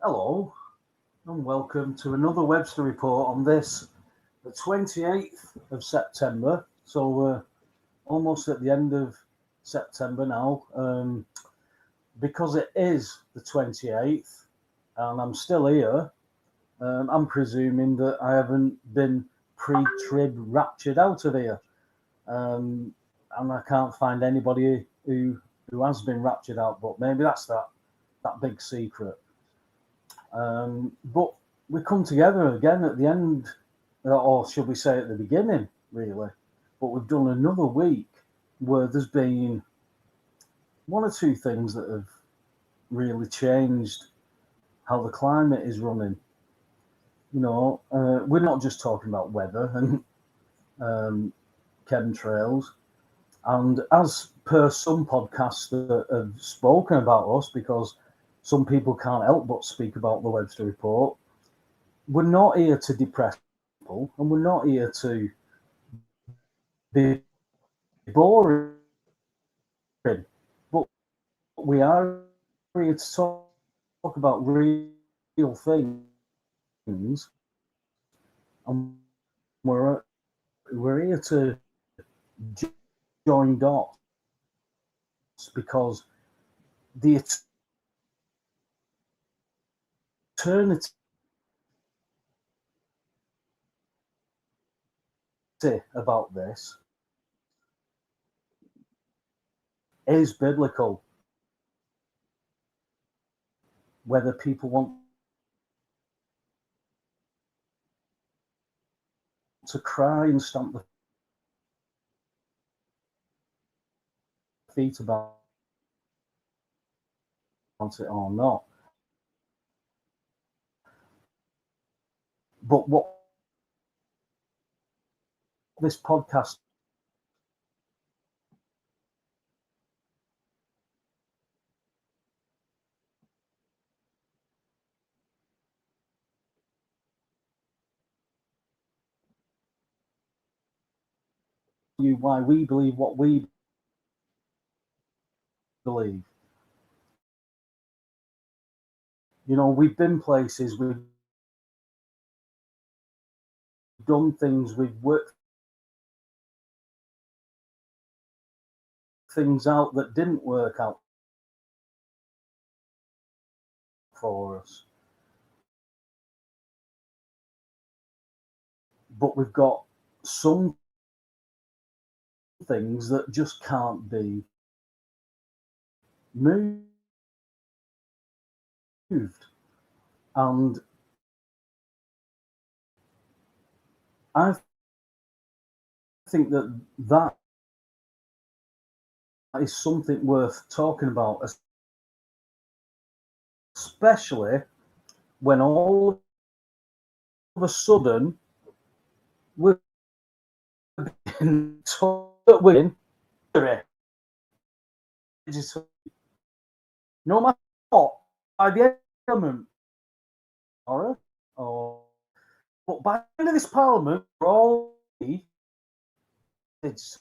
Hello, and welcome to another Webster report on this, the 28th of September. So we're almost at the end of September now. Because it is the 28th and I'm still here, I'm presuming that I haven't been pre-trib raptured out of here. And I can't find anybody who has been raptured out, but maybe that's that big secret. But we come together again at the end, or should we say at the beginning, really. But we've done another week where there's been one or two things that have really changed how the climate is running. We're not just talking about weather and chemtrails. And as per some podcasts that have spoken about us, because some people can't help but speak about the Webster report, we're not here to depress people, and we're not here to be boring, but we are here to talk about real things, and we're here to join dots because the eternity about this is biblical. Whether people want to cry and stamp their feet about it or not. But what this podcast you why we believe what we believe. We've been places, we've done things, we've worked things out that didn't work out for us. But we've got some things that just can't be moved. And I think that is something worth talking about, especially when all of a sudden we're being told that we're in no matter what, by the government, or but by the end of this parliament, we're all it's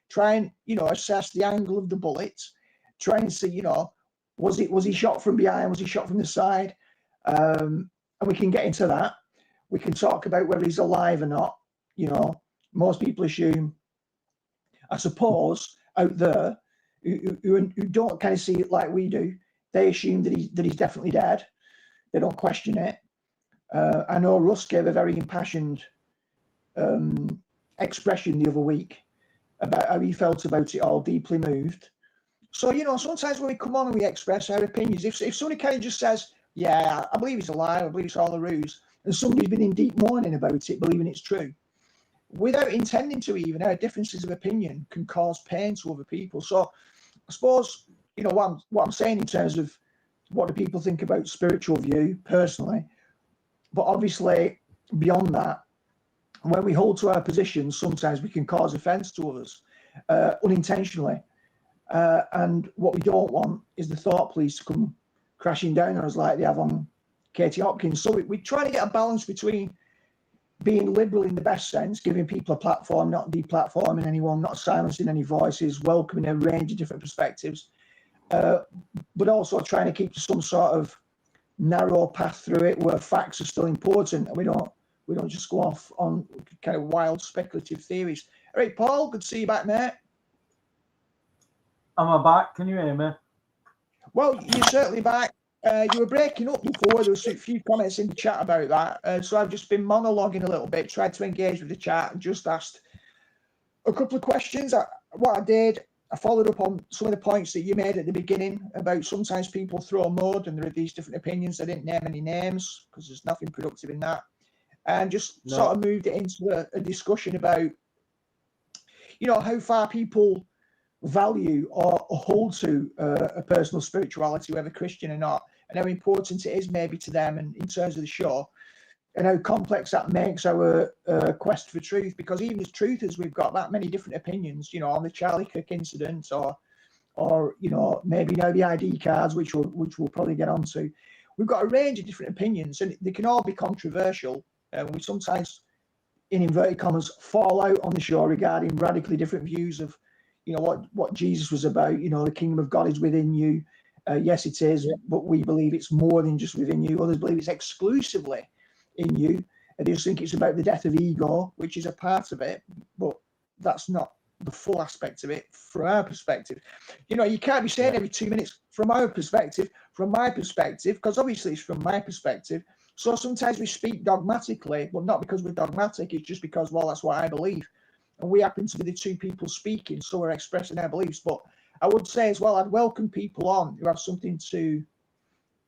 try and, assess the angle of the bullet, try and see, was he shot from behind? Was he shot from the side? And we can get into that. We can talk about whether he's alive or not. Most people assume, I suppose, out there who don't kind of see it like we do, they assume that he's definitely dead. They don't question it. I know Russ gave a very impassioned expression the other week about how he felt about it all, deeply moved. So, sometimes when we come on and we express our opinions, if somebody kind of just says, yeah, I believe he's alive, I believe it's all a ruse, and somebody's been in deep mourning about it, believing it's true, without intending to even, our differences of opinion can cause pain to other people. So I suppose, what I'm saying in terms of what do people think about spiritual view personally, but obviously beyond that, when we hold to our positions, sometimes we can cause offence to others unintentionally. And what we don't want is the thought police to come crashing down on us like they have on Katie Hopkins. So we try to get a balance between being liberal in the best sense, giving people a platform, not deplatforming anyone, not silencing any voices, welcoming a range of different perspectives, but also trying to keep to some sort of narrow path through it where facts are still important and we don't just go off on kind of wild speculative theories. All right, Paul, good to see you back, mate. Am I back? Can you hear me? Well, you're certainly back. You were breaking up before. There was a few comments in the chat about that. So I've just been monologuing a little bit, tried to engage with the chat and just asked a couple of questions. What I did, I followed up on some of the points that you made at the beginning about sometimes people throw mud and there are these different opinions. I didn't name any names because there's nothing productive in that. And just sort of moved it into a discussion about, how far people value or hold to a personal spirituality, whether Christian or not, and how important it is maybe to them and in terms of the show, and how complex that makes our quest for truth. Because even as truthers, we've got that many different opinions, on the Charlie Kirk incident or maybe now the ID cards, which we'll probably get onto. We've got a range of different opinions and they can all be controversial. We sometimes, in inverted commas, fall out on the show regarding radically different views of, what Jesus was about. The kingdom of God is within you. Yes, it is, but we believe it's more than just within you. Others believe it's exclusively in you. And they just think it's about the death of ego, which is a part of it, but that's not the full aspect of it from our perspective. You can't be saying every 2 minutes from our perspective, from my perspective, because obviously it's from my perspective. So sometimes we speak dogmatically, but not because we're dogmatic, it's just because, well, that's what I believe. And we happen to be the two people speaking, so we're expressing our beliefs. But I would say as well, I'd welcome people on who have something to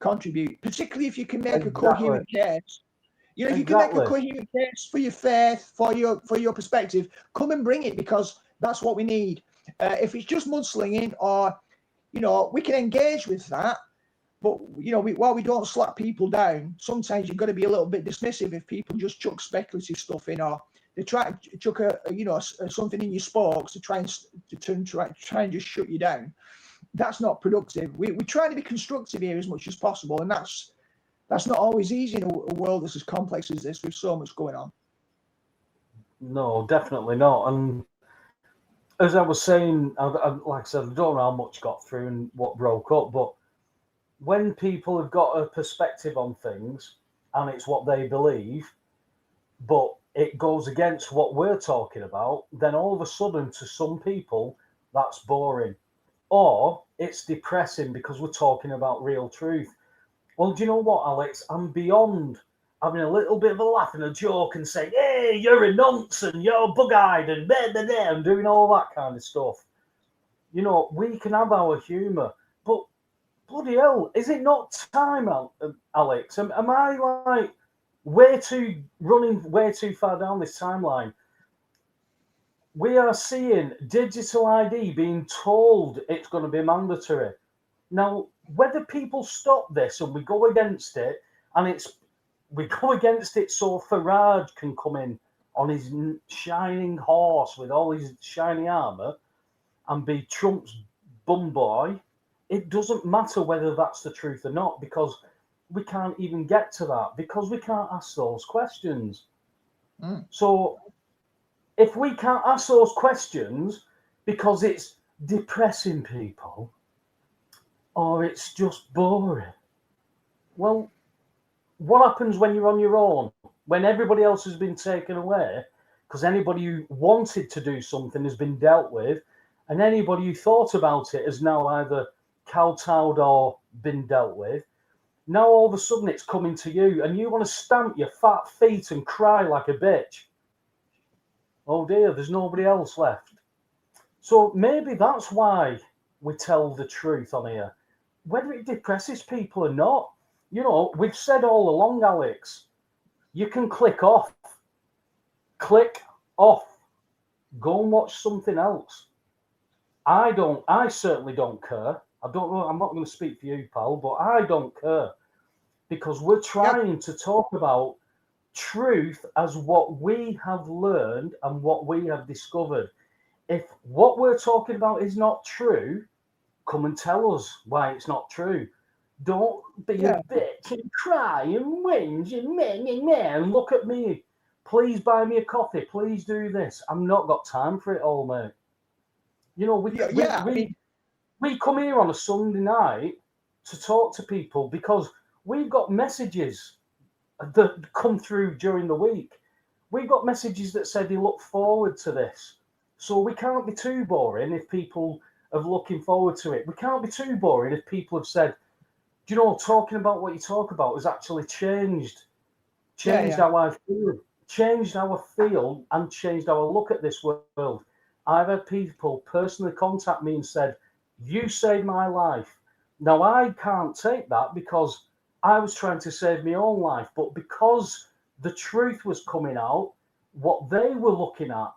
contribute, particularly if you can make a coherent case. If you can make a coherent case for your faith, for your perspective, come and bring it, because that's what we need. If it's just mudslinging or, we can engage with that. But, while we don't slap people down, sometimes you've got to be a little bit dismissive if people just chuck speculative stuff in, or they try to chuck something in your spokes to try and just shut you down. That's not productive. We try to be constructive here as much as possible, and that's not always easy in a world that's as complex as this with so much going on. No, definitely not. And as I was saying, like I said, I don't know how much got through and what broke up, but when people have got a perspective on things and it's what they believe, but it goes against what we're talking about, then all of a sudden to some people, that's boring. Or it's depressing because we're talking about real truth. Well, do you know what, Alex? I'm beyond having a little bit of a laugh and a joke and saying, hey, you're a nonce and you're bug-eyed and blah, blah, blah, and doing all that kind of stuff. We can have our humour, but bloody hell, is it not time, Alex? Am I like running way too far down this timeline? We are seeing digital ID being told it's going to be mandatory. Now, whether people stop this and we go against it, and we go against it so Farage can come in on his shining horse with all his shiny armour and be Trump's bum boy, it doesn't matter whether that's the truth or not, because we can't even get to that, because we can't ask those questions. So if we can't ask those questions because it's depressing people or it's just boring. Well, what happens when you're on your own? When everybody else has been taken away? Because anybody who wanted to do something has been dealt with, and anybody who thought about it has now either kowtowed or been dealt with. Now all of a sudden it's coming to you, and you want to stamp your fat feet and cry like a bitch. Oh dear, there's nobody else left. So maybe that's why we tell the truth on here. Whether it depresses people or not, you know, we've said all along, Alex, you can click off. Click off. Go and watch something else. I certainly don't care. I don't know, I'm not going to speak for you, pal, but I don't care. Because we're trying to talk about truth as what we have learned and what we have discovered. If what we're talking about is not true, come and tell us why it's not true. Don't be a bitch and cry and whinge and meh and look at me. Please buy me a coffee. Please do this. I've not got time for it all, mate. You know, we come here on a Sunday night to talk to people because we've got messages that come through during the week. We've got messages that say they look forward to this. So we can't be too boring if people are looking forward to it. We can't be too boring if people have said, do you know, talking about what you talk about has actually changed how I feel, changed how I feel, and changed how I look at this world. I've had people personally contact me and said, you saved my life. Now, I can't take that because I was trying to save my own life, but because the truth was coming out, what they were looking at,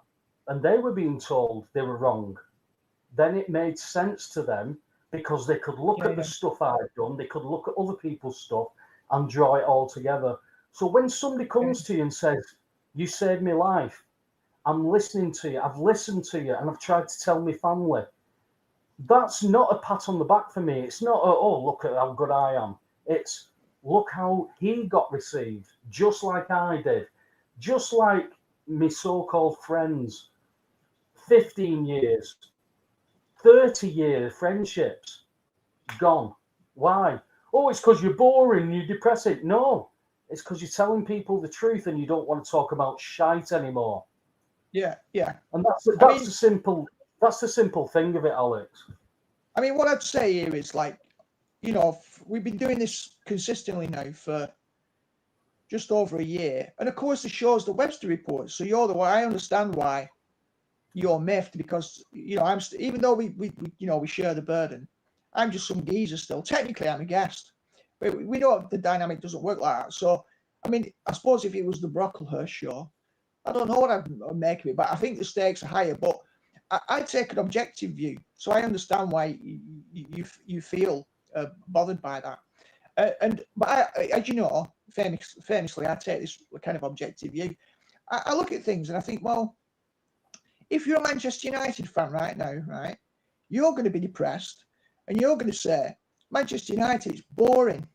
and they were being told they were wrong, then it made sense to them because they could look at the stuff I've done, they could look at other people's stuff and draw it all together. So when somebody comes to you and says, you saved my life, I'm listening to you, I've listened to you, and I've tried to tell my family, that's not a pat on the back for me. It's not, oh, look at how good I am. It's, look how he got received, just like I did, just like my so-called friends, 15 years, 30-year friendships gone. Why? Oh, it's because you're boring, you're depressing. No, it's because you're telling people the truth and you don't want to talk about shite anymore. Yeah. And that's the simple thing of it, Alex. I mean, what I'd say here is, like, you know, we've been doing this consistently now for just over a year, and of course the show's the Webster report. So you're the one. I understand why you're miffed because, you know, even though we share the burden, I'm just some geezer still. Technically, I'm a guest, but we know the dynamic doesn't work like that. So, I mean, I suppose if it was the Brocklehurst show, I don't know what I'd make of it, but I think the stakes are higher. But I take an objective view, so I understand why you feel bothered by that. But as you know, famously, I take this kind of objective view. I look at things and I think, well, if you're a Manchester United fan right now, right, you're going to be depressed and you're going to say, Manchester United is boring,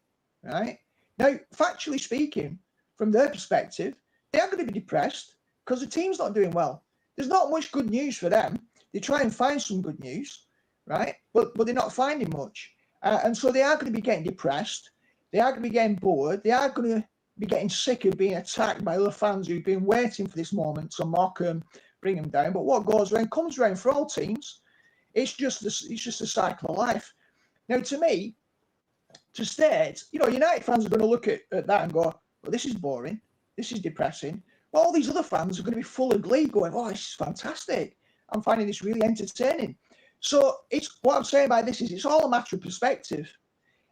right? Now, factually speaking, from their perspective, they are going to be depressed because the team's not doing well. There's not much good news for them. They try and find some good news, right? But they're not finding much. And so they are going to be getting depressed. They are going to be getting bored. They are going to be getting sick of being attacked by other fans who've been waiting for this moment to mock them, bring them down. But what goes around comes around for all teams. It's just a cycle of life. Now, to me, to state, you know, United fans are going to look at that and go, well, this is boring. This is depressing. Well, all these other fans are going to be full of glee going, oh, this is fantastic. I'm finding this really entertaining. So it's what I'm saying by this is it's all a matter of perspective.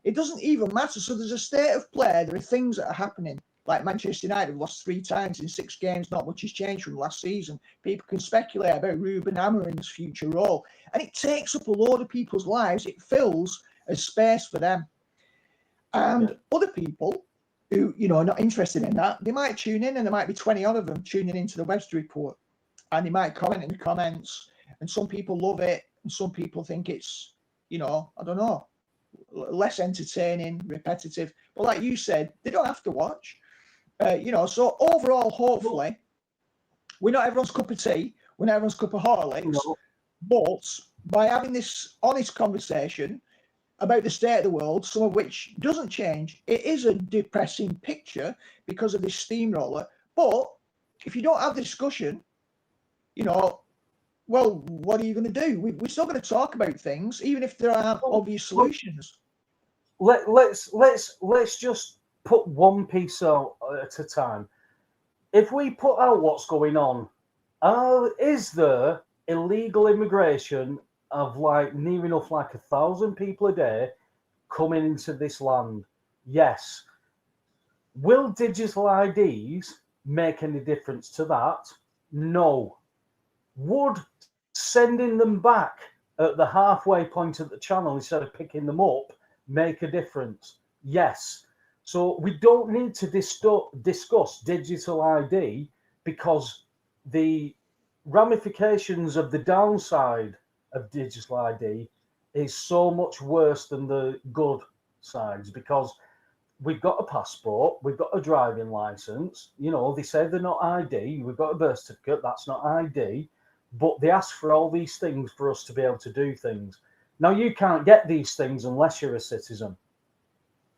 It doesn't even matter. So there's a state of play. There are things that are happening. Like Manchester United have lost 3 times in 6 games. Not much has changed from last season. People can speculate about Ruben Amorim's future role. And it takes up a load of people's lives. It fills a space for them. And other people who, you know, are not interested in that, they might tune in, and there might be 20 odd of them tuning into the Webster report. And they might comment in the comments. And some people love it. And some people think it's, you know, I don't know, less entertaining, repetitive. But like you said, they don't have to watch. You know, so overall, hopefully, we're not everyone's cup of tea. We're not everyone's cup of Horlicks. No. But by having this honest conversation about the state of the world, some of which doesn't change, it is a depressing picture because of this steamroller. But if you don't have the discussion, well, what are you going to do? We're still going to talk about things, even if there aren't obvious solutions. Let's just put one piece out at a time. If we put out what's going on, is there illegal immigration of near enough 1,000 people a day coming into this land? Yes. Will digital IDs make any difference to that? No. Would sending them back at the halfway point of the channel instead of picking them up make a difference? Yes. So we don't need to discuss digital ID, because the ramifications of the downside of digital ID is so much worse than the good sides, because we've got a passport, we've got a driving license, they say they're not ID, we've got a birth certificate, that's not ID, but they ask for all these things for us to be able to do things. Now, you can't get these things unless you're a citizen.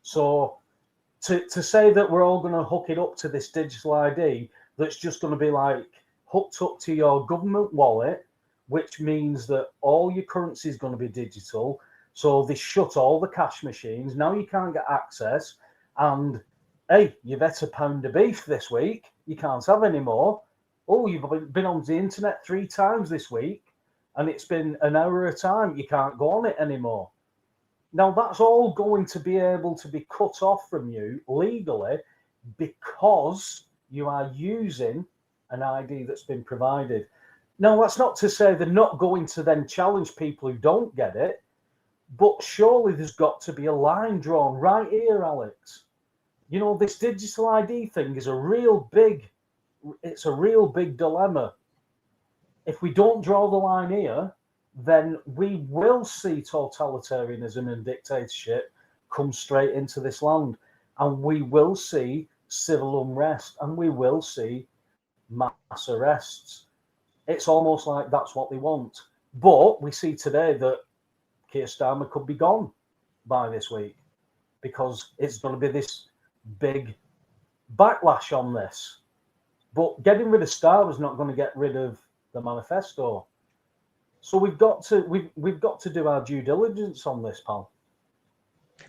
So to say that we're all going to hook it up to this digital ID that's just going to be hooked up to your government wallet, which means that all your currency is going to be digital. So they shut all the cash machines. Now you can't get access. And hey, you've ate a pound of beef this week. You can't have any more. Oh, you've been on the internet 3 times this week, and it's been an hour at a time. You can't go on it anymore. Now, that's all going to be able to be cut off from you legally, because you are using an ID that's been provided. Now, that's not to say they're not going to then challenge people who don't get it, but surely there's got to be a line drawn right here, Alex. This digital ID thing is a real big dilemma. If we don't draw the line here, then we will see totalitarianism and dictatorship come straight into this land, and we will see civil unrest, and we will see mass arrests. It's almost like that's what they want. But we see today that Keir Starmer could be gone by this week, because it's going to be this big backlash on this. But getting rid of Starmer's not going to get rid of the manifesto. So we've got to do our due diligence on this, pal.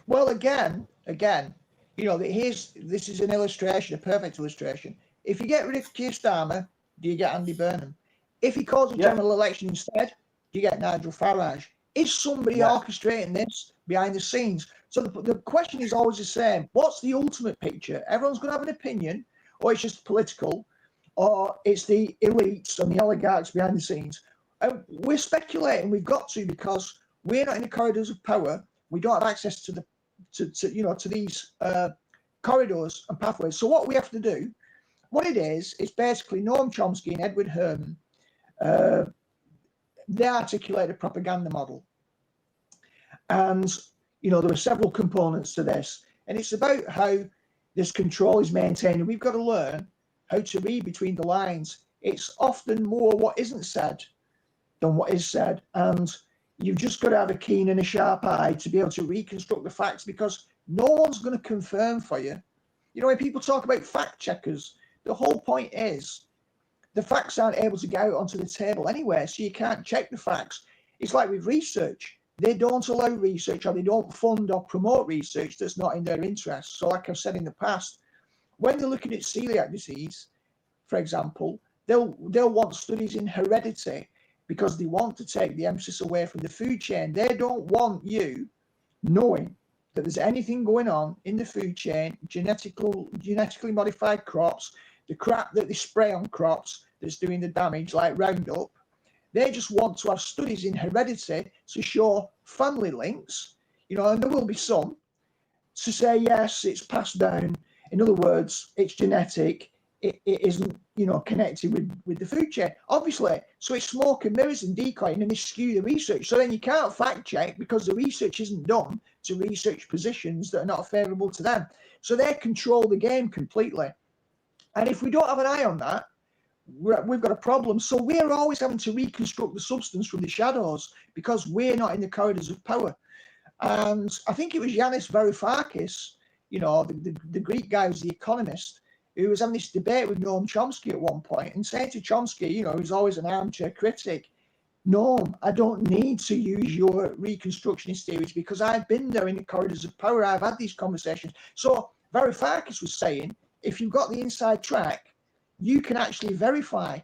Well, again, this is an illustration, a perfect illustration. If you get rid of Keir Starmer, do you get Andy Burnham? If he calls a general election instead, do you get Nigel Farage? Is somebody orchestrating this behind the scenes? So the question is always the same. What's the ultimate picture? Everyone's going to have an opinion, or it's just political, or it's the elites and the oligarchs behind the scenes. We're speculating. We've got to, because we're not in the corridors of power. We don't have access to these corridors and pathways. So what we have to do, what it is, it's basically Noam Chomsky and Edward Herman. They articulate a propaganda model, and there are several components to this, and it's about how this control is maintained. And we've got to learn how to read between the lines. It's often more what isn't said than what is said, and you've just got to have a keen and a sharp eye to be able to reconstruct the facts, because no one's going to confirm for you. When people talk about fact checkers, the whole point is the facts aren't able to get out onto the table anyway, so you can't check the facts. It's like with research. They don't allow research, or they don't fund or promote research that's not in their interest. So like I've said in the past, when they're looking at celiac disease, for example, they'll want studies in heredity, because they want to take the emphasis away from the food chain. They don't want you knowing that there's anything going on in the food chain, genetically modified crops, the crap that they spray on crops that's doing the damage, like Roundup. They just want to have studies in heredity to show family links, and there will be some, to say, yes, it's passed down. In other words, it's genetic. It isn't, connected with the food chain, obviously. So it's smoke and mirrors and decoying, and they skew the research. So then you can't fact check, because the research isn't done to research positions that are not favourable to them. So they control the game completely. And if we don't have an eye on that, we've got a problem. So we're always having to reconstruct the substance from the shadows because we're not in the corridors of power. And I think it was Yanis Varoufakis, you know, the Greek guy who's the economist, who was having this debate with Noam Chomsky at one point and saying to Chomsky, you know, who's always an armchair critic, Noam, I don't need to use your reconstructionist theories because I've been there in the corridors of power. I've had these conversations. So Varoufakis was saying, if you've got the inside track, you can actually verify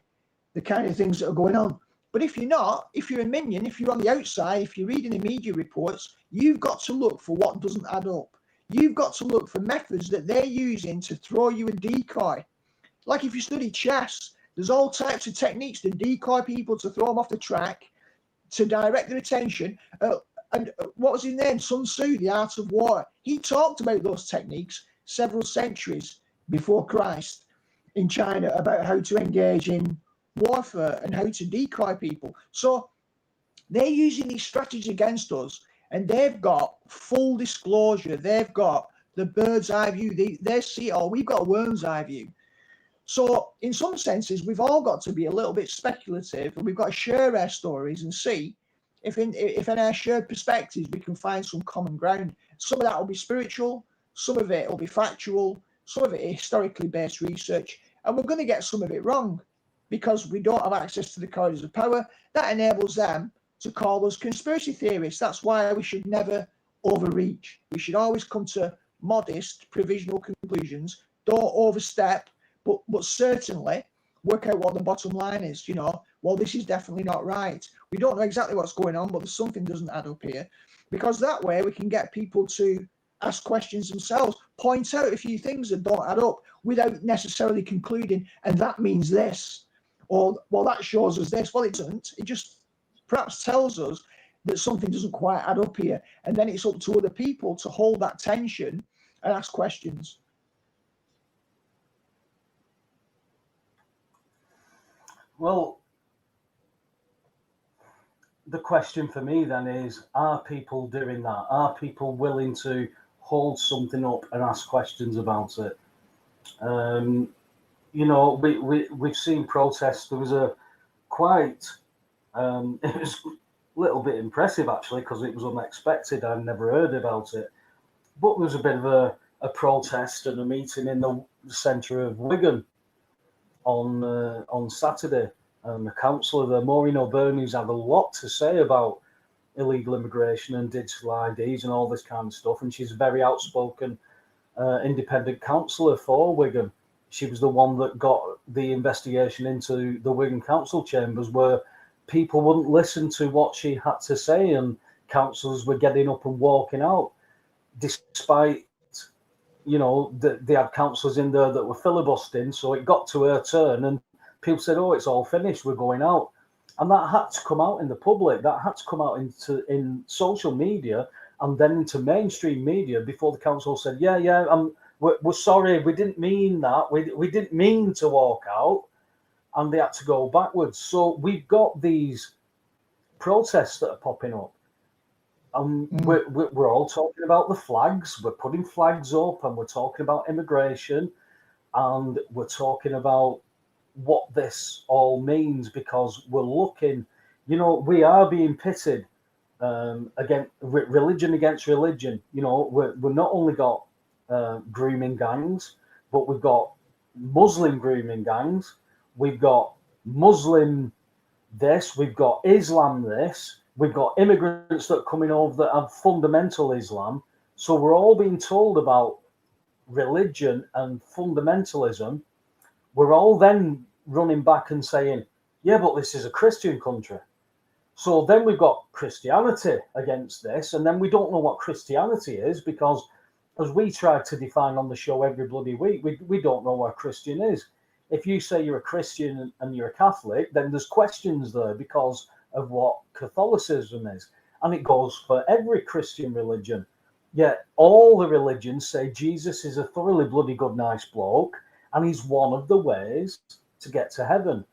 the kind of things that are going on. But if you're not, if you're a minion, if you're on the outside, if you're reading the media reports, you've got to look for what doesn't add up. You've got to look for methods that they're using to throw you a decoy. Like if you study chess, there's all types of techniques to decoy people, to throw them off the track, to direct their attention. And what was his name? Sun Tzu, The Art of War. He talked about those techniques several centuries before Christ in China about how to engage in warfare and how to decoy people. So they're using these strategies against us, and they've got full disclosure. They've got the bird's eye view. They see it all. We've got a worm's eye view. So in some senses, we've all got to be a little bit speculative, and we've got to share our stories and see if in our shared perspectives we can find some common ground. Some of that will be spiritual, some of it will be factual, some of it historically based research, and we're going to get some of it wrong because we don't have access to the corridors of power. That enables them to call us conspiracy theorists. That's why we should never overreach. We should always come to modest provisional conclusions. Don't overstep, but certainly work out what the bottom line is. You know, well, this is definitely not right. We don't know exactly what's going on, but something doesn't add up here, because that way we can get people to ask questions themselves, point out a few things that don't add up without necessarily concluding, and that means this, or well, that shows us this. Well, it doesn't. It just perhaps tells us that something doesn't quite add up here, and then it's up to other people to hold that tension and ask questions. Well, the question for me then is, are people doing that? Are people willing to hold something up and ask questions about it? You know, we've seen protests. There was a quite, it was a little bit impressive actually, because it was unexpected. I'd never heard about it. But there was a bit of a protest and a meeting in the centre of Wigan on Saturday. The councillor there, Maureen O'Byrne, who's had a lot to say about illegal immigration and digital IDs and all this kind of stuff, and she's a very outspoken independent councillor for Wigan. She was the one that got the investigation into the Wigan council chambers, where people wouldn't listen to what she had to say, and councillors were getting up and walking out, despite, you know, they had councillors in there that were filibustering. So it got to her turn, and people said, "Oh, it's all finished. We're going out." And that had to come out in the public. That had to come out in social media and then into mainstream media before the council said, "Yeah, we're sorry. We didn't mean that. We didn't mean to walk out," and they had to go backwards. So we've got these protests that are popping up. We're all talking about the flags. We're putting flags up, and we're talking about immigration, and we're talking about what this all means, because we're looking, you know, we are being pitted against religion against religion. You know, we're not only got grooming gangs, but we've got Muslim grooming gangs. We've got Muslim this. We've got Islam this. We've got immigrants that are coming over that have fundamental Islam. So we're all being told about religion and fundamentalism. We're all then running back and saying, "Yeah, but this is a Christian country." So then we've got Christianity against this, and then we don't know what Christianity is, because as we try to define on the show every bloody week, we don't know what a Christian is. If you say you're a Christian and you're a Catholic, then there's questions there because of what Catholicism is. And it goes for every Christian religion. Yet all the religions say Jesus is a thoroughly bloody good, nice bloke, and he's one of the ways to get to heaven.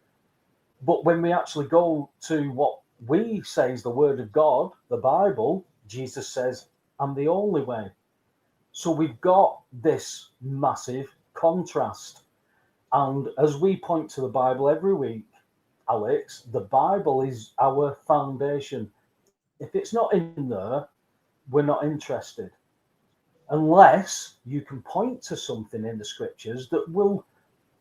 But when we actually go to what we say is the word of God, the Bible, Jesus says, "I'm the only way." So we've got this massive contrast. And as we point to the Bible every week, Alex, the Bible is our foundation. If it's not in there, we're not interested. Unless you can point to something in the scriptures that will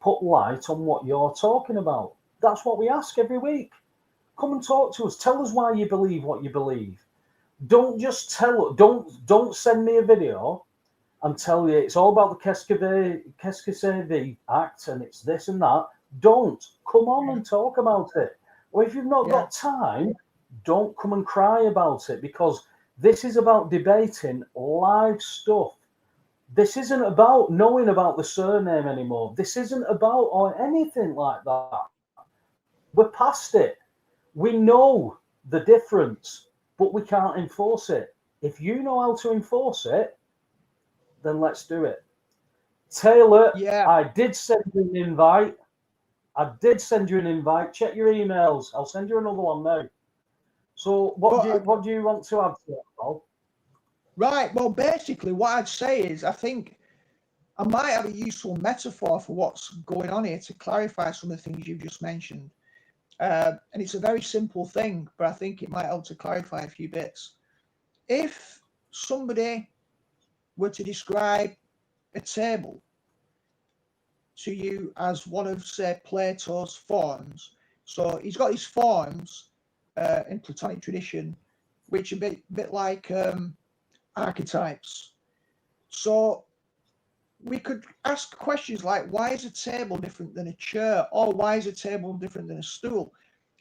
put light on what you're talking about. That's what we ask every week. Come and talk to us. Tell us why you believe what you believe. Don't just don't send me a video and tell you it's all about the Qu'est-ce que c'est the act and it's this and that. Don't. Come on and talk about it. Or if you've not got time, don't come and cry about it, because this is about debating live stuff. This isn't about knowing about the surname anymore. This isn't about or anything like that. We're past it. We know the difference, but we can't enforce it. If you know how to enforce it, then let's do it. Taylor, I did send you an invite. Check your emails. I'll send you another one now. So what do you want to add to that, Paul? Right. Well, basically what I'd say is I think I might have a useful metaphor for what's going on here to clarify some of the things you've just mentioned. And it's a very simple thing, but I think it might help to clarify a few bits. If somebody were to describe a table to you as one of, say, Plato's forms, so he's got his forms in Platonic tradition, which are a bit like archetypes. So we could ask questions like, why is a table different than a chair? Or why is a table different than a stool?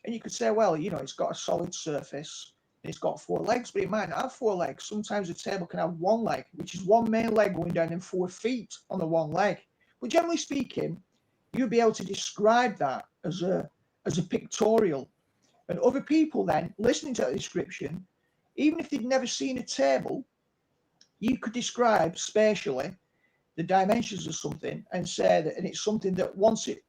And you could say, well, you know, it's got a solid surface. It's got 4 legs, but it might not have 4 legs. Sometimes a table can have 1 leg, which is 1 main leg going down and 4 feet on the 1 leg. But generally speaking, you'll be able to describe that as a pictorial. And other people then, listening to that description, even if they'd never seen a table, you could describe spatially the dimensions of something and say that, and it's something that once it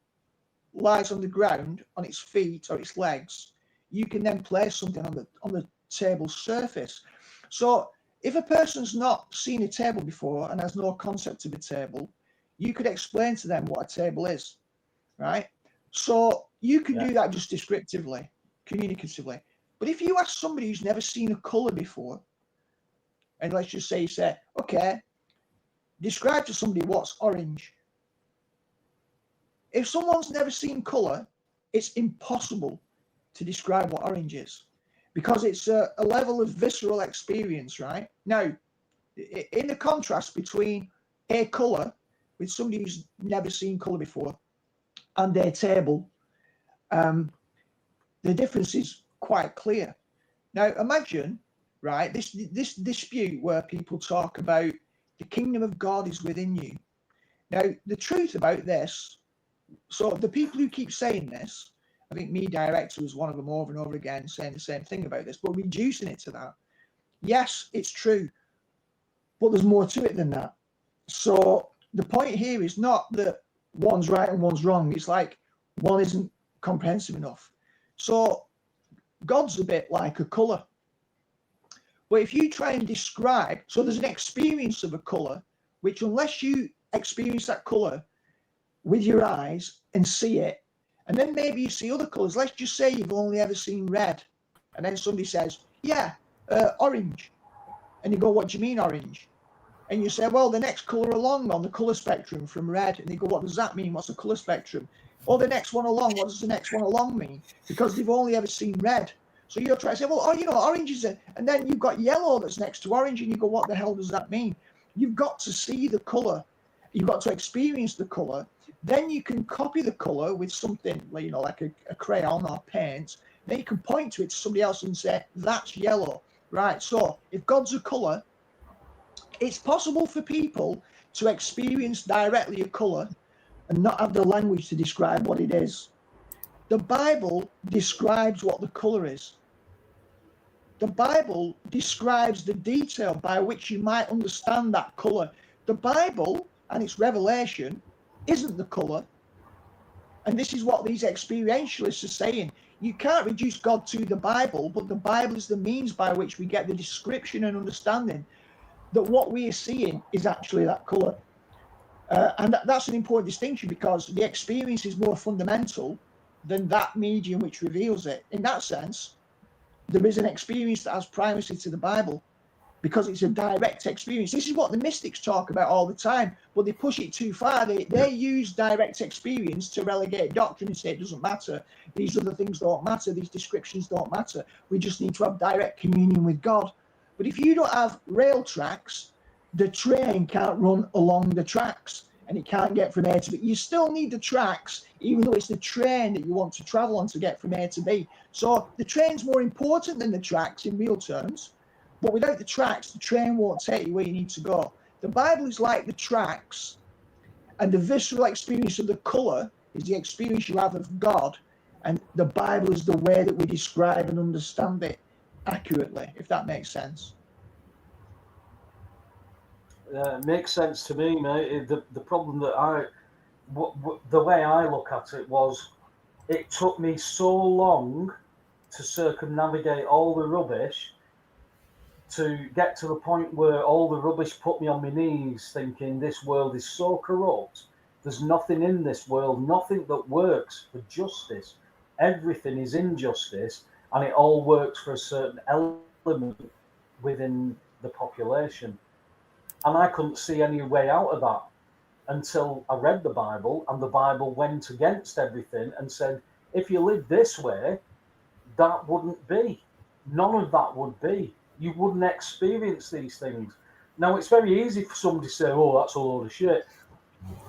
lies on the ground on its feet or its legs, you can then place something on the table's surface. So if a person's not seen a table before and has no concept of a table, you could explain to them what a table is, right? So you can do that just descriptively, communicatively. But if you ask somebody who's never seen a color before, and let's just say you say, okay, describe to somebody what's orange. If someone's never seen color, it's impossible to describe what orange is, because it's a level of visceral experience, right? Now, in the contrast between a color with somebody who's never seen color before and a table, the difference is quite clear. Now, imagine, right, this dispute where people talk about the kingdom of God is within you. Now, the truth about this, so the people who keep saying this, I think Me Director was one of them over and over again saying the same thing about this, but reducing it to that. Yes, it's true, but there's more to it than that. So the point here is not that one's right and one's wrong. It's like one isn't comprehensive enough. So God's a bit like a colour. But if you try and describe, so there's an experience of a colour, which unless you experience that colour with your eyes and see it, and then maybe you see other colours. Let's just say you've only ever seen red, and then somebody says, yeah, orange. And you go, what do you mean orange? And you say, well, the next colour along on the colour spectrum from red. And they go, what does that mean? What's the colour spectrum? Or the next one along, what does the next one along mean? Because they've only ever seen red. So you're trying to say, well, you know, orange is it. And then you've got yellow that's next to orange, and you go, what the hell does that mean? You've got to see the colour. You've got to experience the colour. Then you can copy the colour with something, you know, like a crayon or paint. Then you can point to it to somebody else and say, that's yellow. Right, so if God's a colour, it's possible for people to experience directly a colour and not have the language to describe what it is. The Bible describes what the colour is. The Bible describes the detail by which you might understand that colour. The Bible and its revelation isn't the colour. And this is what these experientialists are saying. You can't reduce God to the Bible, but the Bible is the means by which we get the description and understanding that what we are seeing is actually that colour. And that's an important distinction, because the experience is more fundamental than that medium which reveals it. In that sense, there is an experience that has primacy to the Bible, because it's a direct experience. This is what the mystics talk about all the time, but they push it too far. They use direct experience to relegate doctrine and say it doesn't matter. These other things don't matter. These descriptions don't matter. We just need to have direct communion with God. But if you don't have rail tracks, the train can't run along the tracks, and it can't get from A to B. You still need the tracks, even though it's the train that you want to travel on to get from A to B. So the train's more important than the tracks in real terms. But without the tracks, the train won't take you where you need to go. The Bible is like the tracks, and the visceral experience of the colour is the experience you have of God, and the Bible is the way that we describe and understand it accurately, if that makes sense. It makes sense to me, mate. The problem that the way I look at it was, it took me so long to circumnavigate all the rubbish to get to the point where all the rubbish put me on my knees thinking this world is so corrupt. There's nothing in this world, nothing that works for justice. Everything is injustice, and it all works for a certain element within the population. And I couldn't see any way out of that until I read the Bible, and the Bible went against everything and said, if you live this way, that wouldn't be. None of that would be. You wouldn't experience these things. Now, it's very easy for somebody to say, oh, that's a load of shit.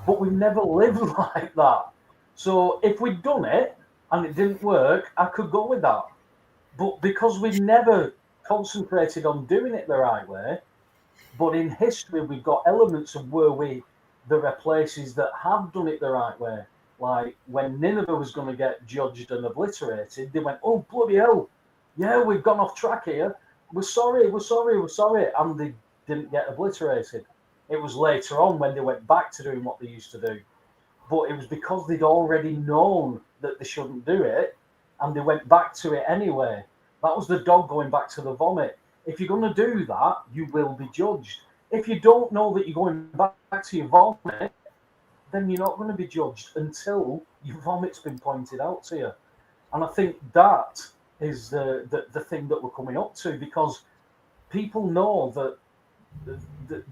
But we've never lived like that. So if we'd done it and it didn't work, I could go with that. But because we've never concentrated on doing it the right way, but in history, we've got elements of where there are places that have done it the right way. Like when Nineveh was going to get judged and obliterated, they went, oh, bloody hell. Yeah, we've gone off track here. We're sorry. And they didn't get obliterated. It was later on when they went back to doing what they used to do. But it was because they'd already known that they shouldn't do it, and they went back to it anyway. That was the dog going back to the vomit. If you're going to do that, you will be judged. If you don't know that you're going back to your vomit, then you're not going to be judged until your vomit's been pointed out to you. And I think that is the thing that we're coming up to, because people know that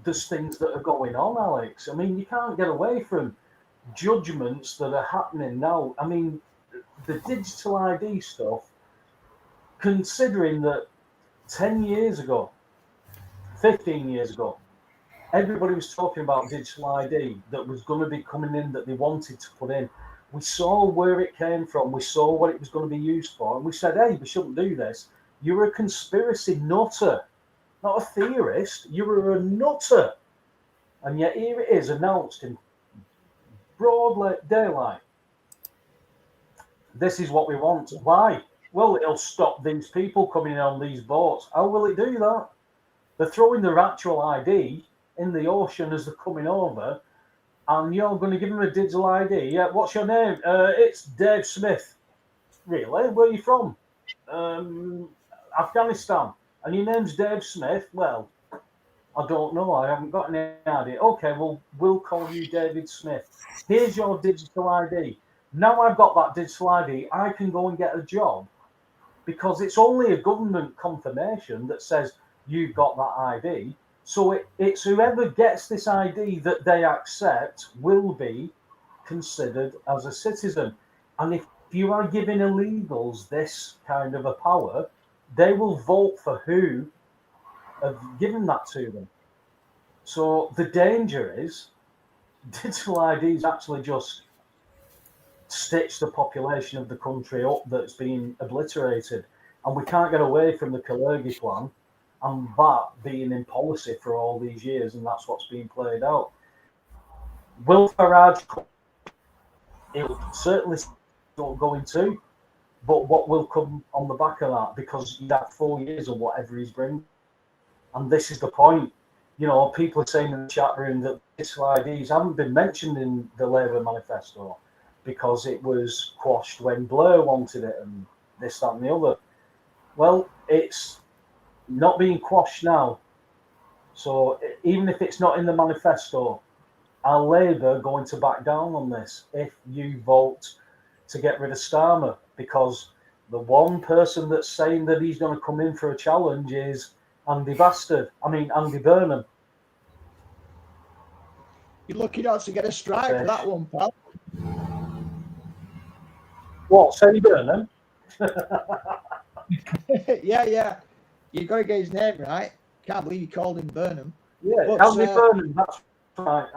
there's things that are going on, Alex. I mean, you can't get away from judgments that are happening now. I mean, the digital ID stuff, considering that 10 years ago, 15 years ago, everybody was talking about digital ID that was going to be coming in, that they wanted to put in. We saw where it came from. We saw what it was going to be used for. And we said, hey, we shouldn't do this. You're a conspiracy nutter, not a theorist. You were a nutter. And yet here it is, announced in broad daylight. This is what we want. Why? Well, it'll stop these people coming in on these boats. How will it do that? They're throwing their actual ID in the ocean as they're coming over, and you're going to give them a digital ID. Yeah, what's your name? It's Dave Smith. Really? Where are you from? Afghanistan. And your name's Dave Smith? Well, I don't know. I haven't got any idea. Okay, well, we'll call you David Smith. Here's your digital ID. Now I've got that digital ID, I can go and get a job, because it's only a government confirmation that says you've got that ID. So it's whoever gets this ID that they accept will be considered as a citizen. And if you are giving illegals this kind of a power, they will vote for who have given that to them. So the danger is digital IDs actually just stitch the population of the country up that's been obliterated. And we can't get away from the Kalergi plan and that being in policy for all these years, and that's what's being played out. Will Farage, it'll certainly not going to, but what will come on the back of that? Because you have 4 years of whatever he's bringing. And this is the point. You know, people are saying in the chat room that digital IDs haven't been mentioned in the Labour manifesto because it was quashed when Blair wanted it and this, that and the other. Well, it's not being quashed now. So even if it's not in the manifesto, are Labour going to back down on this if you vote to get rid of Starmer? Because the one person that's saying that he's going to come in for a challenge is Andy Burnham. You're looking out to get a strike for that one, pal. What, say Burnham? Yeah. You got to get his name right. Can't believe you called him Burnham. Yeah, Andy Burnham, that's right.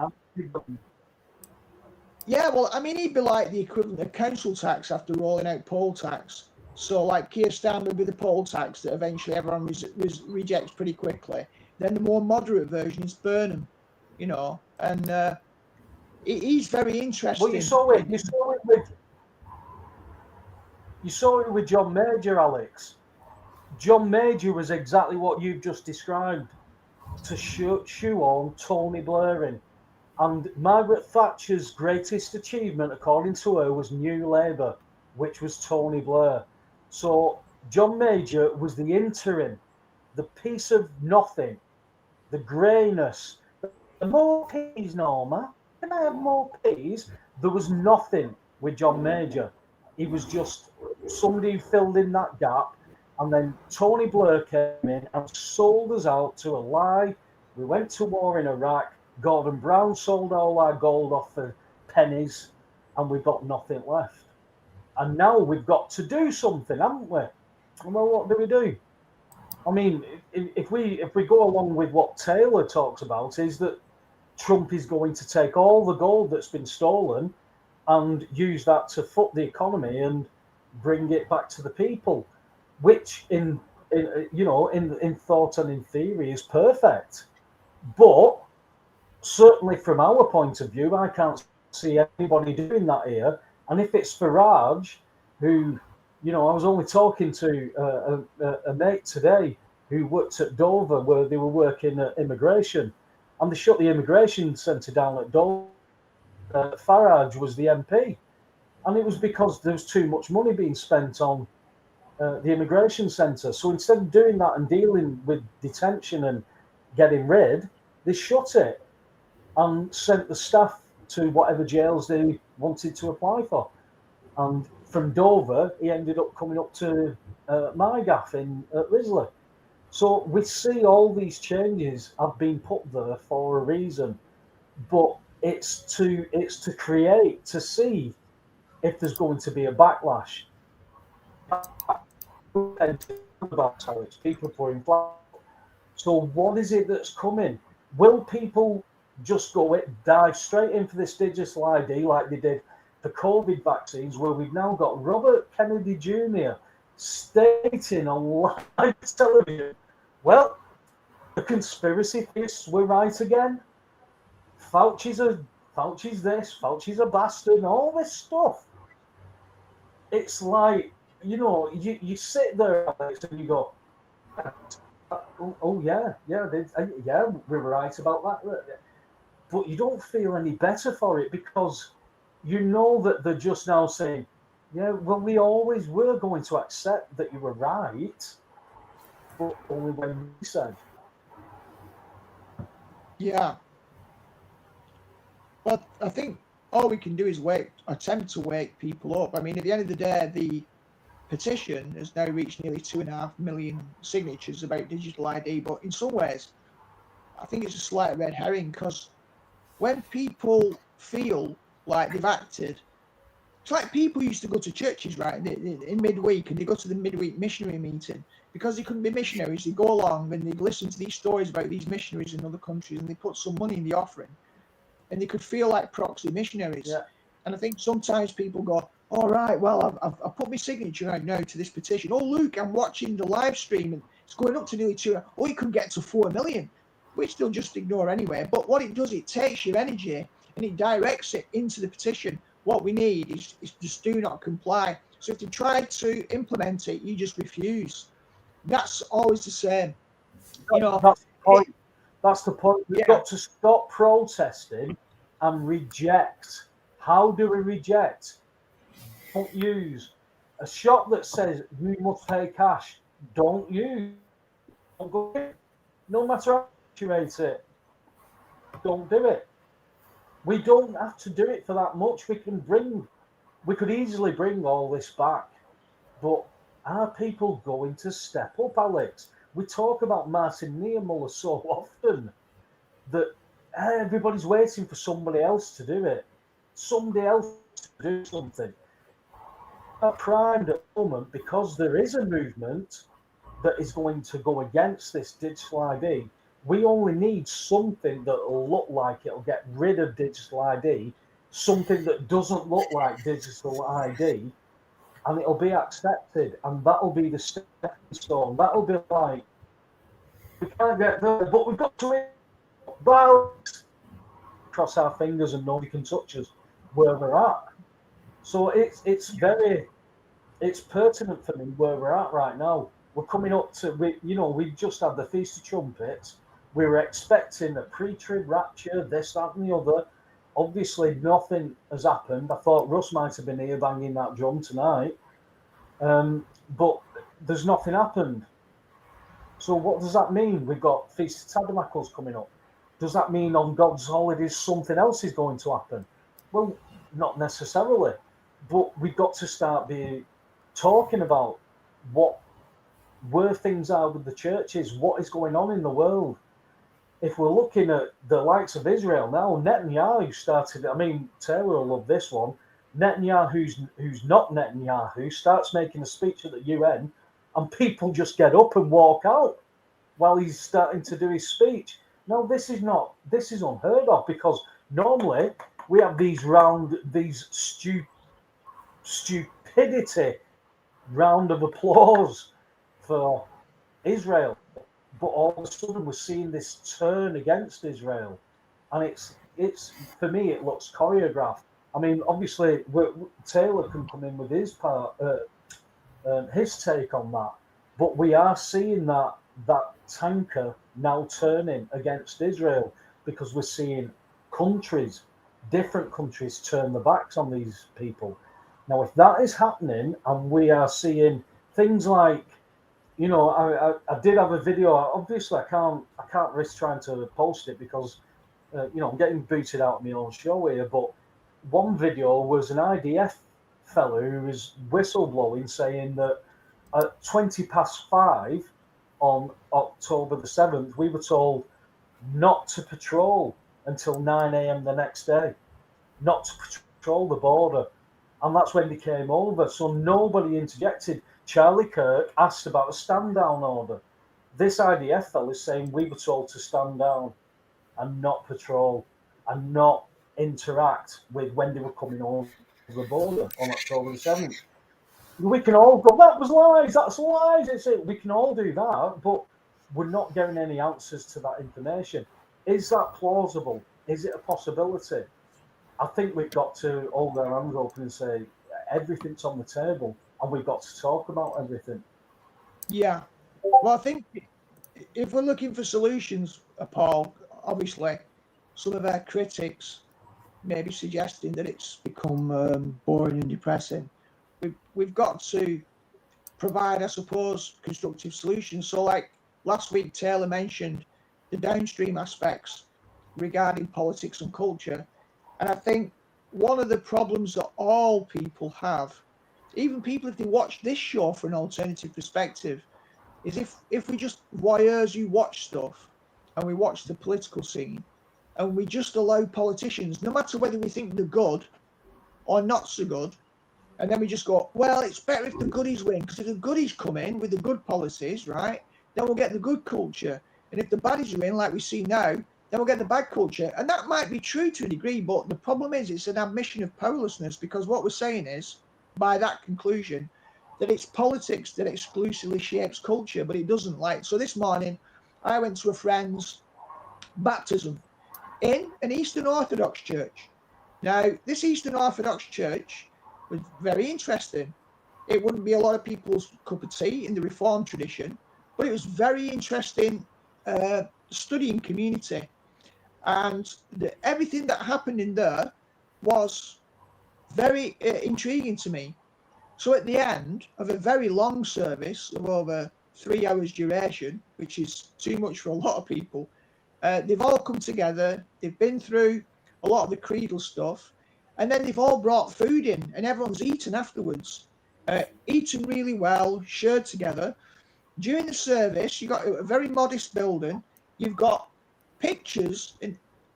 Yeah, well, I mean, he'd be like the equivalent of council tax after rolling out poll tax. So, like, Keir Starmer would be the poll tax that eventually everyone rejects pretty quickly. Then the more moderate version is Burnham, and he's very interesting. Well, you saw it with John Major, Alex. John Major was exactly what you've just described, to shoe on Tony Blair in. And Margaret Thatcher's greatest achievement, according to her, was New Labour, which was Tony Blair. So John Major was the interim, the piece of nothing, the greyness. The more peas, Norma. Can I have more peas? There was nothing with John Major. He was just somebody who filled in that gap. And then Tony Blair came in and sold us out to a lie. We went to war in Iraq. Gordon Brown sold all our gold off for pennies, and we've got nothing left. And now we've got to do something, haven't we? Well, what do we do? I mean, if we go along with what Taylor talks about, is that Trump is going to take all the gold that's been stolen and use that to foot the economy and bring it back to the people, which in thought and in theory is perfect. But certainly from our point of view, I can't see anybody doing that here. And if it's Farage, who, I was only talking to a mate today who worked at Dover, where they were working at immigration, and they shut the immigration centre down at Dover. Farage was the MP, and it was because there was too much money being spent on the immigration centre. So instead of doing that and dealing with detention and getting rid, they shut it and sent the staff to whatever jails they wanted to apply for. And from Dover, he ended up coming up to my gaff at Risley. So we see all these changes have been put there for a reason, but it's to create, to see if there's going to be a backlash. About tariffs, people pouring flat. So what is it that's coming? Will people just dive straight in for this digital ID like they did for COVID vaccines, where we've now got Robert Kennedy Jr. stating on live television, well, the conspiracy theorists were right again. Fauci's this, Fauci's a bastard, and all this stuff. It's like, you sit there, Alex, and you go, yeah, we were right about that. But you don't feel any better for it, because you know that they're just now saying, yeah, well, we always were going to accept that you were right, but only when we said. Yeah. But I think all we can do is attempt to wake people up. I mean, at the end of the day, the petition has now reached nearly 2.5 million signatures about digital ID. But in some ways, I think it's a slight red herring, because when people feel like they've acted, it's like people used to go to churches, right, in midweek, and they go to the midweek missionary meeting. Because they couldn't be missionaries, they go along and they listen to these stories about these missionaries in other countries, and they put some money in the offering, and they could feel like proxy missionaries. Yeah. And I think sometimes people go, all right, well, I've put my signature out now to this petition. Oh, look, I'm watching the live stream, and it's going up to nearly 2. Oh, you can get to 4 million, which they'll just ignore anyway. But what it does, it takes your energy and it directs it into the petition. What we need is just do not comply. So if they try to implement it, you just refuse. That's always the same. That's the point. That's the point. We've got to stop protesting and reject. How do we reject? Don't use a shop that says you must pay cash. Don't use. Don't go in. No matter how much you rate it. Don't do it. We don't have to do it for that much. We could easily bring all this back, but are people going to step up, Alex? We talk about Martin Niemöller so often that everybody's waiting for somebody else to do it. Somebody else to do something. Are primed at the moment because there is a movement that is going to go against this digital ID. We only need something that will look like it'll get rid of digital ID, something that doesn't look like digital ID, and it'll be accepted, and that'll be the stepping stone. That'll be like, we can't get there, but we've got to cross our fingers and nobody can touch us where we're at. So it's pertinent for me where we're at right now. We're coming up to, we just had the Feast of Trumpets. We were expecting a pre-trib rapture, this, that, and the other. Obviously, nothing has happened. I thought Russ might have been here banging that drum tonight, but there's nothing happened. So what does that mean? We've got Feast of Tabernacles coming up. Does that mean on God's holidays something else is going to happen? Well, not necessarily, but we've got to start talking about where things are with the churches, what is going on in the world. If we're looking at the likes of Israel now, Netanyahu started, Taylor will love this one. Netanyahu, who's not Netanyahu, starts making a speech at the UN, and people just get up and walk out while he's starting to do his speech. No, this is unheard of, because normally we have these stupidity round of applause for Israel, but all of a sudden we're seeing this turn against Israel, and it's for me it looks choreographed. Obviously Taylor can come in with his part, his take on that, but we are seeing that tanker now turning against Israel, because we're seeing different countries turn their backs on these people. Now, if that is happening, and we are seeing things like, I did have a video. Obviously, I can't risk trying to post it because, I'm getting booted out of my own show here. But one video was an IDF fellow who was whistleblowing, saying that at 5:20 on October the 7th, we were told not to patrol until 9 a.m. the next day, not to patrol the border. And that's when they came over. So nobody interjected. Charlie Kirk asked about a stand down order. This IDF fellow is saying we were told to stand down and not patrol and not interact with when they were coming over the border on October the 7th. We can all go, that was lies, that's lies. We can all do that, but we're not getting any answers to that information. Is that plausible? Is it a possibility? I think we've got to hold our hands open and say everything's on the table, and we've got to talk about everything. Yeah. Well, I think if we're looking for solutions, Paul, obviously some of our critics may be suggesting that it's become boring and depressing. We've got to provide, I suppose, constructive solutions. So like last week, Taylor mentioned the downstream aspects regarding politics and culture. And I think one of the problems that all people have, even people if they watch this show for an alternative perspective, is if we just voyeurs who watch stuff and we watch the political scene and we just allow politicians, no matter whether we think they're good or not so good, and then we just go, well, it's better if the goodies win, because if the goodies come in with the good policies, right, then we'll get the good culture. And if the baddies win, like we see now, then we'll get the bad culture. And that might be true to a degree, but the problem is it's an admission of powerlessness, because what we're saying is, by that conclusion, that it's politics that exclusively shapes culture, but it doesn't. Like, so this morning, I went to a friend's baptism in an Eastern Orthodox church. Now, this Eastern Orthodox church was very interesting. It wouldn't be a lot of people's cup of tea in the Reformed tradition, but it was very interesting studying community. And everything that happened in there was very intriguing to me. So at the end of a very long service of over 3 hours duration, which is too much for a lot of people, they've all come together. They've been through a lot of the creedal stuff. And then they've all brought food in and everyone's eaten afterwards, eaten really well, shared together. During the service, you've got a very modest building. You've got pictures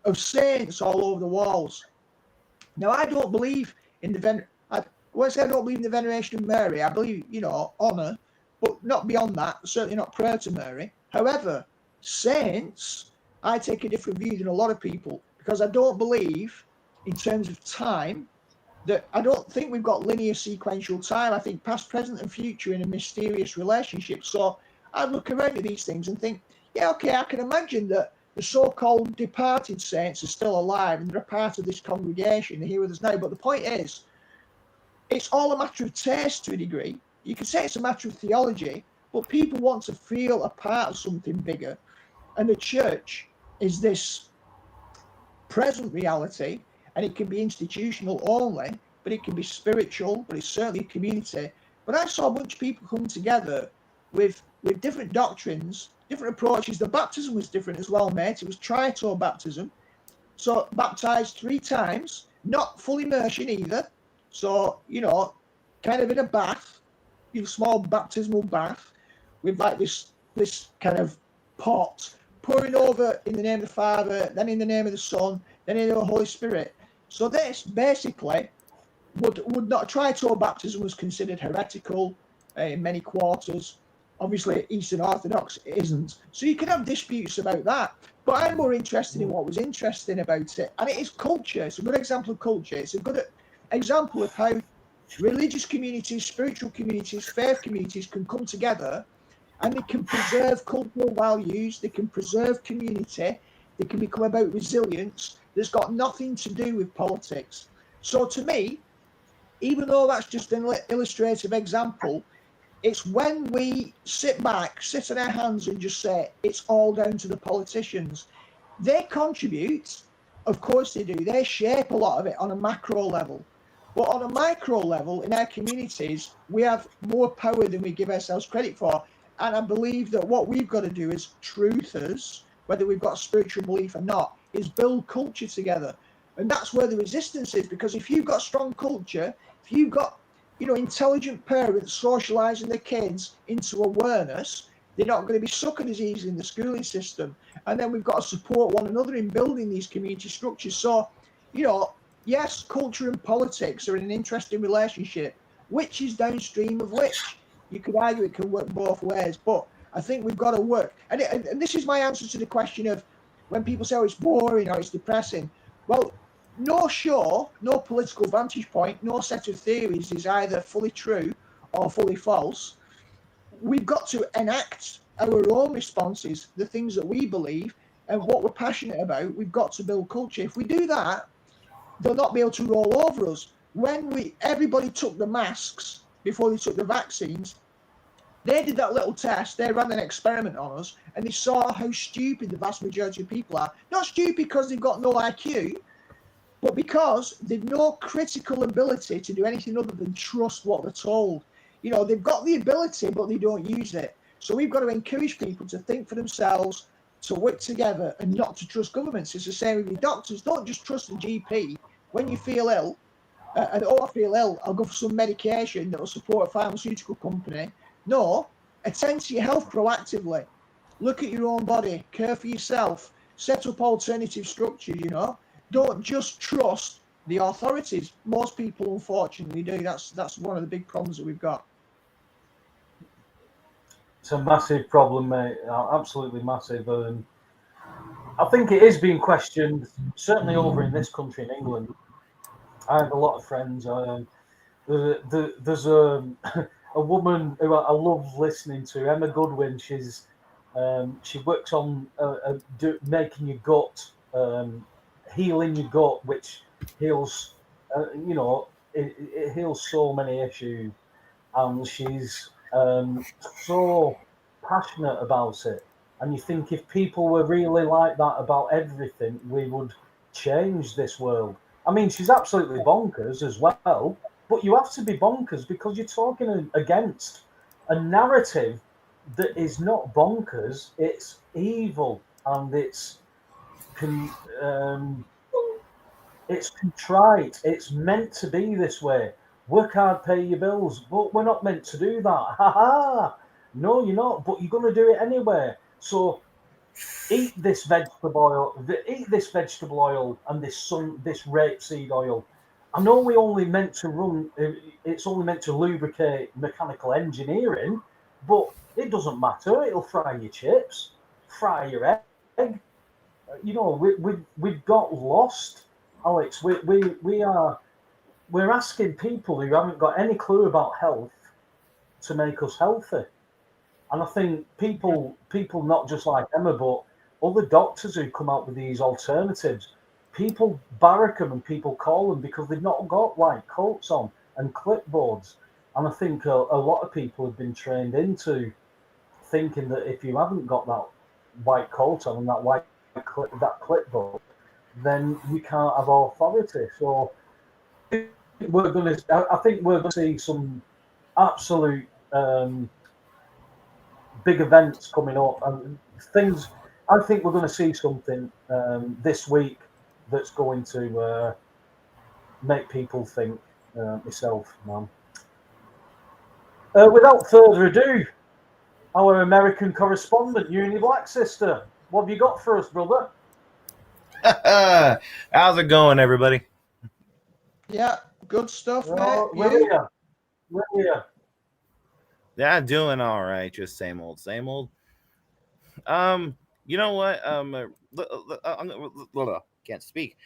of saints all over the walls. Now, I don't believe in the I don't believe in the veneration of Mary. I believe, honour, but not beyond that. Certainly not prayer to Mary. However, saints, I take a different view than a lot of people because I don't believe, in terms of time, that I don't think we've got linear sequential time. I think past, present, and future in a mysterious relationship. So I look around at these things and think, yeah, okay, I can imagine that the so-called departed saints are still alive and they're a part of this congregation. They're here with us now. But the point is, it's all a matter of taste to a degree. You can say it's a matter of theology, but people want to feel a part of something bigger. And the church is this present reality, and it can be institutional only, but it can be spiritual, but it's certainly a community. But I saw a bunch of people come together with different doctrines, different approaches. The baptism was different as well, mate. It was triatone baptism. So baptized 3 times, not full immersion either. So, kind of in a bath, small baptismal bath with like this kind of pot pouring over in the name of the Father, then in the name of the Son, then in the Holy Spirit. So this basically would not, triatone baptism was considered heretical in many quarters. Obviously, Eastern Orthodox isn't. So you can have disputes about that. But I'm more interested in what was interesting about it. And it is culture. It's a good example of culture. It's a good example of how religious communities, spiritual communities, faith communities can come together and they can preserve cultural values, they can preserve community, they can become about resilience that's got nothing to do with politics. So to me, even though that's just an illustrative example, it's when we sit back, sit on our hands and just say, it's all down to the politicians. They contribute, of course they do, they shape a lot of it on a macro level. But on a micro level, in our communities, we have more power than we give ourselves credit for. And I believe that what we've got to do as truthers, whether we've got spiritual belief or not, is build culture together. And that's where the resistance is, because if you've got strong culture, if you've got intelligent parents socializing their kids into awareness, they're not going to be suckered as easily in the schooling system. And then we've got to support one another in building these community structures. So, yes, culture and politics are in an interesting relationship. Which is downstream of which? You could argue it can work both ways, but I think we've got to work. And this is my answer to the question of when people say, oh, it's boring or it's depressing. Well, no show, no political vantage point, no set of theories is either fully true or fully false. We've got to enact our own responses, the things that we believe and what we're passionate about. We've got to build culture. If we do that, they'll not be able to roll over us. When everybody took the masks before they took the vaccines, they did that little test, they ran an experiment on us, and they saw how stupid the vast majority of people are. Not stupid because they've got no IQ, but because they've no critical ability to do anything other than trust what they're told. They've got the ability, but they don't use it. So we've got to encourage people to think for themselves, to work together, and not to trust governments. It's the same with your doctors. Don't just trust the GP. When you feel ill, and I feel ill, I'll go for some medication that will support a pharmaceutical company. No, attend to your health proactively. Look at your own body, care for yourself, set up alternative structures, Don't just trust the authorities. Most people, unfortunately, do. That's one of the big problems that we've got. It's a massive problem, mate. Absolutely massive. I think it is being questioned, certainly over in this country, in England. I have a lot of friends. There's a woman who I love listening to, Emma Goodwin. She works on making your gut, healing your gut, which heals, it heals so many issues. And she's so passionate about it. And you think if people were really like that about everything, we would change this world. I mean, she's absolutely bonkers as well, but you have to be bonkers because you're talking against a narrative that is not bonkers, it's evil, and it's It's contrite. It's meant to be this way. Work hard, pay your bills. But we're not meant to do that. Ha ha. No, you're not. But you're going to do it anyway. So eat this vegetable oil and this rapeseed oil. I know we only meant to run. It's only meant to lubricate mechanical engineering, but it doesn't matter. It'll fry your chips, fry your egg. You know, we've got lost, Alex. We're asking people who haven't got any clue about health to make us healthy. And I think people not just like Emma, but other doctors who come out with these alternatives, people barrack them and people call them because they've not got white coats on and clipboards. And I think a lot of people have been trained into thinking that if you haven't got that white coat on and that clipboard, then you can't have authority. So I think we're going to see some absolute big events coming up and things. I think we're going to see something this week that's going to make people think. Myself, man. Without further ado, our American correspondent, Blacksister. What have you got for us, brother? How's it going, everybody? Yeah, good stuff, mate. We're here. Yeah, doing all right. Just same old, same old. You know what? Can't speak.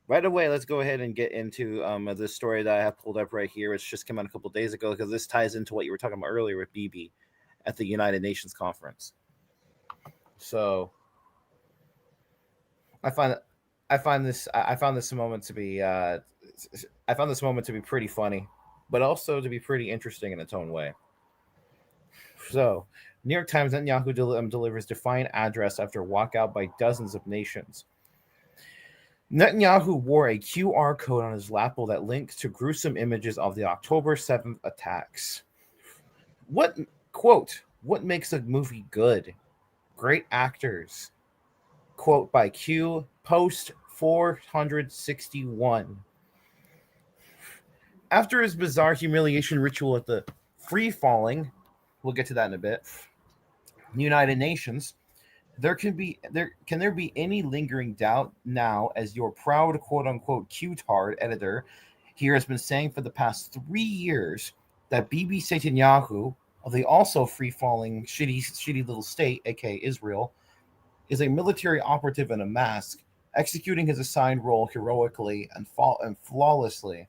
Right away, let's go ahead and get into this story that I have pulled up right here. It's just came out a couple days ago because this ties into what you were talking about earlier with BB at the United Nations conference. So I found this moment to be pretty funny, but also to be pretty interesting in its own way. So, New York Times, Netanyahu delivers defiant address after walkout by dozens of nations. Netanyahu wore a QR code on his lapel that linked to gruesome images of the October 7th attacks. What makes a movie good? Great actors. Quote by Q, post 461. After his bizarre humiliation ritual at the free falling, we'll get to that in a bit, United Nations, can there be any lingering doubt now, as your proud quote-unquote Q-tard editor here has been saying for the past 3 years, that Bibi Netanyahu of the also free-falling shitty little state, aka Israel, is a military operative in a mask, executing his assigned role heroically and flawlessly.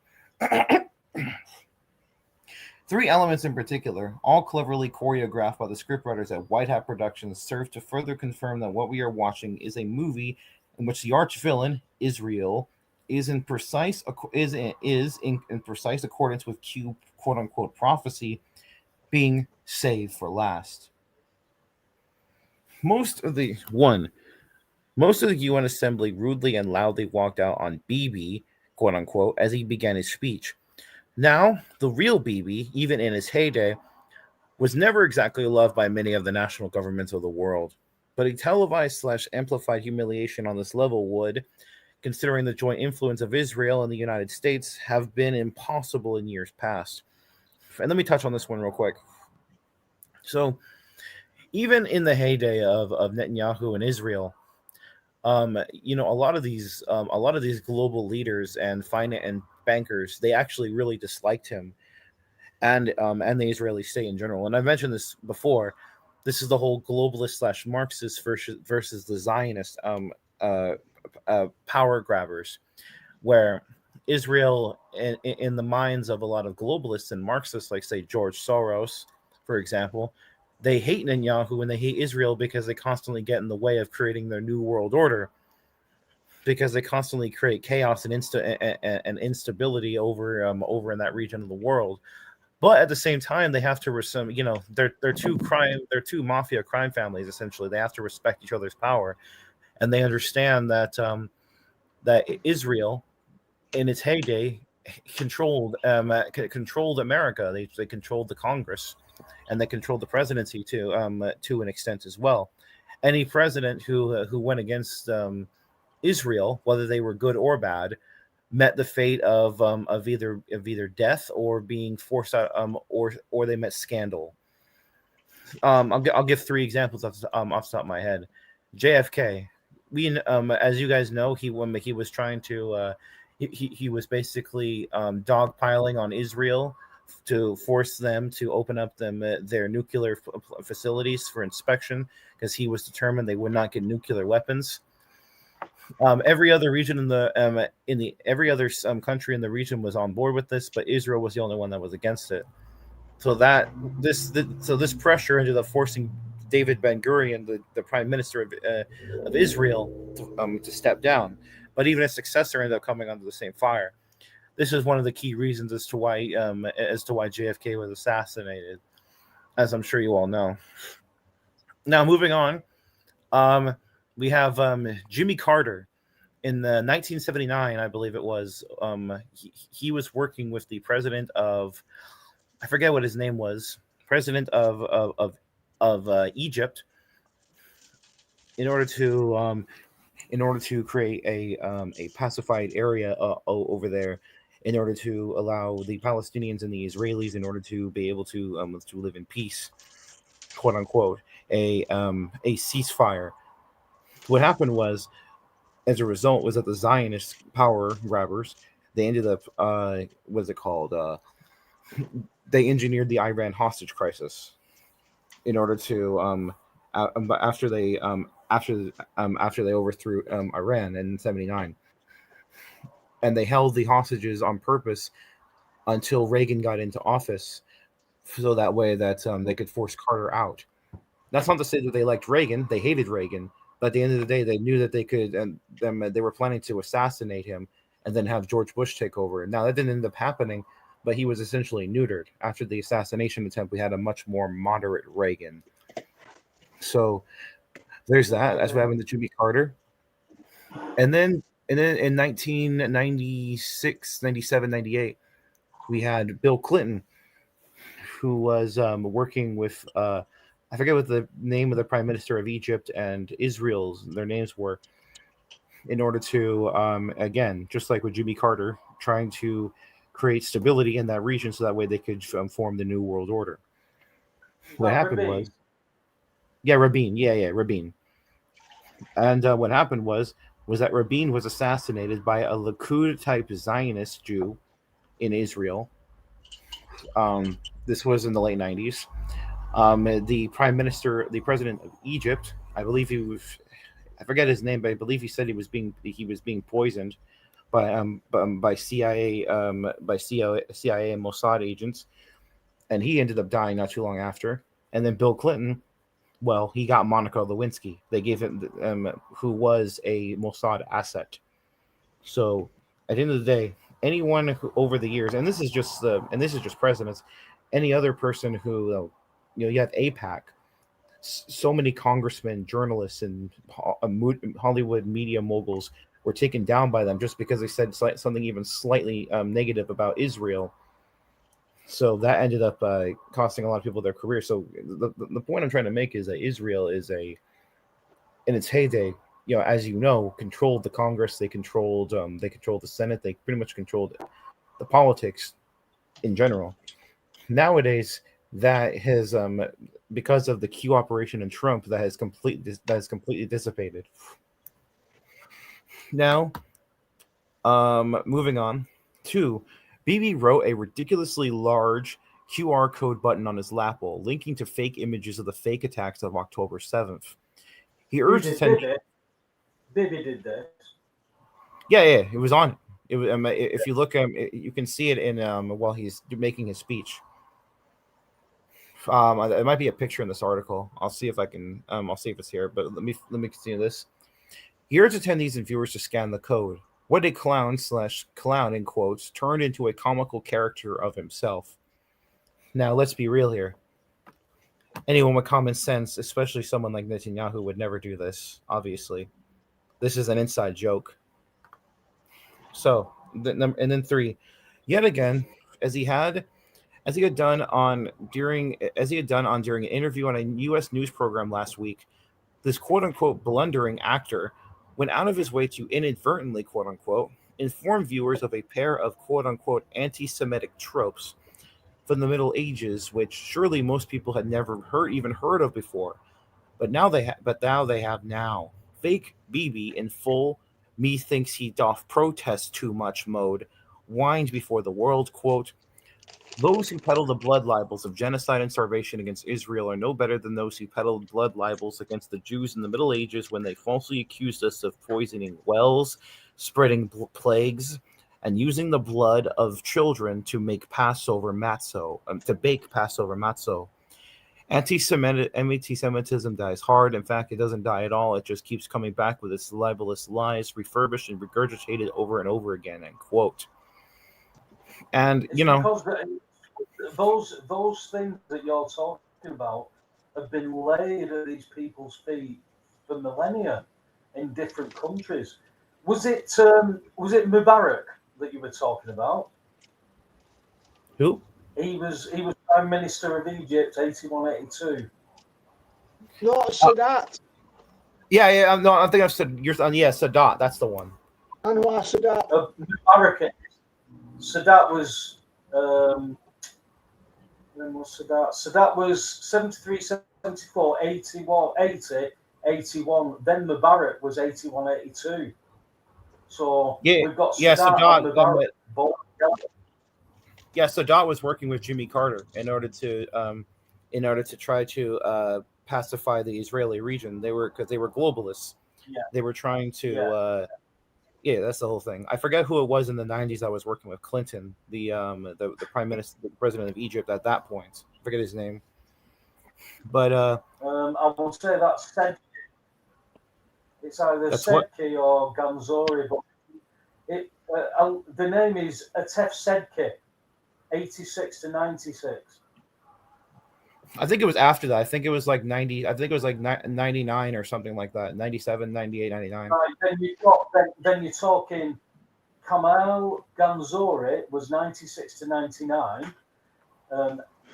3 elements in particular, all cleverly choreographed by the scriptwriters at White Hat Productions, serve to further confirm that what we are watching is a movie in which the arch-villain, Israel, is in precise accordance with Q quote-unquote prophecy, being saved for last. Most of the UN assembly rudely and loudly walked out on Bibi, quote unquote, as he began his speech. Now, the real Bibi, even in his heyday, was never exactly loved by many of the national governments of the world. But a televised/amplified humiliation on this level would, considering the joint influence of Israel and the United States, have been impossible in years past. And let me touch on this one real quick. So, even in the heyday of Netanyahu and Israel, a lot of these global leaders and finance and bankers, they actually really disliked him and the Israeli state in general. And I've mentioned this before. This is the whole globalist / Marxist versus the Zionist power grabbers, where Israel, in the minds of a lot of globalists and Marxists, like say George Soros, for example, they hate Netanyahu and they hate Israel because they constantly get in the way of creating their new world order, because they constantly create chaos and instability over in that region of the world. But at the same time, they have to they're two mafia crime families essentially. They have to respect each other's power, and they understand that that Israel, in its heyday, controlled America. They controlled the Congress, and they controlled the presidency to an extent as well. Any president who went against Israel, whether they were good or bad, met the fate of either death or being forced out, or they met scandal. I'll give 3 examples off the top of my head. JFK. As you guys know, he was trying to he was basically dogpiling on Israel to force them to open up their nuclear facilities for inspection, because he was determined they would not get nuclear weapons. Every other region every other country in the region was on board with this, but Israel was the only one that was against it. So this pressure ended up forcing David Ben-Gurion, the prime minister of Israel, to step down. But even his successor ended up coming under the same fire. This is one of the key reasons as to why JFK was assassinated, as I'm sure you all know. Now, moving on, we have Jimmy Carter. In 1979, I believe it was, he was working with the president of, I forget what his name was, president of Egypt, in order to create a pacified area over there, in order to allow the Palestinians and the Israelis, in order to be able to live in peace, quote unquote, a ceasefire. What happened was, as a result, was that the Zionist power grabbers, they ended up what's it called? They engineered the Iran hostage crisis in order to after they overthrew Iran in '79, and they held the hostages on purpose until Reagan got into office, so that way that they could force Carter out. That's not to say that they liked Reagan; they hated Reagan. But at the end of the day, they knew that they could, and they were planning to assassinate him and then have George Bush take over. Now, that didn't end up happening, but he was essentially neutered. After the assassination attempt, we had a much more moderate Reagan. So there's that. That's what happened to Jimmy Carter. And then in 1996, 97, 98, we had Bill Clinton, who was working with I forget what the name of the prime minister of Egypt and Israel's their names were, in order to again, just like with Jimmy Carter, trying to create stability in that region so that way they could form the new world order. What happened was, Rabin. And what happened was that Rabin was assassinated by a Likud type Zionist Jew in Israel. This was in the late 90s. The president of Egypt, I believe I forget his name, but I believe he said he was being poisoned by CIA and Mossad agents, and he ended up dying not too long after. And then Bill Clinton, well, he got Monica Lewinsky. They gave him who was a Mossad asset. So at the end of the day, anyone who over the years, and this is just presidents, any other person who you have AIPAC, so many congressmen, journalists, and Hollywood media moguls were taken down by them just because they said something even slightly negative about Israel. So that ended up costing a lot of people their career. So the point I'm trying to make is that Israel is in its heyday, as you know, controlled the Congress. They controlled the Senate. They pretty much controlled the politics in general. Nowadays, that has because of the Q operation in Trump, that has completely dissipated. Now, moving on to Bibi wrote a ridiculously large QR code button on his lapel, linking to fake images of the fake attacks of October 7th. He urged Bibi did that. Yeah, it was on. It was. If you look, you can see it in while he's making his speech. It might be a picture in this article. I'll see if I can. I'll see if it's here. But let me continue this. He urged attendees and viewers to scan the code. What a clown in quotes turned into a comical character of himself. Now let's be real here. Anyone with common sense, especially someone like Netanyahu, would never do this. Obviously, this is an inside joke. So, and then 3, yet again, as he had done during an interview on a U.S. news program last week, this quote-unquote blundering actor went out of his way to inadvertently, quote-unquote, inform viewers of a pair of quote-unquote anti-Semitic tropes from the Middle Ages, which surely most people had never even heard of before. But now they have now. Fake BB in full me thinks he doth protest too much mode, whined before the world, quote, those who peddle the blood libels of genocide and starvation against Israel are no better than those who peddled blood libels against the Jews in the Middle Ages when they falsely accused us of poisoning wells, spreading plagues, and using the blood of children to make Passover matzo, to bake Passover matzo. Anti-Semitism dies hard. In fact, it doesn't die at all. It just keeps coming back with its libelous lies, refurbished and regurgitated over and over again, end quote. And, it's because those things that you're talking about have been laid at these people's feet for millennia in different countries. Was it Mubarak that you were talking about? Who? He was Prime Minister of Egypt, 81-82. No, Sadat. Yeah. No, I think I've said Sadat. That's the one. Anwar Sadat. Mubarak. Sadat was. When was Sadat? Sadat was 73, 74, 81, 80, 81. Then Mubarak was 81-82. So we've got Sadat and Mubarak both together. Yeah, Sadat was working with Jimmy Carter in order to try to pacify the Israeli region. Because they were globalists. Yeah. They were trying to. Yeah, that's the whole thing. I forget who it was in the 90s. I was working with Clinton, the prime minister, the president of Egypt at that point. I forget his name. But I will say that's Sedki. It's either Sedki or Ganzori, but the name is Atef Sedki, 86-96. I think it was after that. I think it was like 90. I think it was like 99 or something like that. 97, 98, 99. Right, then you're talking Kamal Ganzori was 96-99.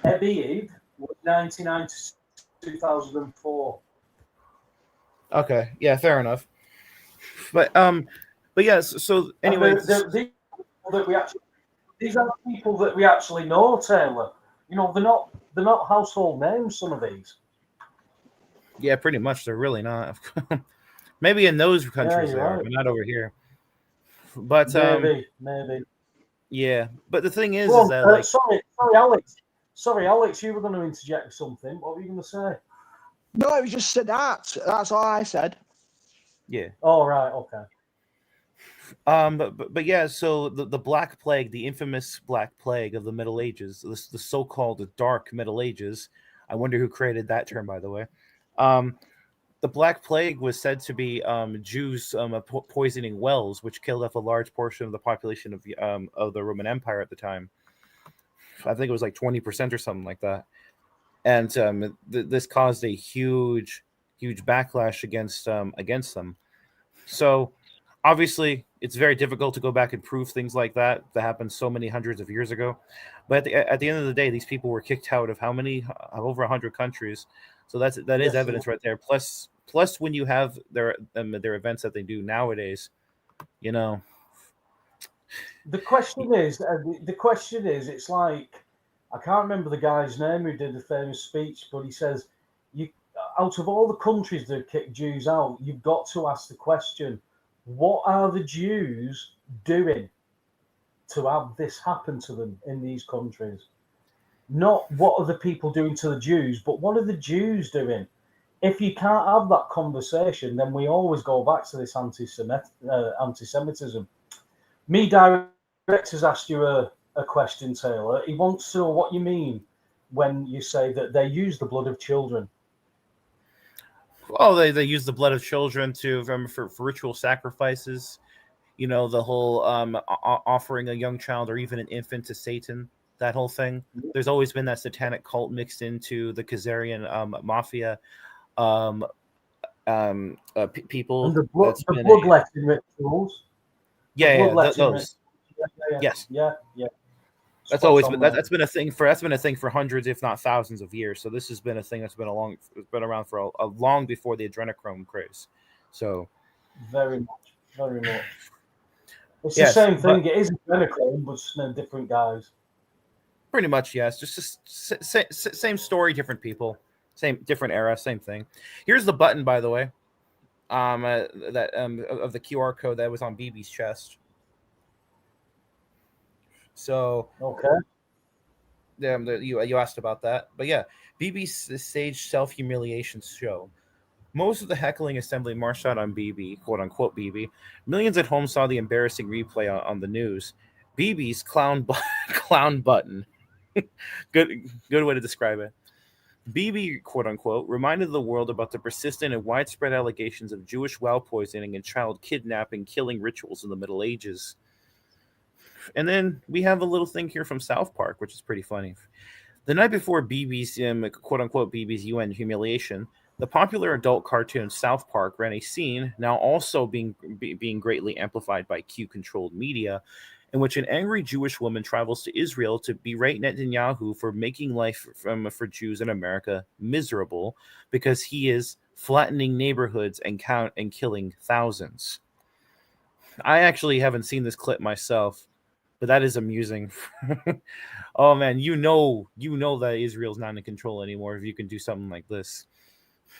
Ebiib was 99 to 2004. Okay, yeah, fair enough. But yes. So anyway, these are people that we actually know, Taylor. You know, they're not household names, some of these. Yeah, pretty much. They're really not. Maybe in those countries they are, but not over here. But maybe. Yeah, but the thing is that sorry, Alex, you were going to interject something. What were you going to say? No, it was just Sadat. That's all I said. Yeah. Oh, right. Okay. But yeah, so the Black Plague, the infamous Black Plague of the Middle Ages, the so-called Dark Middle Ages. I wonder who created that term, by the way. The Black Plague was said to be Jews poisoning wells, which killed off a large portion of the population of the Roman Empire at the time. I think it was like 20% or something like that, and this caused a huge backlash against them. So obviously, it's very difficult to go back and prove things like that happened so many hundreds of years ago. But at the end of the day, these people were kicked out of how many? Over 100 countries. So that is evidence right there. Plus, when you have their events that they do nowadays, you know. The question is, it's like, I can't remember the guy's name who did the famous speech, but he says, out of all the countries that kick Jews out, you've got to ask the question, what are the Jews doing to have this happen to them in these countries? Not what are the people doing to the Jews, but what are the Jews doing? If you can't have that conversation, then we always go back to this anti-Semitism. Me director's asked you a question, Taylor. He wants to know what you mean when you say that they use the blood of children. Oh, they use the blood of children for ritual sacrifices. You know, the whole offering a young child or even an infant to Satan, that whole thing. There's always been that satanic cult mixed into the Khazarian mafia. People. And the bloodletting rituals. Yeah, those. Yes. Yeah. That's been a thing for hundreds, if not thousands, of years. So this has been a thing that's been around for a long before the adrenochrome craze. So very much. It's Yes, the same thing. but It is identical, but just different guys. pretty much, yes. Just same story, different people, same different era, same thing. Here's the button, by the way. That of the QR code that was on BB's chest. So Okay. you asked about that, but yeah, BB's staged self-humiliation show. Most of the heckling assembly marched out on BB, quote unquote BB. Millions at home saw the embarrassing replay on the news. BB's clown button. Good way to describe it. BB, quote unquote, reminded the world about the persistent and widespread allegations of Jewish well poisoning and child kidnapping, killing rituals in the Middle Ages. And then we have a little thing here from South Park, which is pretty funny. The night before BB's, quote unquote, BB's UN humiliation, the popular adult cartoon South Park ran a scene, now also being greatly amplified by Q-controlled media, in which an angry Jewish woman travels to Israel to berate Netanyahu for making life for Jews in America miserable because he is flattening neighborhoods and killing thousands. I actually haven't seen this clip myself, but that is amusing. Oh man, you know that Israel's not in control anymore if you can do something like this.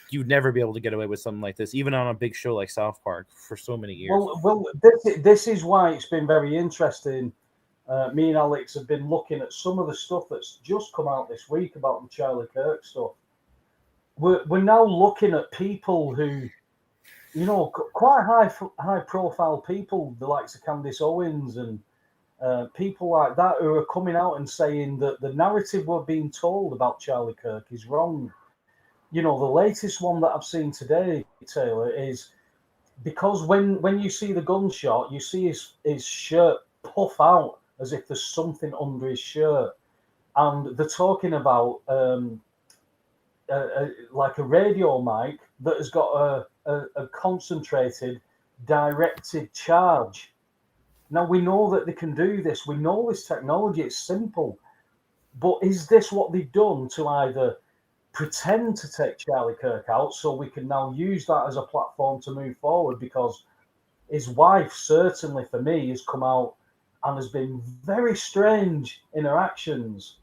You'd never be able to get away with something like this, even on a big show like South Park for so many years. Well, this is why it's been very interesting. Me and Alex have been looking at some of the stuff that's just come out this week about the Charlie Kirk stuff. We're now looking at people who, quite high profile people, the likes of Candace Owens and people like that, who are coming out and saying that the narrative we're being told about Charlie Kirk is wrong. The latest one that I've seen today, Taylor, is because when you see the gunshot, you see his shirt puff out as if there's something under his shirt. And they're talking about like a radio mic that has got a concentrated, directed charge. Now, we know that they can do this. We know this technology. It's simple. But is this what they've done to either pretend to take Charlie Kirk out so we can now use that as a platform to move forward? Because his wife, certainly for me, has come out and has been very strange in her actions.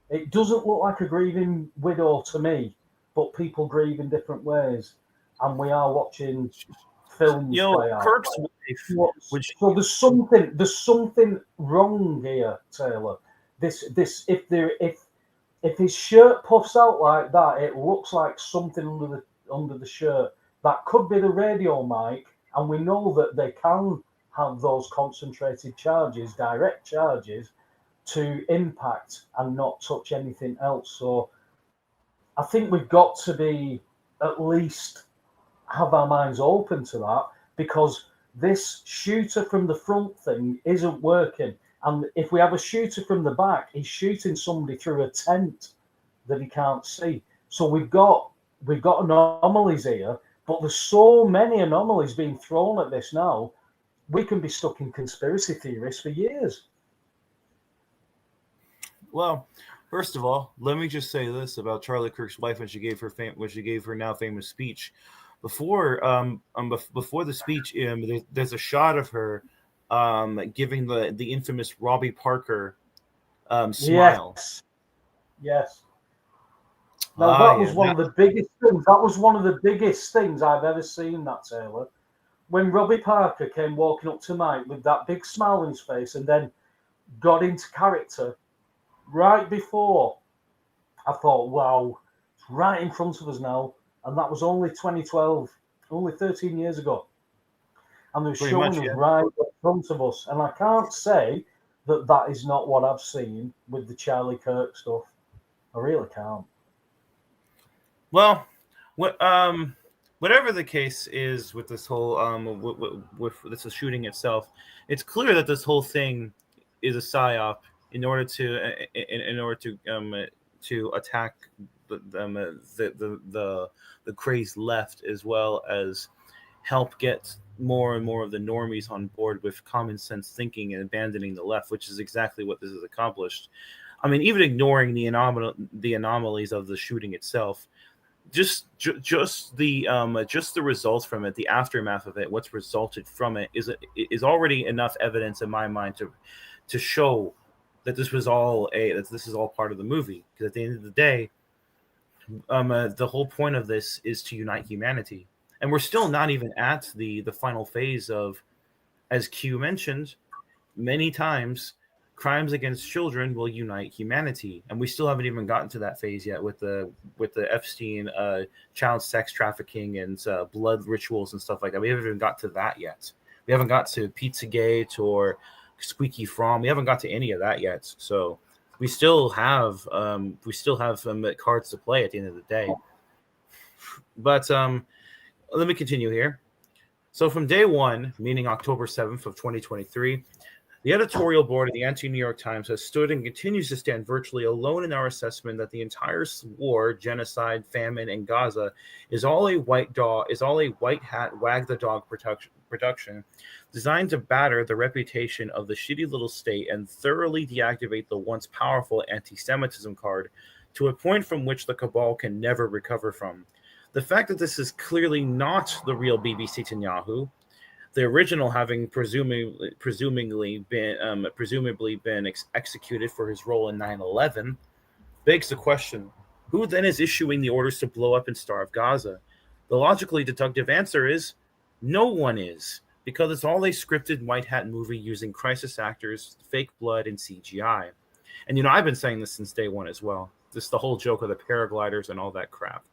It doesn't look like a grieving widow to me, but people grieve in different ways. And we are watching films play out. Kirk's wife, so there's something wrong here, Taylor. If his shirt puffs out like that, it looks like something under the shirt. That could be the radio mic, and we know that they can have those concentrated charges, direct charges, to impact and not touch anything else. So I think we've got to be at least have our minds open to that, because this shooter from the front thing isn't working. And if we have a shooter from the back, he's shooting somebody through a tent that he can't see. So we've got anomalies here, but there's so many anomalies being thrown at this now. We can be stuck in conspiracy theories for years. Well, first of all, let me just say this about Charlie Kirk's wife when she gave her now famous speech. Before the speech, there's a shot of her giving the infamous Robbie Parker smile. Yes. Now that was one of the biggest things. That was one of the biggest things I've ever seen, that, Taylor. When Robbie Parker came walking up to Mike with that big smile on his face and then got into character right before, I thought, wow, it's right in front of us now. And that was only 2012, only 13 years ago. And they're showing us right in front of us. And I can't say that is not what I've seen with the Charlie Kirk stuff. I really can't. Well, whatever the case is with this whole with this shooting itself, it's clear that this whole thing is a psyop in order to attack the crazed left, as well as help get more and more of the normies on board with common sense thinking and abandoning the left, which is exactly what this has accomplished. I mean, even ignoring the anomalies of the shooting itself, just the results from it, the aftermath of it, what's resulted from it is already enough evidence in my mind to show that this is all part of the movie. Because at the end of the day, the whole point of this is to unite humanity, and we're still not even at the final phase of, as Q mentioned many times, crimes against children will unite humanity, and we still haven't even gotten to that phase yet with the Epstein child sex trafficking and blood rituals and stuff like that. We haven't even got to that yet. We haven't got to Pizzagate or Squeaky Fromm. We haven't got to any of that yet. So we still have cards to play at the end of the day. But let me continue here. So from day one, meaning October 7th of 2023, the editorial board of the Anti-New York Times has stood and continues to stand virtually alone in our assessment that the entire war, genocide, famine in Gaza is all a white hat wag the dog production designed to batter the reputation of the shitty little state and thoroughly deactivate the once powerful anti-Semitism card to a point from which the cabal can never recover from. The fact that this is clearly not the real BBC Netanyahu, the original having presumably been executed for his role in 9/11, begs the question: who then is issuing the orders to blow up and starve Gaza? The logically deductive answer is no one is, because it's all a scripted white hat movie using crisis actors, fake blood, and CGI. And I've been saying this since day one as well. This is the whole joke of the paragliders and all that crap.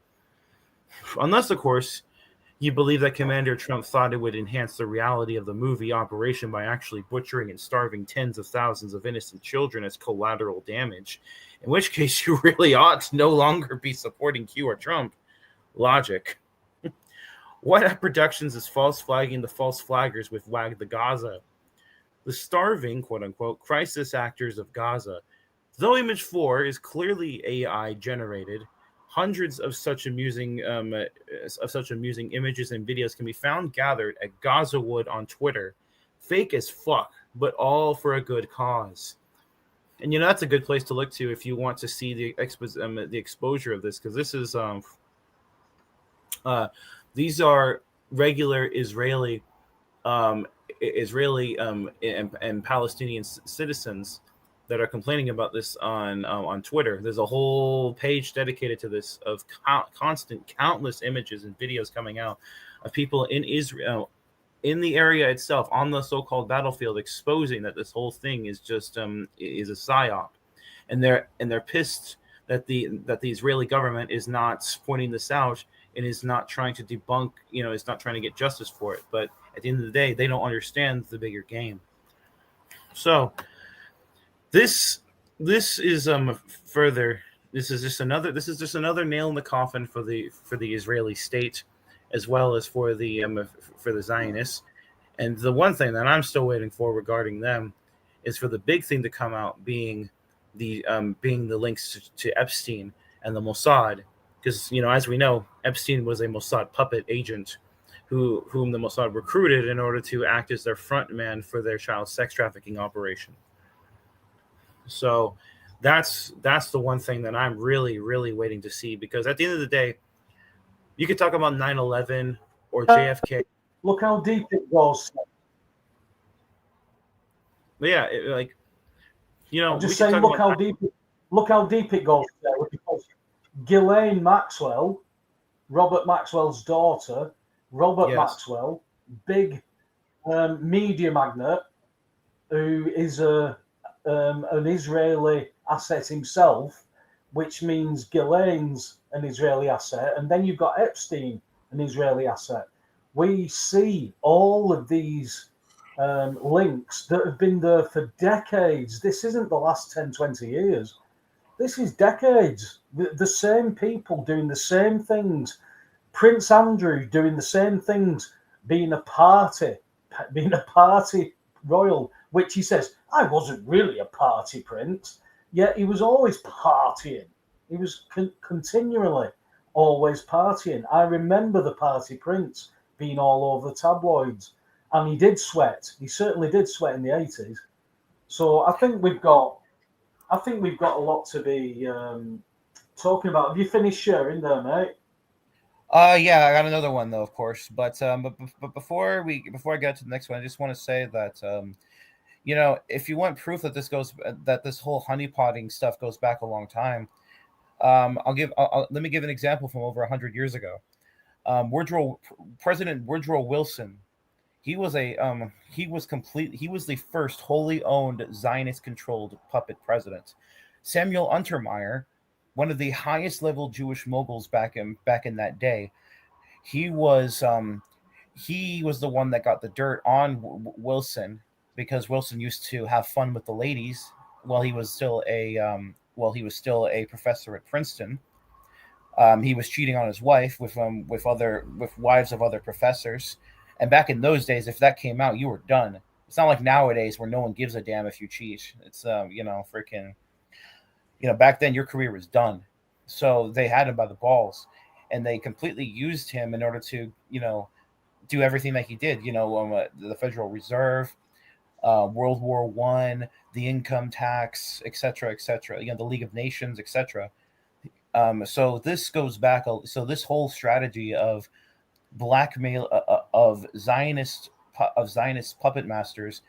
Unless, of course, you believe that Commander Trump thought it would enhance the reality of the movie operation by actually butchering and starving tens of thousands of innocent children as collateral damage, in which case you really ought to no longer be supporting Q or Trump. Logic. White Hat Productions is false flagging the false flaggers with Wag the Gaza. The starving, quote-unquote, crisis actors of Gaza. Though Image 4 is clearly AI generated, hundreds of such amusing images and videos can be found gathered at Gazawood on Twitter. Fake as fuck, but all for a good cause. And that's a good place to look to if you want to see the exposure of this, because this is these are regular Israeli and Palestinian citizens that are complaining about this on Twitter. There's a whole page dedicated to this of countless images and videos coming out of people in Israel, in the area itself, on the so-called battlefield, exposing that this whole thing is just is a psyop, and they're pissed that the Israeli government is not pointing this out and is not trying to debunk, is not trying to get justice for it. But at the end of the day, they don't understand the bigger game. So This is further. This is just another nail in the coffin for the Israeli state, as well as for the Zionists. And the one thing that I'm still waiting for regarding them is for the big thing to come out, being the links to Epstein and the Mossad, because as we know, Epstein was a Mossad puppet agent whom the Mossad recruited in order to act as their front man for their child sex trafficking operation. So that's the one thing that I'm really, really waiting to see, because at the end of the day, you could talk about 9/11 or JFK. Look how deep it goes. But yeah, I'm just saying, look how deep it goes there, because Ghislaine Maxwell, Robert Maxwell's daughter, Maxwell, big media magnate, who is an Israeli asset himself, which means Ghislaine's an Israeli asset, and then you've got Epstein, an Israeli asset. We see all of these links that have been there for decades. This isn't the last 10, 20 years. This is decades. The same people doing the same things. Prince Andrew doing the same things, being a party royal, which he says, I wasn't really a party prince, yet he was always partying. He was continually always partying. I remember the party prince being all over the tabloids, and he did sweat. He certainly did sweat in the 80s. So I think we've got a lot to be talking about. Have you finished sharing there, mate? Yeah, I got another one though, of course. But before I get to the next one, I just want to say that if you want proof that this whole honeypotting stuff goes back a long time, let me give an example from over 100 years ago. Woodrow President Woodrow Wilson. He was the first wholly owned Zionist controlled puppet president. Samuel Untermeyer, one of the highest level Jewish moguls back in that day, he was he was the one that got the dirt on Wilson, because Wilson used to have fun with the ladies while he was still a professor at Princeton. He was cheating on his wife with wives of other professors, and back in those days, if that came out, you were done. It's not like nowadays where no one gives a damn if you cheat. It's freaking back then your career was done. So they had him by the balls, and they completely used him in order to do everything that he did. The Federal Reserve, World War I, the income tax, etc., etc. The League of Nations, etc. So this goes back. So this whole strategy of blackmail of Zionist puppet masters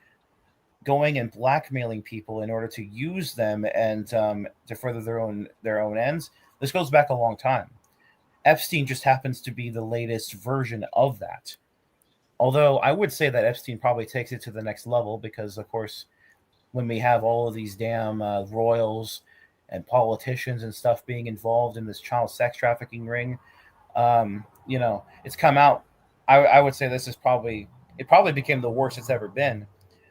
going and blackmailing people in order to use them and to further their own ends. This goes back a long time. Epstein just happens to be the latest version of that. Although I would say that Epstein probably takes it to the next level because, of course, when we have all of these damn royals and politicians and stuff being involved in this child sex trafficking ring, it's come out. I would say it probably became the worst it's ever been,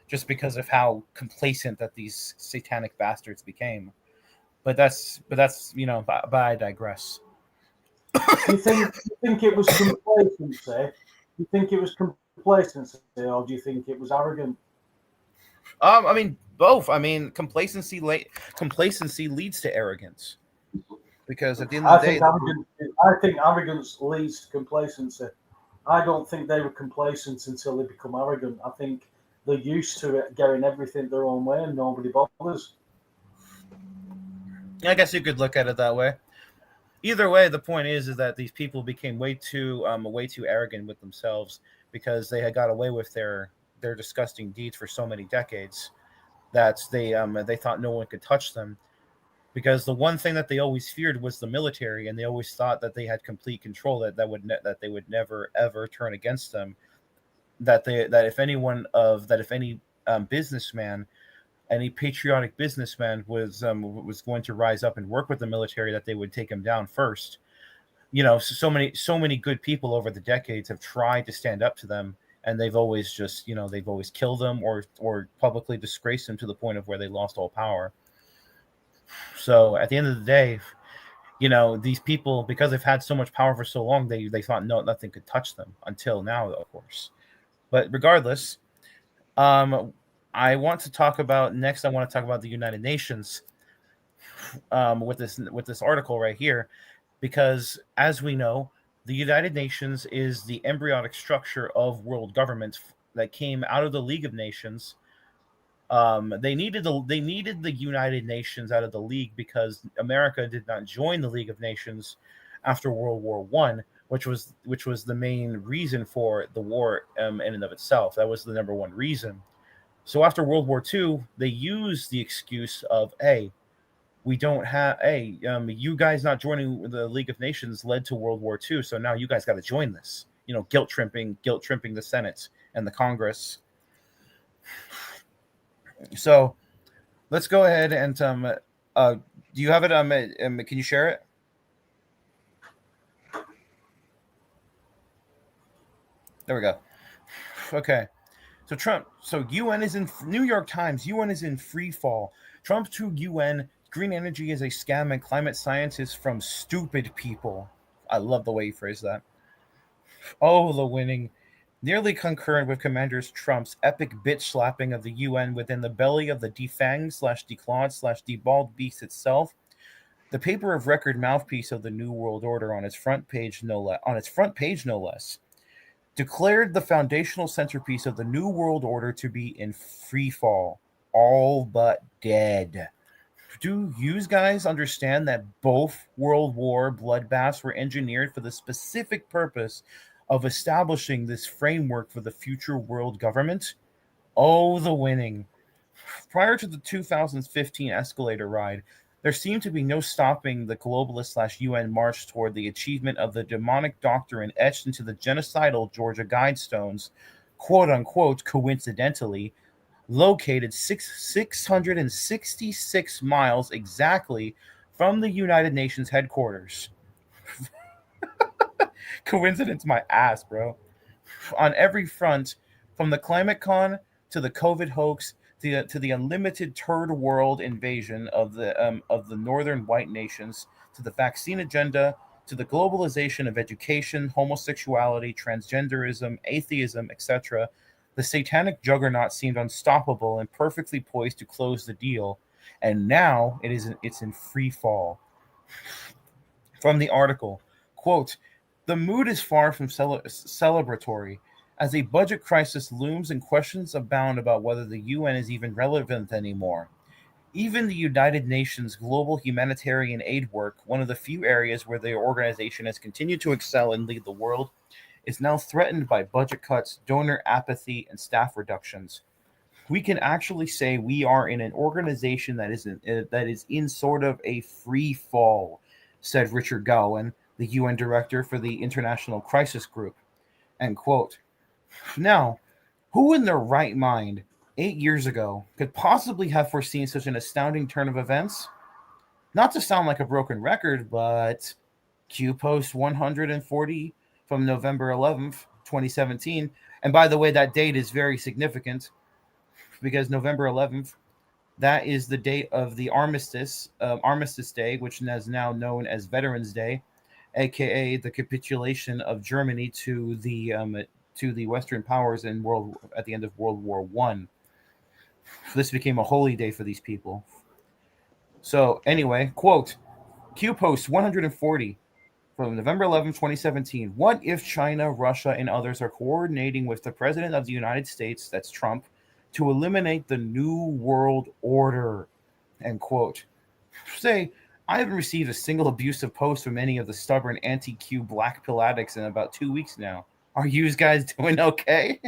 just because of how complacent that these satanic bastards became. But I digress. You think it was complacency? You think it was complacency, or do you think it was arrogant? I mean, both. I mean, complacency leads to arrogance, because at the end of the day, I think arrogance leads to complacency. I don't think they were complacent until they become arrogant. I think they're used to it, getting everything their own way, and nobody bothers. I guess you could look at it that way. Either way, the point is that these people became way too arrogant with themselves because they had got away with their disgusting deeds for so many decades that they thought no one could touch them. Because the one thing that they always feared was the military, and they always thought that they had complete control, that they would never ever turn against them. That if any businessman, any patriotic businessman was going to rise up and work with the military, that they would take him down first. So many good people over the decades have tried to stand up to them, and they've always killed them or publicly disgraced them to the point of where they lost all power. So at the end of the day, these people, because they've had so much power for so long, they thought nothing could touch them until now, of course. But regardless, I want to talk about the United Nations with this article right here, because as we know, the United Nations is the embryonic structure of world government that came out of the League of Nations. They needed the United Nations out of the League because America did not join the League of Nations after World War One, which was the main reason for the war in and of itself. That was the number one reason. So after World War II, they used the excuse of, hey, you guys not joining the League of Nations led to World War II, so now you guys got to join this. Guilt tripping the Senate and the Congress. So let's go ahead and do you have it? Can you share it? There we go. Okay. So UN is in New York Times. UN is in free fall. Trump to UN. Green energy is a scam, and climate science is from stupid people. I love the way you phrase that. Oh, the winning. Nearly concurrent with Commander Trump's epic bitch slapping of the UN within the belly of the defanged / declawed / deballed beast itself, the paper of record mouthpiece of the New World Order on its front page no less, declared the foundational centerpiece of the New World Order to be in free fall, all but dead. Do you guys understand that both World War bloodbaths were engineered for the specific purpose of establishing this framework for the future world government? Oh, the winning. Prior to the 2015 escalator ride, there seemed to be no stopping the globalist/UN march toward the achievement of the demonic doctrine etched into the genocidal Georgia Guidestones, quote unquote, coincidentally, located 666 miles exactly from the United Nations headquarters. Coincidence my ass, bro. On every front, from the climate con to the COVID hoax to the unlimited third world invasion of the northern white nations, to the vaccine agenda, to the globalization of education, homosexuality, transgenderism, atheism, etc. The satanic juggernaut seemed unstoppable and perfectly poised to close the deal, and now it's in free fall. From the article, quote, the mood is far from celebratory as a budget crisis looms and questions abound about whether the UN is even relevant anymore. Even the United Nations global humanitarian aid work, one of the few areas where the organization has continued to excel and lead the world, is now threatened by budget cuts, donor apathy, and staff reductions. We can actually say we are in an organization that is in sort of a free fall, said Richard Gowan, the UN director for the International Crisis Group. End quote. Now, who in their right mind 8 years ago could possibly have foreseen such an astounding turn of events? Not to sound like a broken record, but Q Post 140 from November 11th, 2017. And by the way, that date is very significant because November 11th, that is the date of the Armistice Day, which is now known as Veterans Day, aka the capitulation of Germany to the Western powers at the end of World War One. This became a holy day for these people. So anyway, quote, Q Post 140 from November 11, 2017. What if China, Russia, and others are coordinating with the President of the United States, that's Trump, to eliminate the New World Order? End quote. Say, I haven't received a single abusive post from any of the stubborn anti-Q black pill addicts in about 2 weeks now. Are you guys doing okay?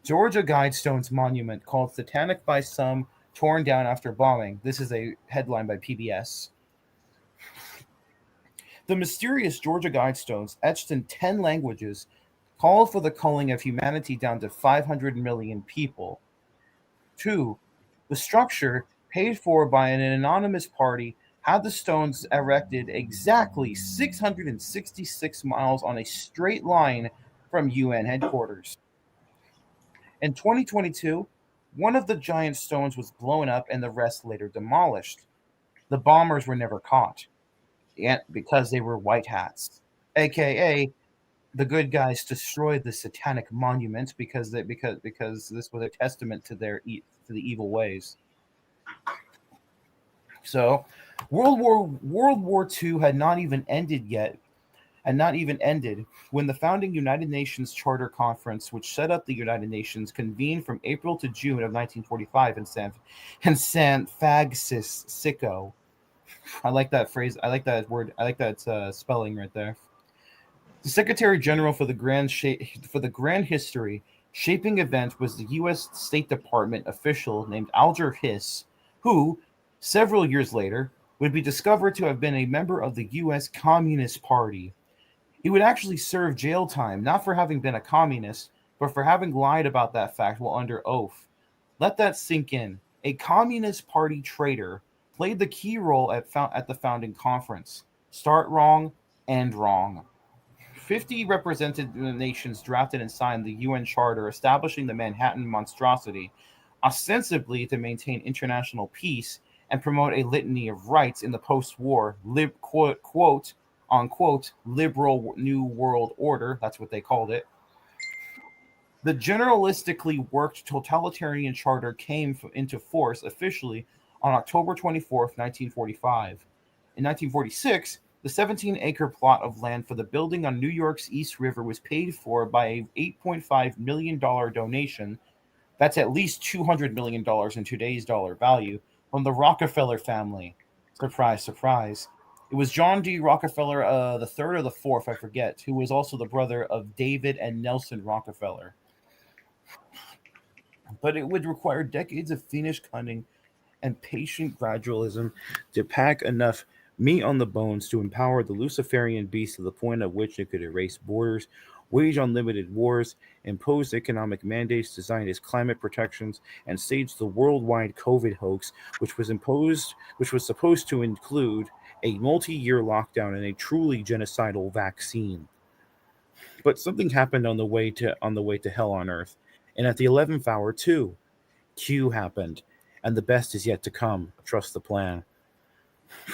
Georgia Guidestones Monument called satanic by some, torn down after bombing. This is a headline by PBS. The mysterious Georgia Guidestones, etched in 10 languages, called for the culling of humanity down to 500 million people. 2. The structure, paid for by an anonymous party, had the stones erected exactly 666 miles on a straight line from UN headquarters. In 2022, one of the giant stones was blown up and the rest later demolished. The bombers were never caught, because they were white hats, aka the good guys destroyed the satanic monument because this was a testament to to the evil ways. So, World War II had not even ended when the founding United Nations Charter Conference, which set up the United Nations, convened from April to June of 1945 in San Francisco. I like that phrase. I like that word. I like that spelling right there. The Secretary General for the Grand History shaping event was the U.S. State Department official named Alger Hiss, who, several years later, would be discovered to have been a member of the U.S. Communist Party. He would actually serve jail time, not for having been a communist, but for having lied about that fact while under oath. Let that sink in. A Communist Party traitor played the key role at the founding conference. Start wrong, end wrong. 50 represented nations drafted and signed the UN Charter establishing the Manhattan Monstrosity, ostensibly to maintain international peace and promote a litany of rights in the post-war quote unquote liberal New World Order. That's what they called it. The generalistically worked totalitarian charter came into force officially on October 24th, 1945. In 1946, the 17-acre plot of land for the building on New York's East River was paid for by a $8.5 million donation. That's at least $200 million in today's dollar value from the Rockefeller family. Surprise, surprise. It was John D. Rockefeller, the third or the fourth, I forget, who was also the brother of David and Nelson Rockefeller. But it would require decades of fiendish cunning and patient gradualism to pack enough meat on the bones to empower the Luciferian beast to the point at which it could erase borders, wage unlimited wars, impose economic mandates designed as climate protections, and stage the worldwide COVID hoax, which was supposed to include a multi-year lockdown and a truly genocidal vaccine. But something happened on the way to hell on earth, and at the 11th hour too. Q happened, and the best is yet to come. Trust the plan.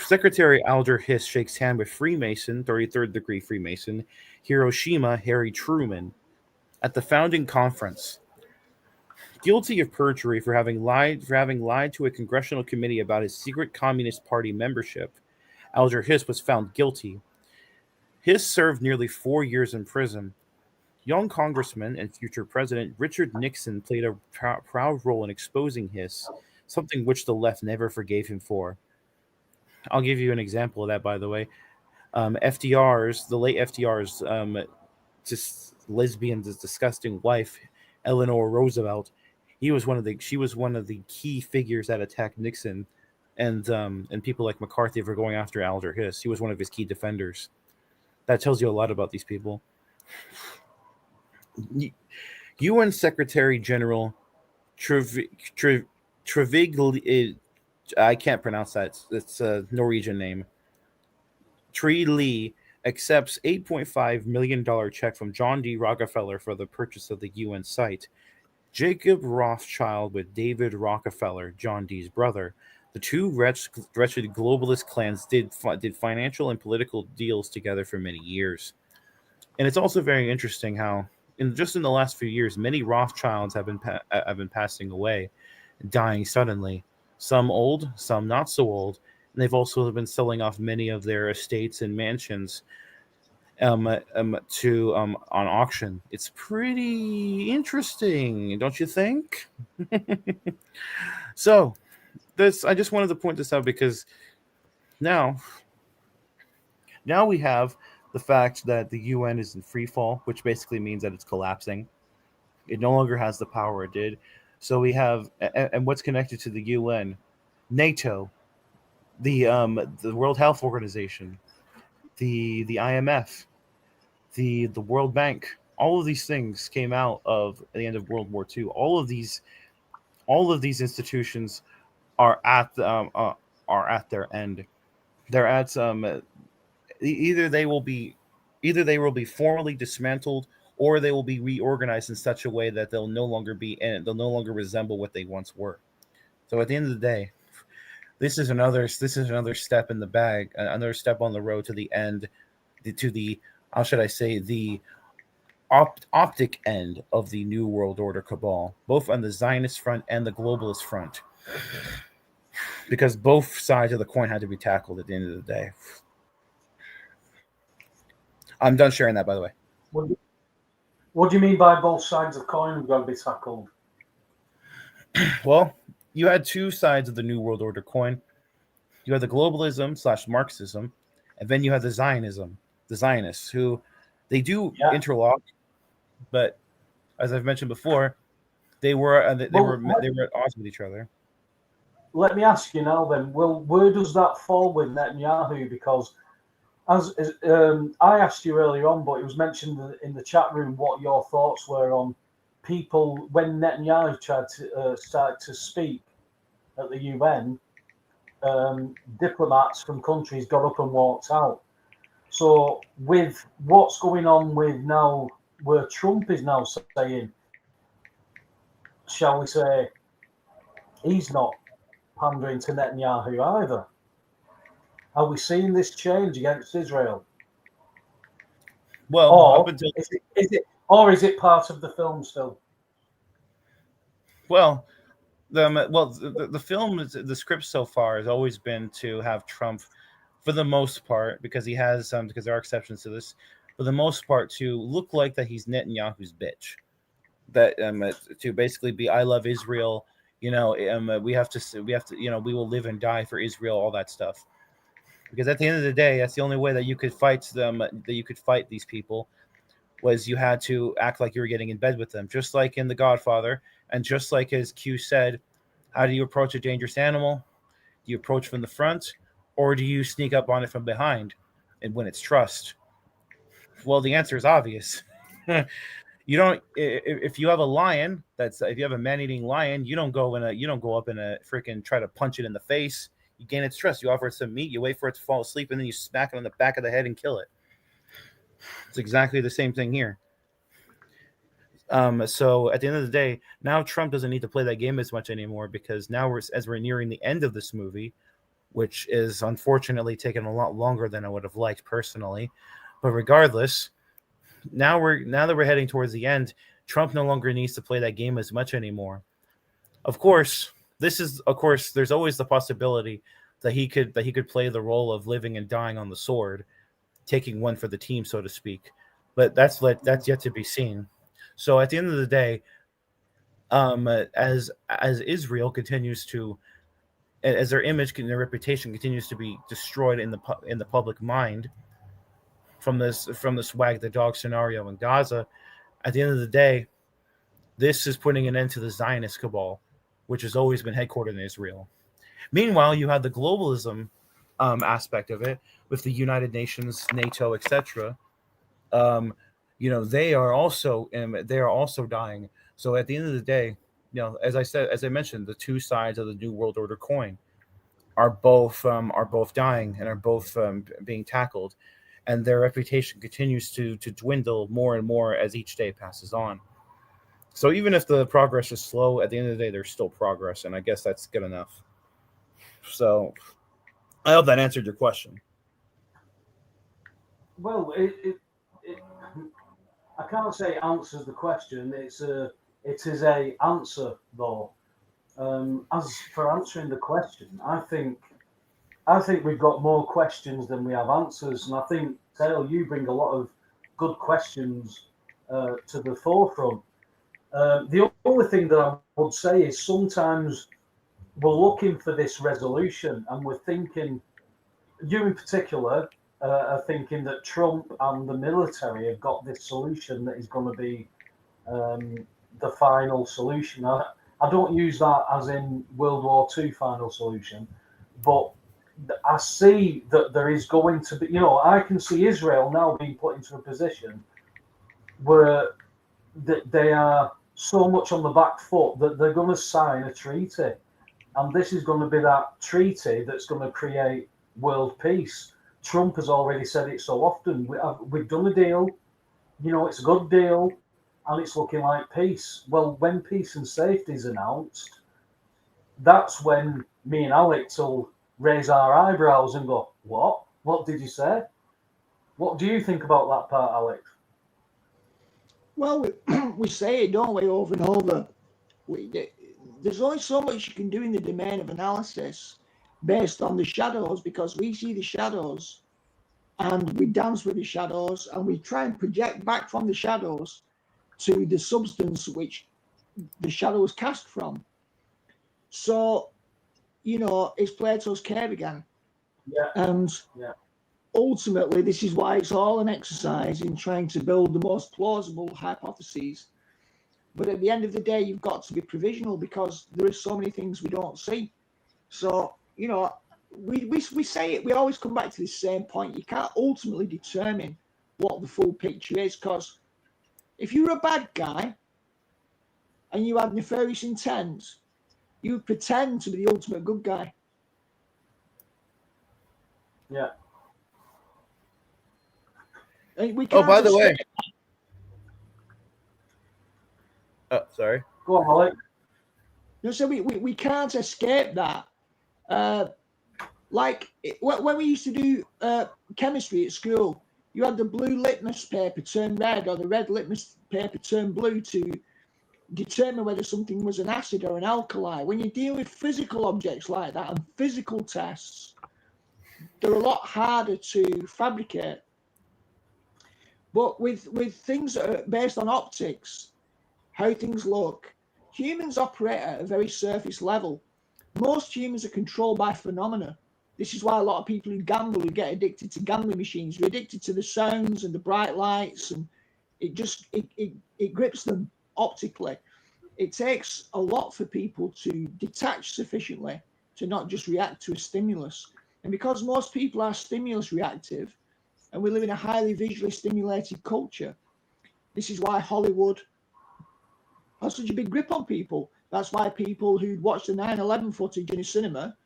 Secretary Alger Hiss shakes hand with Freemason, 33rd degree Freemason, Hiroshima Harry Truman, at the founding conference. Guilty of perjury for having lied to a congressional committee about his secret Communist Party membership, Alger Hiss was found guilty. Hiss served nearly 4 years in prison. Young Congressman and future President Richard Nixon played a proud role in exposing Hiss, something which the left never forgave him for. I'll give you an example of that, by the way. The late FDR's just lesbian, disgusting wife, Eleanor Roosevelt. She was one of the key figures that attacked Nixon, and people like McCarthy for going after Alger Hiss. He was one of his key defenders. That tells you a lot about these people. UN Secretary General Trevig, I can't pronounce that. It's a Norwegian name. Tree Lee accepts $8.5 million check from John D. Rockefeller for the purchase of the UN site. Jacob Rothschild with David Rockefeller, John D.'s brother. The two wretched globalist clans did financial and political deals together for many years. And it's also very interesting how, in the last few years, many Rothschilds have been passing away, dying suddenly. Some old, some not so old, and they've also been selling off many of their estates and mansions on auction. It's pretty interesting, don't you think? So, I just wanted to point this out because now we have the fact that the UN is in free fall, which basically means that it's collapsing. It no longer has the power it did. So we have, and what's connected to the UN, NATO, the World Health Organization, the IMF, the World Bank. All of these things came out of the end of World War II. All of these institutions are at their end. They're at either they will be formally dismantled, or they will be reorganized in such a way that they'll no longer resemble what they once were. So at the end of the day, this is another step in the bag, another step on the road to the end, to the, how should I say, the optic end of the New World Order cabal, both on the Zionist front and the globalist front, because both sides of the coin had to be tackled at the end of the day. I'm done sharing that, by the way. What do you mean by both sides of the coin have got to be tackled? Well, you had two sides of the New World Order coin. You had the globalism / Marxism, and then you had the Zionists, who they do interlock, but as I've mentioned before, they were at odds with each other. Let me ask you now then, where does that fall with Netanyahu? Because as I asked you earlier on, but it was mentioned in the chat room what your thoughts were on people when Netanyahu tried to start to speak at the UN. Diplomats from countries got up and walked out. So with what's going on with now, where Trump is now saying, shall we say, he's not pandering to Netanyahu either. Are we seeing this change against Israel? Well, or is it part of the film still? Well, the film, the script so far has always been to have Trump, for the most part, because he has because there are exceptions to this, for the most part, to look like that he's Netanyahu's bitch. That to basically be, I love Israel, we have to, we will live and die for Israel, all that stuff. Because at the end of the day, that's the only way that you could fight them, that you could fight these people, was you had to act like you were getting in bed with them, just like in The Godfather, and just like as Q said, how do you approach a dangerous animal? Do you approach from the front, or do you sneak up on it from behind and win its trust? Well, the answer is obvious. You don't. If you have a lion, if you have a man-eating lion, you don't go up in a freaking try to punch it in the face. You gain its trust. You offer it some meat. You wait for it to fall asleep, and then you smack it on the back of the head and kill it. It's exactly the same thing here. So at the end of the day, now Trump doesn't need to play that game as much anymore, because now as we're nearing the end of this movie, which is unfortunately taking a lot longer than I would have liked personally. But regardless, now that we're heading towards the end, Trump no longer needs to play that game as much anymore. Of course, there's always the possibility that he could play the role of living and dying on the sword, taking one for the team, so to speak. But that's yet to be seen. So at the end of the day, as Israel continues to, as their image and their reputation continues to be destroyed in the public mind from this wag the dog scenario in Gaza, at the end of the day, this is putting an end to the Zionist cabal, which has always been headquartered in Israel. Meanwhile, you have the globalism aspect of it with the United Nations, NATO, etc. They are also dying. So at the end of the day, as I mentioned, the two sides of the New World Order coin are both dying and are both being tackled, and their reputation continues to dwindle more and more as each day passes on. So even if the progress is slow, at the end of the day, there's still progress, and I guess that's good enough. So I hope that answered your question. Well, it I can't say it answers the question. It is a answer though. As for answering the question, I think we've got more questions than we have answers, and I think Dale, you bring a lot of good questions to the forefront. The only thing that I would say is sometimes we're looking for this resolution, and we're thinking, you in particular, are thinking that Trump and the military have got this solution that is going to be the final solution. I don't use that as in World War II final solution, but I see that there is going to be, I can see Israel now being put into a position where they are so much on the back foot that they're going to sign a treaty. And this is going to be that treaty that's going to create world peace. Trump has already said it so often. We've done a deal, it's a good deal, and it's looking like peace. Well, when peace and safety is announced, that's when me and Alex will raise our eyebrows and go, what? What did you say? What do you think about that part, Alex? Well, we say it, don't we, over and over. There's only so much you can do in the domain of analysis based on the shadows, because we see the shadows and we dance with the shadows and we try and project back from the shadows to the substance which the shadows cast from. So, it's Plato's cave again. Yeah. And ultimately, this is why it's all an exercise in trying to build the most plausible hypotheses. But at the end of the day, you've got to be provisional, because there are so many things we don't see. So, we say it, we always come back to the same point. You can't ultimately determine what the full picture is, because if you're a bad guy and you have nefarious intent, you pretend to be the ultimate good guy. Yeah. And we can't by the way. Oh, sorry. Go on, Alex. No, so we can't escape that. When we used to do chemistry at school, you had the blue litmus paper turn red or the red litmus paper turn blue to determine whether something was an acid or an alkali. When you deal with physical objects like that and physical tests, they're a lot harder to fabricate. But with things that are based on optics, how things look, humans operate at a very surface level. Most humans are controlled by phenomena. This is why a lot of people who gamble, who get addicted to gambling machines, are addicted to the sounds and the bright lights, and it grips them optically. It takes a lot for people to detach sufficiently to not just react to a stimulus. And because most people are stimulus reactive, and we live in a highly visually stimulated culture, this is why Hollywood has such a big grip on people. That's why people who'd watched the 9/11 footage in a cinema,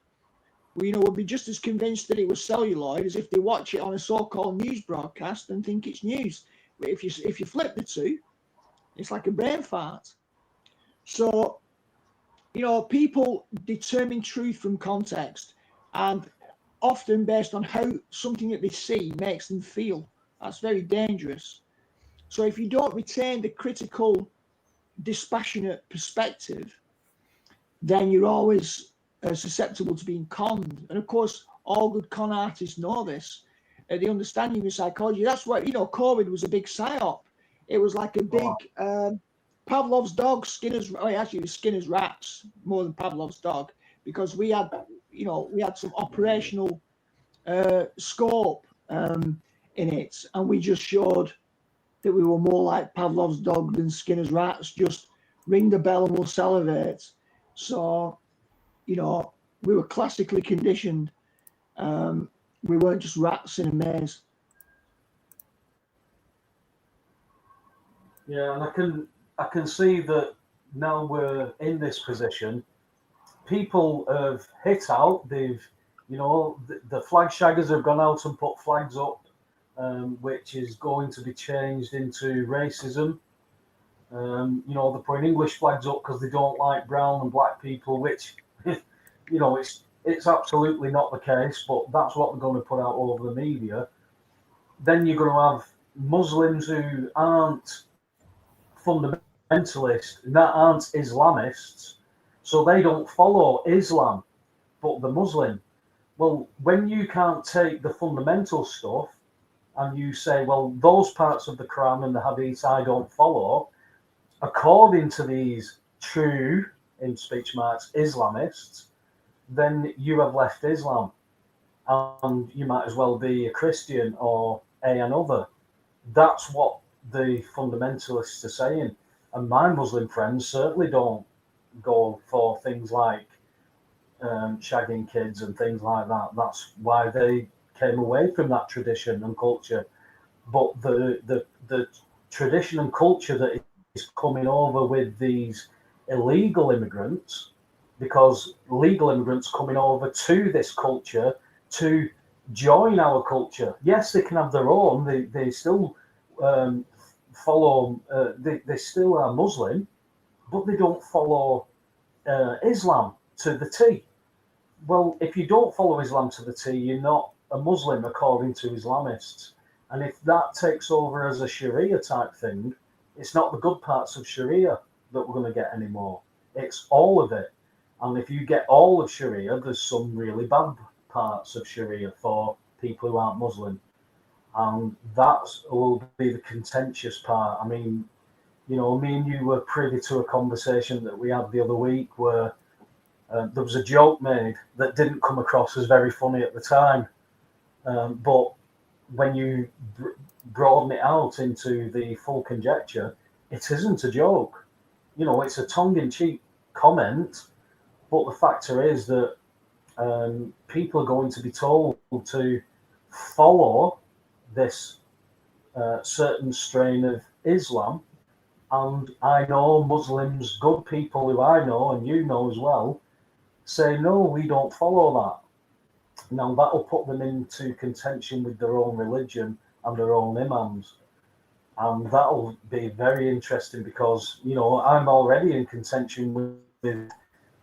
would be just as convinced that it was celluloid as if they watch it on a so-called news broadcast and think it's news. But if you flip the two, it's like a brain fart. So, people determine truth from context, and often based on how something that they see makes them feel. That's very dangerous. So if you don't retain the critical, dispassionate perspective, then you're always susceptible to being conned. And of course, all good con artists know this. The understanding of psychology. That's what, COVID was a big psyop. It was like a big Pavlov's dog, Skinner's. Actually, it was Skinner's rats more than Pavlov's dog, because we had some operational scope in it, and we just showed that we were more like Pavlov's dog than Skinner's rats. Just ring the bell and we'll salivate. So, we were classically conditioned. We weren't just rats in a maze. Yeah, and I can see that now we're in this position. People have hit out. They've, the flag shaggers have gone out and put flags up, which is going to be changed into racism. They're putting English flags up because they don't like brown and black people, which, it's absolutely not the case, but that's what they're going to put out over the media. Then you're going to have Muslims who aren't fundamentalists, that aren't Islamists, so they don't follow Islam, but the Muslim. Well, when you can't take the fundamental stuff and you say, well, those parts of the Quran and the Hadith I don't follow, according to these true, in speech marks, Islamists, then you have left Islam, and you might as well be a Christian or another. That's what the fundamentalists are saying. And my Muslim friends certainly don't go for things like shagging kids and things like that. That's why they came away from that tradition and culture. But the tradition and culture that is coming over with these illegal immigrants, because legal immigrants coming over to this culture to join our culture. Yes, they can have their own. They still follow. They still are Muslim, but they don't follow Islam to the T. Well, if you don't follow Islam to the T, you're not a Muslim according to Islamists. And if that takes over as a Sharia type thing, it's not the good parts of Sharia that we're going to get anymore. It's all of it. And if you get all of Sharia, there's some really bad parts of Sharia for people who aren't Muslim. And that will be the contentious part. I mean, me and you were privy to a conversation that we had the other week where there was a joke made that didn't come across as very funny at the time. But when you broaden it out into the full conjecture, it isn't a joke. It's a tongue-in-cheek comment, but the factor is that people are going to be told to follow this certain strain of Islam. And I know Muslims, good people who I know and you know as well, say, no, we don't follow that. Now, that'll put them into contention with their own religion and their own imams. And that'll be very interesting because, I'm already in contention with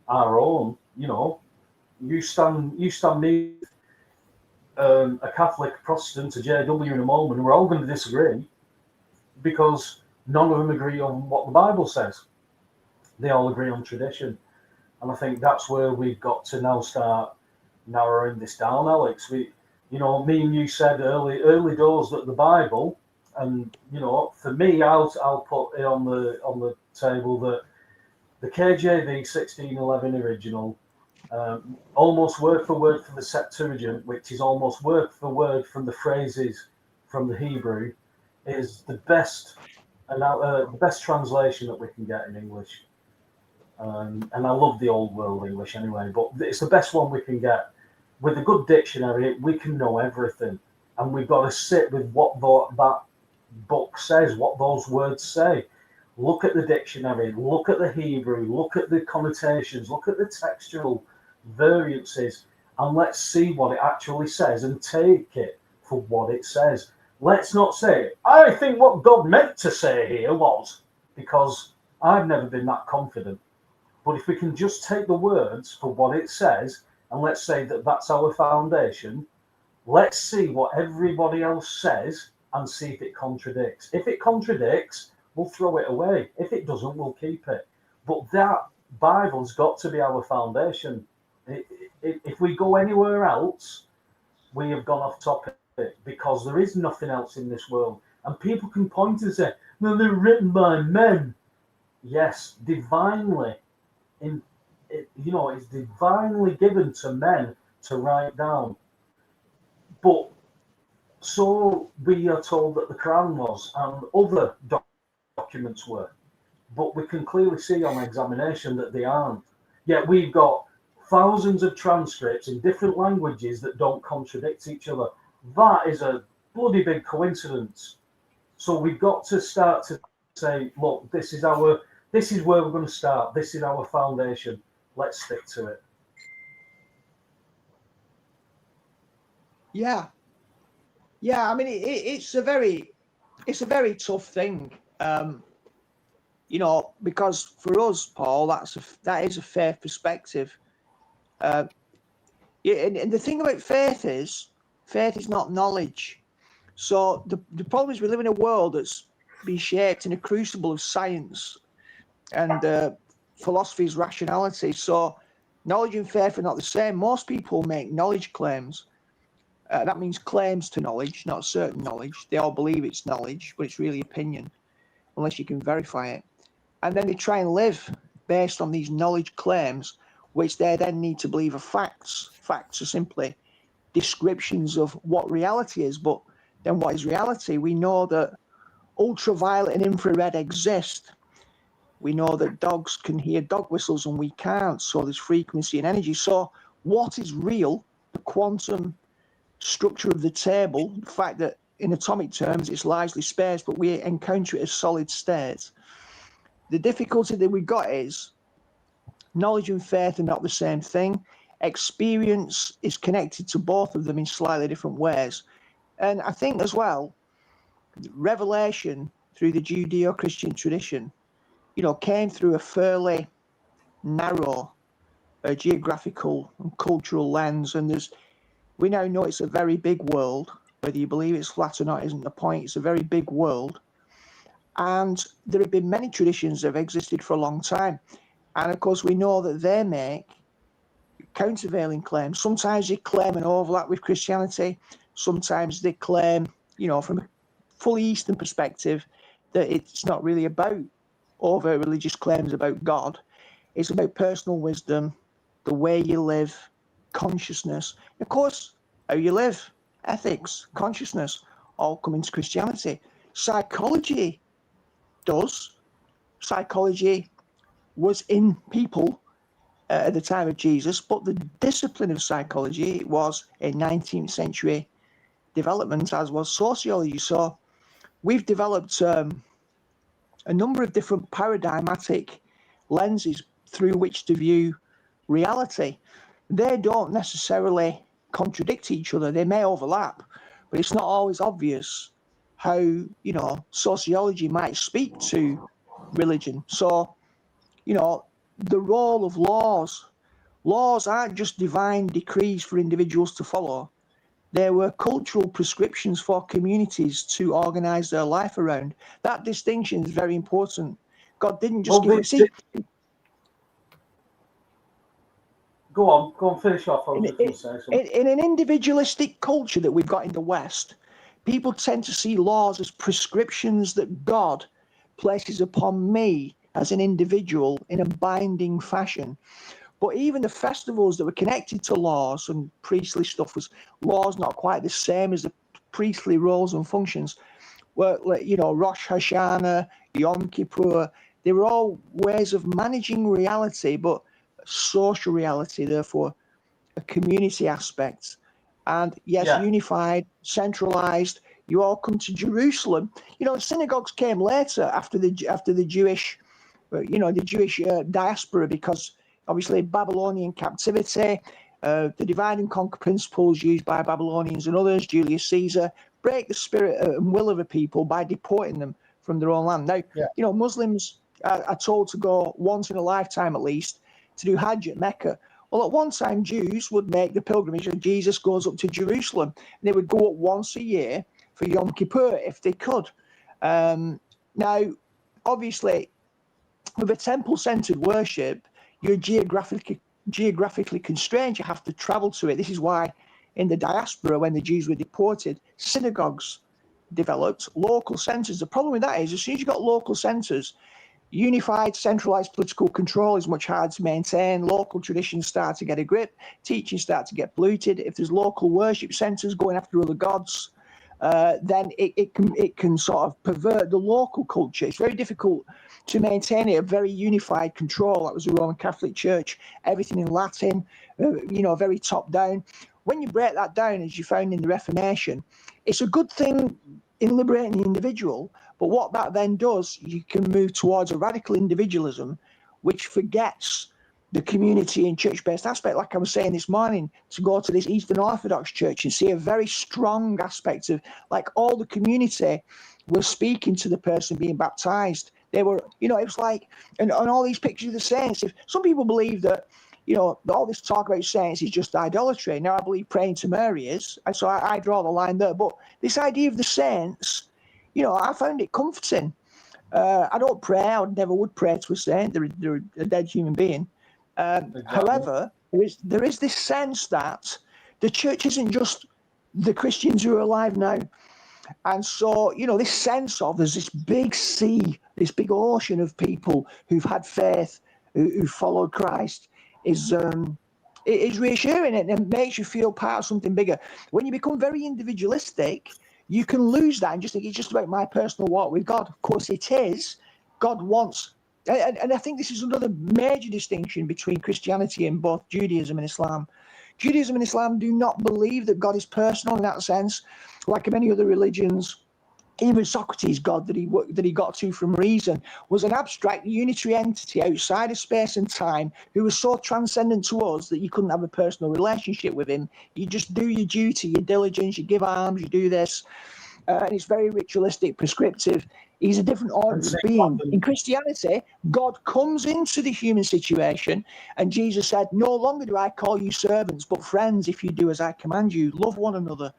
our own. You stand me, a Catholic, Protestant, a JW in a moment, we're all going to disagree because none of them agree on what the Bible says. They all agree on tradition. And I think that's where we've got to now start narrowing this down, Alex. Me and you said early doors that the Bible, and for me, I'll put it on the table that the KJV 1611 original, almost word for word from the Septuagint, which is almost word for word from the phrases from the Hebrew, is the best translation that we can get in English. And I love the old world English anyway, but it's the best one we can get. With a good dictionary, we can know everything, and we've got to sit with what that book says, what those words say. Look at the dictionary, look at the Hebrew, look at the connotations, look at the textual variances, and let's see what it actually says and take it for what it says. Let's not say, I think what God meant to say here was, because I've never been that confident. But if we can just take the words for what it says, and let's say that that's our foundation, let's see what everybody else says and see if it contradicts. If it contradicts, we'll throw it away. If it doesn't, we'll keep it. But that Bible's got to be our foundation. If we go anywhere else, we have gone off topic, because there is nothing else in this world. And people can point and say, no, they're written by men. Yes, divinely. It's divinely given to men to write down. But so we are told that the Quran was, and other documents were. But we can clearly see on examination that they aren't. Yet we've got thousands of transcripts in different languages that don't contradict each other. That is a bloody big coincidence. So we've got to start to say, look, this is where we're going to start. This is our foundation. Let's stick to it. Yeah. I mean, it's a very tough thing, because for us, Paul, that is a fair perspective. And the thing about faith is not knowledge. So the problem is we live in a world that's been shaped in a crucible of science and philosophy's rationality. So knowledge and faith are not the same. Most people make knowledge claims. That means claims to knowledge, not certain knowledge. They all believe it's knowledge, but it's really opinion, unless you can verify it. And then they try and live based on these knowledge claims, which they then need to believe are facts. Facts are simply descriptions of what reality is. But then what is reality? We know that ultraviolet and infrared exist. We know that dogs can hear dog whistles and we can't. So there's frequency and energy. So what is real? The quantum structure of the table, the fact that in atomic terms it's largely space, but we encounter it as solid states. The difficulty that we got is knowledge and faith are not the same thing. Experience is connected to both of them in slightly different ways. And I think as well, revelation through the Judeo-Christian tradition, came through a fairly narrow geographical and cultural lens. And we now know it's a very big world. Whether you believe it's flat or not isn't the point. It's a very big world. And there have been many traditions that have existed for a long time. And of course, we know that they make countervailing claims. Sometimes they claim an overlap with Christianity. Sometimes they claim, from a fully Eastern perspective, that it's not really about overt religious claims about God. It's about personal wisdom, the way you live, consciousness. Of course, how you live, ethics, consciousness, all come into Christianity. Psychology does. Psychology was in people at the time of Jesus, but the discipline of psychology was a 19th century development, as was sociology. So we've developed a number of different paradigmatic lenses through which to view reality. They don't necessarily contradict each other. They may overlap, but it's not always obvious how, sociology might speak to religion. So, the role of laws aren't just divine decrees for individuals to follow. There were cultural prescriptions for communities to organize their life around. That distinction is very important. God didn't just give it. See, go on, finish off. I was just going to say something. In an individualistic culture that we've got in the West, people tend to see laws as prescriptions that God places upon me as an individual in a binding fashion. But even the festivals that were connected to laws and priestly stuff was laws not quite the same as the priestly roles and functions. Were, you know, Rosh Hashanah, Yom Kippur, they were all ways of managing reality, but social reality, therefore a community aspect. And yes, Yeah. unified, centralized. You all come to Jerusalem. You know, synagogues came later after the Jewish, you know, the Jewish diaspora, because obviously Babylonian captivity, the divide and conquer principles used by Babylonians and others, Julius Caesar, break the spirit and will of a people by deporting them from their own land. Now, Yeah. you know, Muslims are told to go once in a lifetime at least to do Hajj at Mecca. Well, at one time, Jews would make the pilgrimage, and Jesus goes up to Jerusalem. And they would go up once a year for Yom Kippur if they could. Now, obviously, with a temple-centered worship, you're geographically constrained. You have to travel to it. This is why in the diaspora, when the Jews were deported, synagogues developed, local centers. The problem with that is as soon as you've got local centers, unified, centralized political control is much harder to maintain. Local traditions start to get a grip. Teachings start to get polluted. If there's local worship centers going after other gods, then it can sort of pervert the local culture. It's very difficult to maintain a very unified control. That was the Roman Catholic Church. Everything in Latin, you know, very top down. When you break that down, as you found in the Reformation, it's a good thing in liberating the individual. But what that then does, you can move towards a radical individualism, which forgets the community and church-based aspect. Like I was saying this morning, to go to this Eastern Orthodox church and see a very strong aspect of, like, all the community was speaking to the person being baptized. They were, you know, it was like, and all these pictures of the saints. If some people believe that, you know, all this talk about saints is just idolatry. Now, I believe praying to Mary is, so I draw the line there. But this idea of the saints, you know, I found it comforting. I don't pray. I never would pray to a saint. They're a dead human being. Exactly. However, there is this sense that the church isn't just the Christians who are alive now. And so, you know, this sense of there's this big sea, this big ocean of people who've had faith, who followed Christ, is reassuring, and it makes you feel part of something bigger. When you become very individualistic, you can lose that and just think it's just about my personal walk with God. Of course it is. God wants, and I think this is another major distinction between Christianity and both Judaism and Islam. Judaism and Islam do not believe that God is personal in that sense. Like many other religions, even Socrates' God that he got to from reason was an abstract unitary entity outside of space and time who was so transcendent to us that you couldn't have a personal relationship with him. You just do your duty, your diligence, you give alms, you do this. And it's very ritualistic, prescriptive. He's a different order of being. In Christianity, God comes into the human situation, and Jesus said, "No longer do I call you servants, but friends, if you do as I command you. Love one another."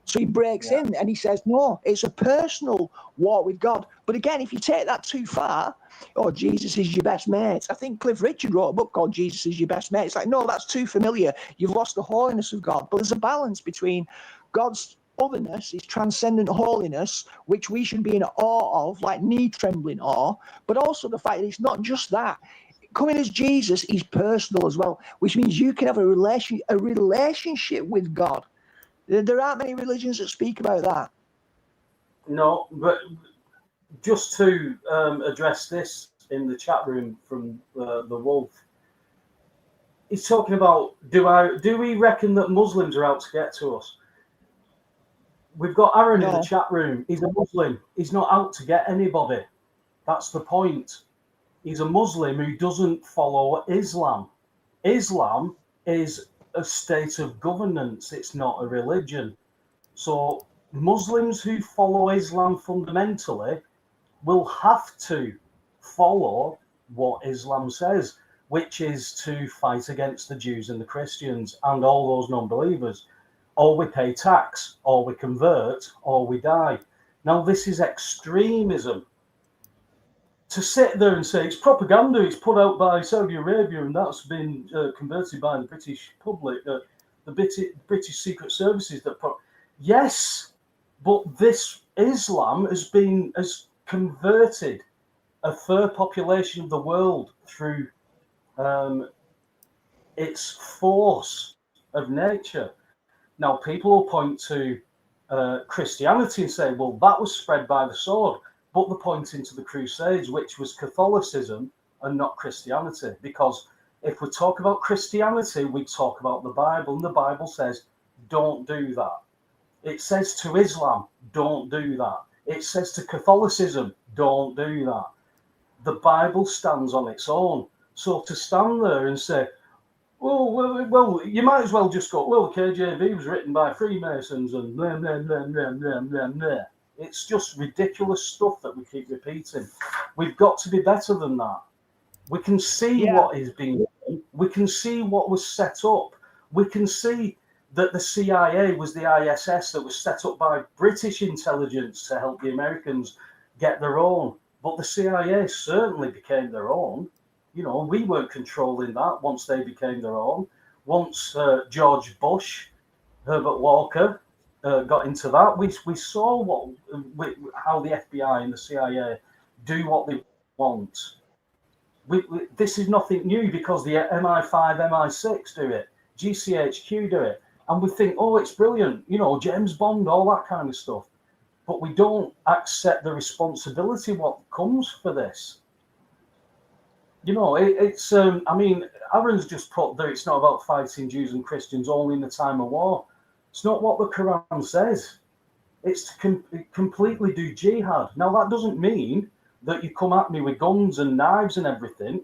So he breaks in and he says, no, it's a personal walk with God. But again, if you take that too far, oh, Jesus is your best mate. I think Cliff Richard wrote a book called Jesus is Your Best Mate. It's like, no, that's too familiar. You've lost the holiness of God. But there's a balance between God's otherness, his transcendent holiness, which we should be in awe of, like knee-trembling awe, but also the fact that it's not just that. Coming as Jesus, he's personal as well, which means you can have a relationship with God. There aren't many religions that speak about that. No, but just to address this in the chat room from the Wolf, he's talking about do we reckon that Muslims are out to get to us? We've got Aaron in the chat room. He's a Muslim. He's not out to get anybody. That's the point. He's a Muslim who doesn't follow Islam. Islam is a state of governance. It's not a religion. So Muslims who follow Islam fundamentally will have to follow what Islam says, which is to fight against the Jews and the Christians and all those non-believers. Or we pay tax, or we convert, or we die. Now, this is extremism. To sit there and say it's propaganda, it's put out by Saudi Arabia, and that's been converted by the British public, the British Secret Services. Yes, but this Islam has converted a third population of the world through its force of nature. Now, people will point to Christianity and say, well, that was spread by the sword. But they're pointing to the Crusades, which was Catholicism and not Christianity. Because if we talk about Christianity, we talk about the Bible. And the Bible says, don't do that. It says to Islam, don't do that. It says to Catholicism, don't do that. The Bible stands on its own. So to stand there and say, well, you might as well just go, well, the KJV was written by Freemasons and blah, blah, blah, blah, blah, blah, blah. It's just ridiculous stuff that we keep repeating. We've got to be better than that. We can see what is being done. We can see what was set up. We can see that the CIA was the ISS that was set up by British intelligence to help the Americans get their own. But the CIA certainly became their own. You know, we weren't controlling that once they became their own. Once George Bush, Herbert Walker got into that, we saw how the FBI and the CIA do what they want. This is nothing new because the MI5, MI6 do it, GCHQ do it. And we think, oh, it's brilliant, you know, James Bond, all that kind of stuff. But we don't accept the responsibility what comes for this. You know, it's, I mean, Aaron's just put there, it's not about fighting Jews and Christians only in the time of war. It's not what the Quran says. It's to completely do jihad. Now, that doesn't mean that you come at me with guns and knives and everything.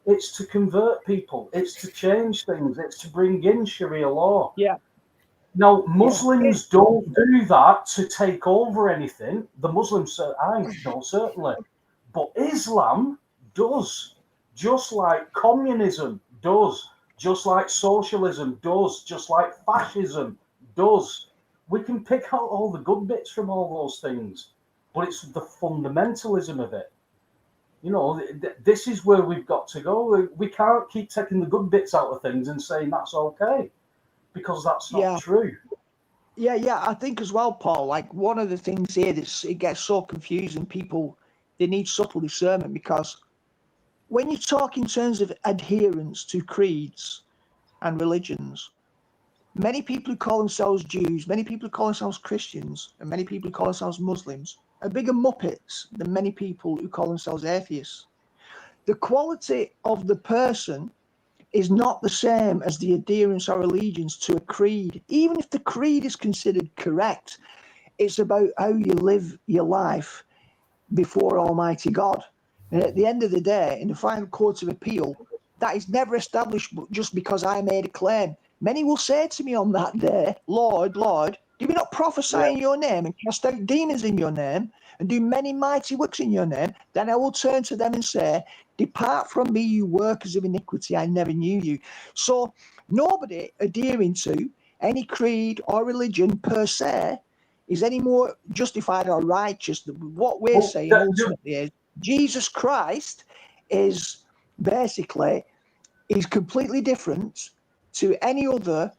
It's to convert people. It's to change things. It's to bring in Sharia law. Yeah. Now, Muslims don't do that to take over anything. The Muslims, I know, certainly. But Islam does. Just like communism does, just like socialism does, just like fascism does. We can pick out all the good bits from all those things, but it's the fundamentalism of it. You know, this is where we've got to go. We can't keep taking the good bits out of things and saying that's okay, because that's not true. Yeah, I think as well, Paul, like one of the things here that it gets so confusing, people, they need subtle discernment, because when you talk in terms of adherence to creeds and religions, many people who call themselves Jews, many people who call themselves Christians, and many people who call themselves Muslims are bigger muppets than many people who call themselves atheists. The quality of the person is not the same as the adherence or allegiance to a creed. Even if the creed is considered correct, it's about how you live your life before Almighty God. And at the end of the day, in the final court of appeal, that is never established just because I made a claim. Many will say to me on that day, Lord, Lord, did we not prophesy in your name and cast out demons in your name and do many mighty works in your name? Then I will turn to them and say, depart from me, you workers of iniquity, I never knew you. So nobody adhering to any creed or religion per se is any more justified or righteous. What we're saying ultimately is Jesus Christ is basically completely different to any other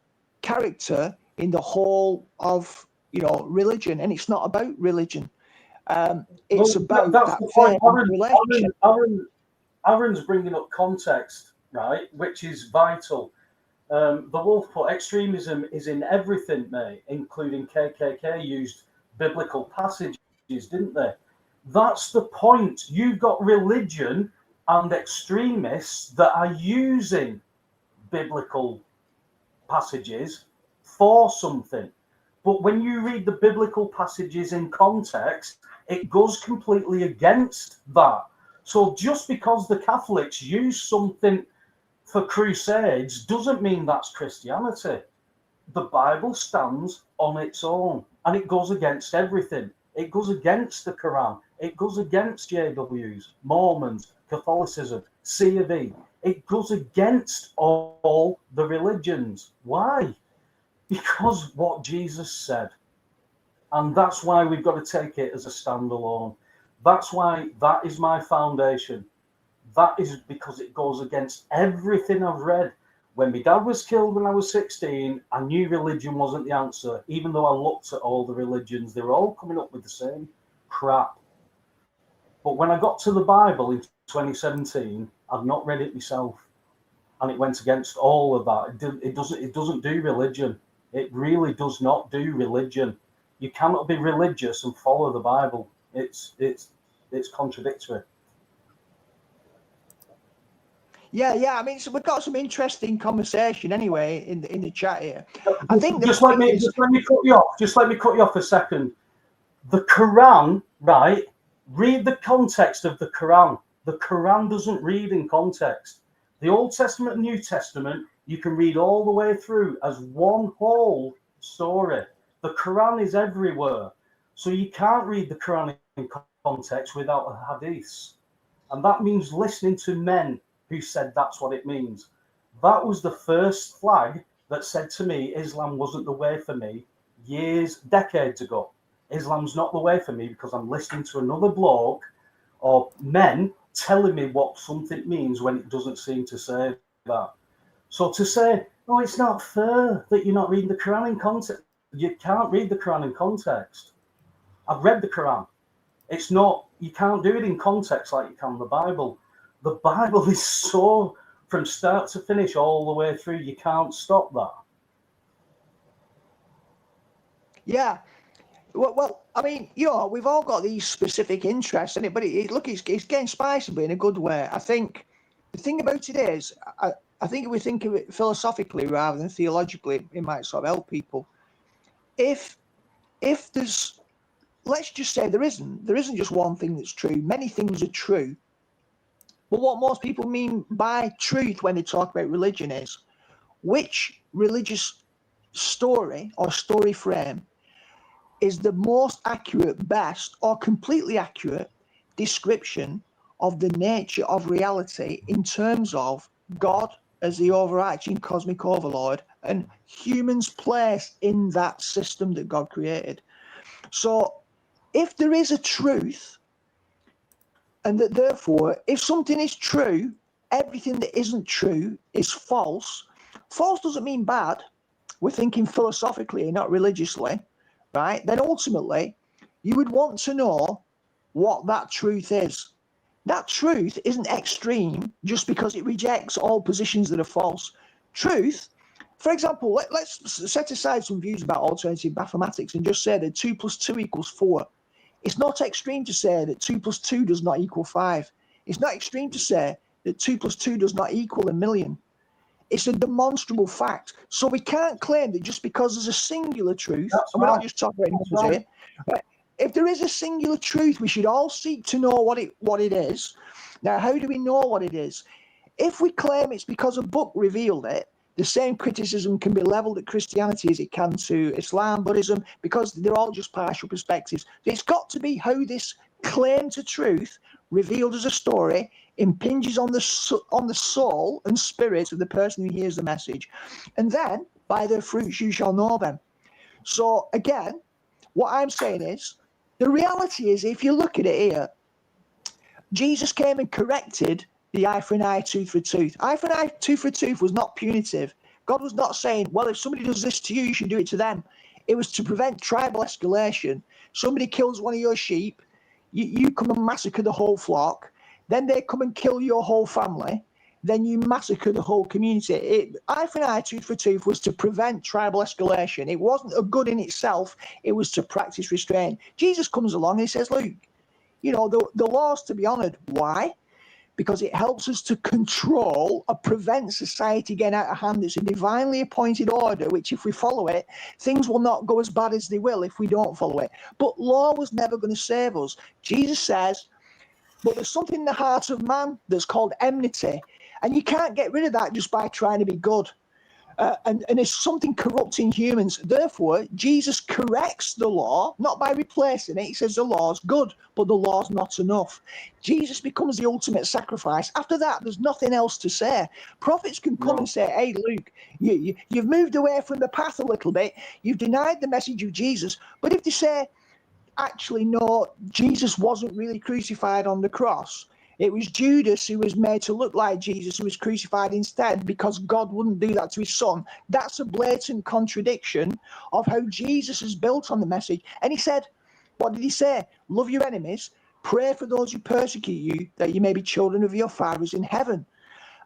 character in the whole of, you know, religion, and it's not about religion. It's about that relationship. Aaron's bringing up context, right, which is vital. The Wolf put extremism is in everything, mate, including KKK used biblical passages, didn't they? That's the point. You've got religion and extremists that are using biblical passages for something. But when you read the biblical passages in context, it goes completely against that. So just because the Catholics use something for crusades doesn't mean that's Christianity. The Bible stands on its own, and it goes against everything. It goes against the Quran. It goes against JWs, Mormons, Catholicism, C of E. It goes against all the religions. Why? Because what Jesus said. And that's why we've got to take it as a standalone. That's why that is my foundation. That is because it goes against everything I've read. When my dad was killed when I was 16, I knew religion wasn't the answer. Even though I looked at all the religions, they were all coming up with the same crap. But when I got to the Bible in 2017, I'd not read it myself, and it went against all of that. It doesn't do religion. It really does not do religion. You cannot be religious and follow the Bible. It's contradictory. Yeah. I mean, so we've got some interesting conversation anyway in the chat here. I think just let me cut you off. Just let me cut you off a second. The Quran, right? Read the context of the Quran. The Quran doesn't read in context. The Old Testament and New Testament, you can read all the way through as one whole story. The Quran is everywhere. So you can't read the Quran in context without the hadiths. And that means listening to men who said that's what it means. That was the first flag that said to me, Islam wasn't the way for me decades ago. Islam's not the way for me because I'm listening to another bloke or men telling me what something means when it doesn't seem to say that. So to say, oh, it's not fair that you're not reading the Quran in context. You can't read the Quran in context. I've read the Quran. It's not, you can't do it in context like you can the Bible. The Bible is so, from start to finish, all the way through, you can't stop that. Yeah. Well, I mean, we've all got these specific interests in it, but it's getting spicy, but in a good way. I think the thing about it is, I think if we think of it philosophically rather than theologically, it might sort of help people. If there's, let's just say there isn't just one thing that's true. Many things are true. But what most people mean by truth when they talk about religion is which religious story or story frame is the most accurate, best, or completely accurate description of the nature of reality in terms of God as the overarching cosmic overlord and humans' place in that system that God created. So if there is a truth, and that therefore, if something is true, everything that isn't true is false. False doesn't mean bad. We're thinking philosophically, not religiously. Right, then ultimately you would want to know what that truth is. That truth isn't extreme just because it rejects all positions that are false. Truth, for example, let's set aside some views about alternative mathematics and just say that 2 + 2 = 4. It's not extreme to say that 2 + 2 does not equal 5. It's not extreme to say that 2 + 2 does not equal 1,000,000. It's a demonstrable fact. So we can't claim that just because there's a singular truth, and we're not just talking about numbers here, but if there is a singular truth, we should all seek to know what it is. Now, how do we know what it is? If we claim it's because a book revealed it, the same criticism can be leveled at Christianity as it can to Islam, Buddhism, because they're all just partial perspectives. It's got to be how this claim to truth, revealed as a story, impinges on the soul and spirit of the person who hears the message. And then, by their fruits you shall know them. So, again, what I'm saying is, the reality is, if you look at it here, Jesus came and corrected the eye for an eye, tooth for a tooth. Eye for an eye, tooth for a tooth was not punitive. God was not saying, well, if somebody does this to you, you should do it to them. It was to prevent tribal escalation. Somebody kills one of your sheep, you come and massacre the whole flock, then they come and kill your whole family, then you massacre the whole community. Eye for an eye, tooth for a tooth was to prevent tribal escalation. It wasn't a good in itself. It was to practice restraint. Jesus comes along and he says, look, the law's to be honoured. Why? Because it helps us to control or prevent society getting out of hand. It's a divinely appointed order, which if we follow it, things will not go as bad as they will if we don't follow it. But law was never going to save us. Jesus says, but there's something in the heart of man that's called enmity. And you can't get rid of that just by trying to be good. And it's something corrupting humans. Therefore, Jesus corrects the law, not by replacing it. He says the law's good, but the law's not enough. Jesus becomes the ultimate sacrifice. After that, there's nothing else to say. Prophets can come and say, hey, Luke, you've moved away from the path a little bit. You've denied the message of Jesus. But if they say, actually, no, Jesus wasn't really crucified on the cross. It was Judas who was made to look like Jesus who was crucified instead because God wouldn't do that to his son. That's a blatant contradiction of how Jesus is built on the message. And he said, what did he say? Love your enemies, pray for those who persecute you, that you may be children of your fathers in heaven.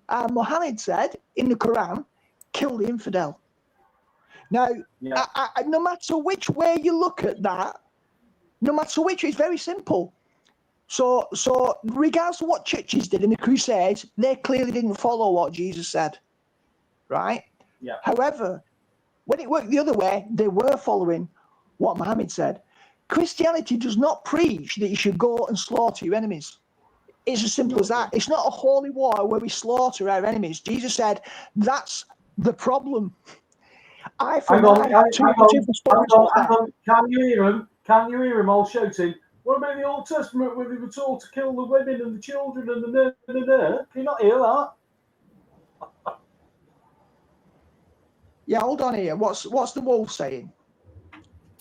And Muhammad said in the Quran, kill the infidel. Now, Yeah. no matter which way you look at that, no matter which, it's very simple. So regardless of what churches did in the Crusades, they clearly didn't follow what Jesus said, right? Yeah. However, when it worked the other way, they were following what Muhammad said. Christianity does not preach that you should go and slaughter your enemies. It's as simple as that. It's not a holy war where we slaughter our enemies. Jesus said that's the problem. Eye for an eye, tooth for stone. Can you hear him? Can you hear him all shouting? What about the Old Testament where they were told to kill the women and the children and the Can you not hear that? Yeah, hold on here. What's the wolf saying?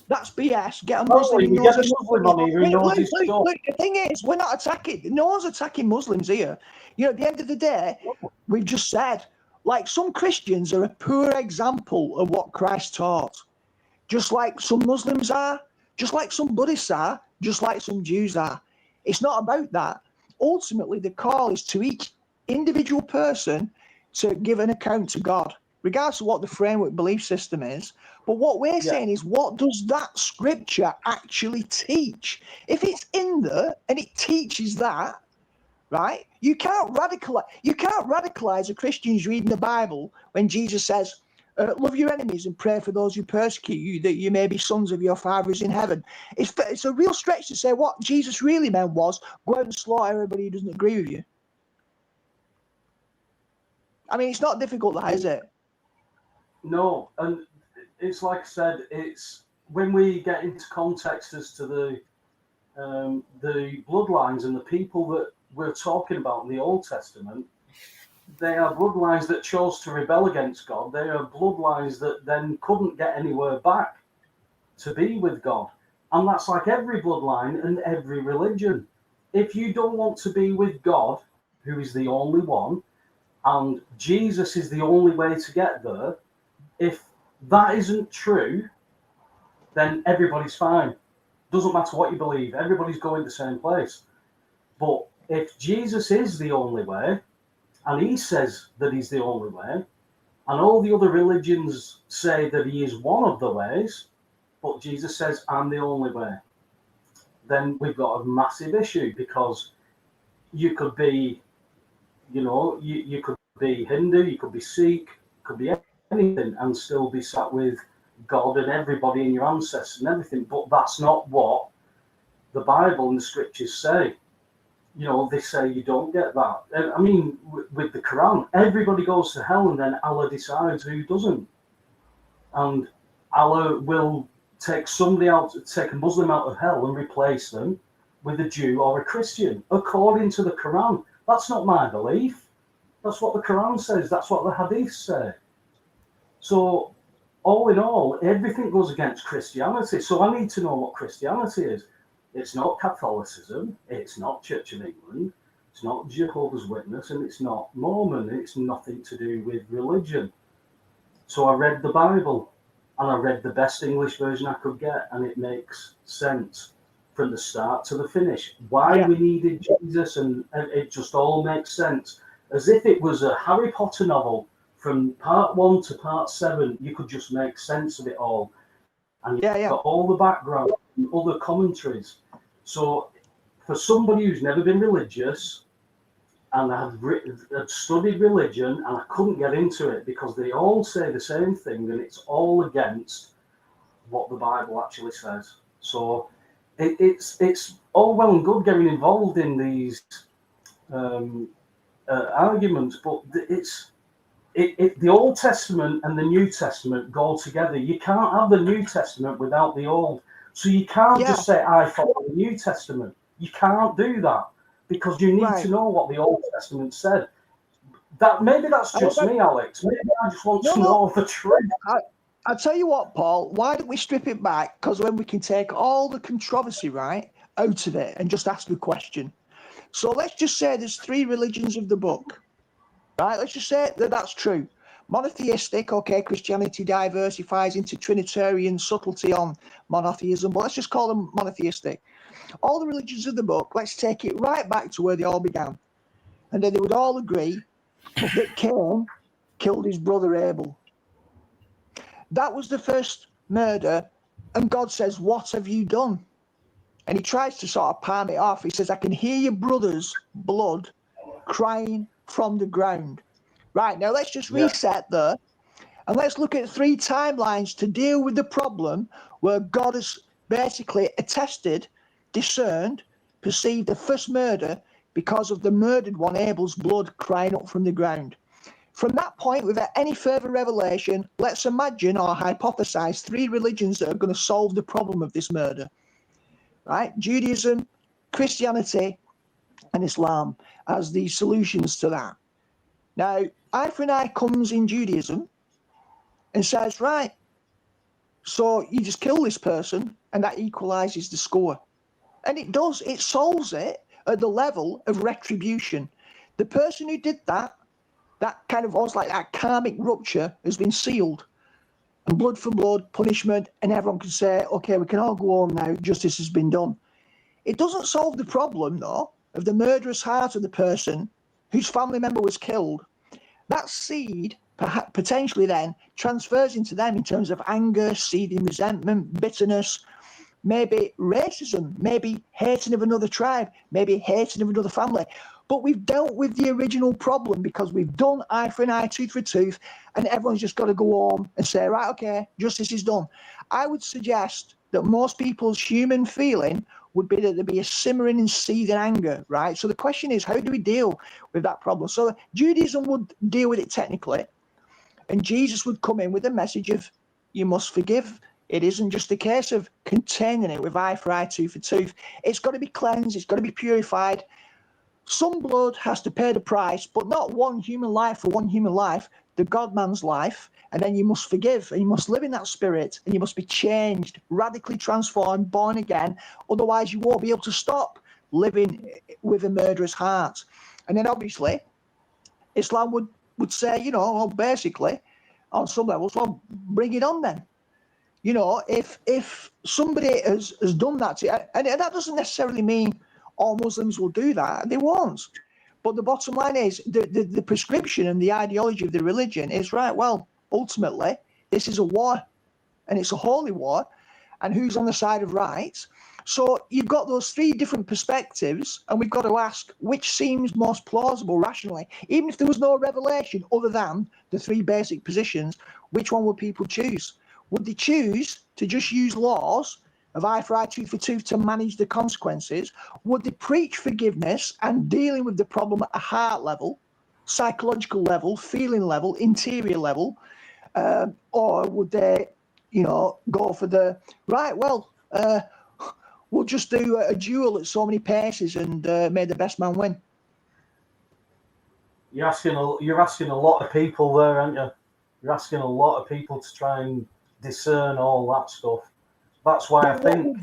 That's BS. Get a Muslim who knows his stuff. Look, the thing is, we're not attacking. No one's attacking Muslims here. You know, at the end of the day, we've just said, like, some Christians are a poor example of what Christ taught. Just like some Muslims are, just like some Buddhists are, just like some Jews are. It's not about that. Ultimately, the call is to each individual person to give an account to God, regardless of what the framework belief system is. But what we're saying is, what does that scripture actually teach? If it's in there and it teaches that, right? You can't radicalize a Christian who's reading the Bible when Jesus says, love your enemies and pray for those who persecute you, that you may be sons of your fathers in heaven. It's a real stretch to say what Jesus really meant was go out and slaughter everybody who doesn't agree with you. I mean, it's not difficult, that, is it? No, and it's like I said, it's when we get into context as to the bloodlines and the people that we're talking about in the Old Testament, they are bloodlines that chose to rebel against God. They are bloodlines that then couldn't get anywhere back to be with God. And that's like every bloodline and every religion. If you don't want to be with God, who is the only one, and Jesus is the only way to get there, if that isn't true, then everybody's fine. Doesn't matter what you believe, everybody's going the same place. But if Jesus is the only way, and he says that he's the only way, and all the other religions say that he is one of the ways, but Jesus says, I'm the only way, then we've got a massive issue, because you could be, you could be Hindu, you could be Sikh, could be anything, and still be sat with God and everybody in your ancestors and everything. But that's not what the Bible and the scriptures say. They say you don't get that. I mean, with the Quran, everybody goes to hell, and then Allah decides who doesn't. And Allah will take a Muslim out of hell and replace them with a Jew or a Christian, according to the Quran. That's not my belief. That's what the Quran says. That's what the Hadiths say. So, all in all, everything goes against Christianity. So I need to know what Christianity is. It's not Catholicism, it's not Church of England, it's not Jehovah's Witness, and it's not Mormon. It's nothing to do with religion. So I read the Bible, and I read the best English version I could get, and it makes sense from the start to the finish. Why we needed Jesus, and it just all makes sense. As if it was a Harry Potter novel, from part 1 to part 7, you could just make sense of it all. And you've got all the background and other commentaries. So for somebody who's never been religious and had studied religion, and I couldn't get into it because they all say the same thing, and it's all against what the Bible actually says. So it's all well and good getting involved in these arguments, but the Old Testament and the New Testament go together. You can't have the New Testament without the Old. So you can't just say, I follow the New Testament. You can't do that, because you need to know what the Old Testament said. Maybe that's just me, Alex. Maybe I just want to know the truth. I'll tell you what, Paul, why don't we strip it back? Because then we can take all the controversy, out of it and just ask the question. So let's just say there's 3 religions of the book. Right, let's just say that that's true. Monotheistic, okay, Christianity diversifies into Trinitarian subtlety on monotheism, but let's just call them monotheistic. All the religions of the book, let's take it right back to where they all began. And then they would all agree that Cain killed his brother Abel. That was the first murder, and God says, what have you done? And he tries to sort of palm it off. He says, I can hear your brother's blood crying from the ground. Right, now let's just reset there, and let's look at 3 timelines to deal with the problem where God has basically attested, discerned, perceived the first murder because of the murdered one, Abel's blood crying up from the ground. From that point, without any further revelation, let's imagine or hypothesize 3 religions that are going to solve the problem of this murder. Right? Judaism, Christianity, and Islam as the solutions to that. Now, eye for an eye comes in Judaism and says, right, so you just kill this person and that equalizes the score. And it does, it solves it at the level of retribution. The person who did that kind of almost like that karmic rupture has been sealed. And blood for blood, punishment, and everyone can say, okay, we can all go home now, justice has been done. It doesn't solve the problem, though, of the murderous heart of the person whose family member was killed. That seed perhaps potentially then transfers into them in terms of anger, seething resentment, bitterness, maybe racism, maybe hating of another tribe, maybe hating of another family. But we've dealt with the original problem because we've done eye for an eye, tooth for tooth, and everyone's just got to go home and say, right, okay, justice is done. I would suggest that most people's human feeling would be that there'd be a simmering and seething anger, right? So the question is, how do we deal with that problem? So Judaism would deal with it technically, and Jesus would come in with a message of, you must forgive. It isn't just a case of containing it with eye for eye, tooth for tooth. It's got to be cleansed. It's got to be purified. Some blood has to pay the price, but not one human life for one human life, the God-man's life. And then you must forgive, and you must live in that spirit, and you must be changed, radically transformed, born again. Otherwise, you won't be able to stop living with a murderous heart. And then obviously, Islam would say, you know, well, basically, on some levels, well, bring it on then. You know, if somebody has done that to you, and that doesn't necessarily mean all Muslims will do that, they won't. But the bottom line is the prescription and the ideology of the religion is, right, well, ultimately, this is a war, and it's a holy war, and who's on the side of right? So you've got those 3 different perspectives, and we've got to ask which seems most plausible rationally. Even if there was no revelation other than the 3 basic positions, which one would people choose? Would they choose to just use laws of eye for eye, tooth for tooth to manage the consequences? Would they preach forgiveness and dealing with the problem at a heart level, psychological level, feeling level, interior level? Or would they, you know, go for the, right, well, we'll just do a duel at so many paces and may the best man win? You're asking a lot of people there, aren't you? You're asking a lot of people to try and discern all that stuff. That's why I think.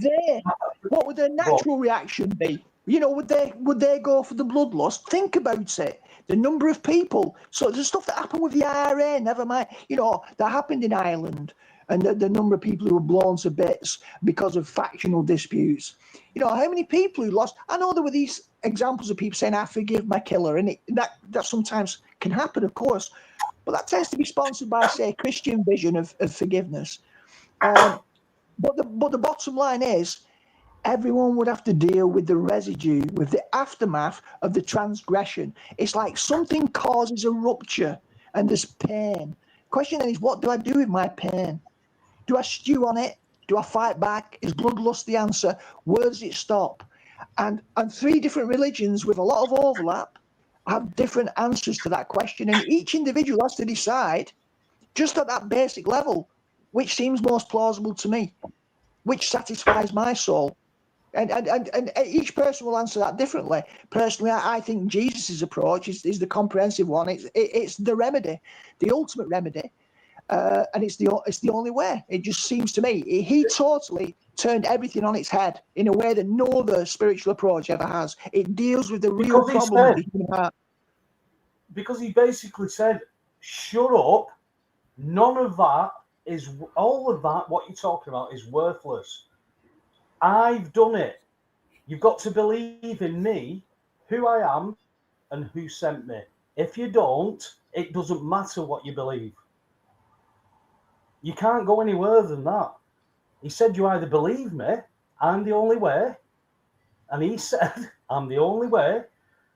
What would their natural reaction be? You know, would they go for the bloodlust? Think about it. The number of people. So the stuff that happened with the IRA, never mind. You know, that happened in Ireland, and the number of people who were blown to bits because of factional disputes. You know, how many people who lost? I know there were these examples of people saying, "I forgive my killer," and that sometimes can happen, of course, but that tends to be sponsored by, say, a Christian vision of forgiveness. But the bottom line is, everyone would have to deal with the residue, with the aftermath of the transgression. It's like something causes a rupture and there's pain. Question then is, what do I do with my pain? Do I stew on it? Do I fight back? Is bloodlust the answer? Where does it stop? And 3 different religions with a lot of overlap have different answers to that question. And each individual has to decide, just at that basic level, which seems most plausible to me, which satisfies my soul. And each person will answer that differently. Personally, I think Jesus' approach is the comprehensive one. It's the remedy, the ultimate remedy, and it's the only way. It just seems to me he totally turned everything on its head in a way that no other spiritual approach ever has. It deals with the real problem of the human heart. Because he basically said, "Shut up None of that is, all of that, what you're talking about, is worthless. I've done it. You've got to believe in me, who I am, and who sent me. If you don't, it doesn't matter what you believe. You can't go any further than that. He said, you either believe me, I'm the only way. And he said, I'm the only way.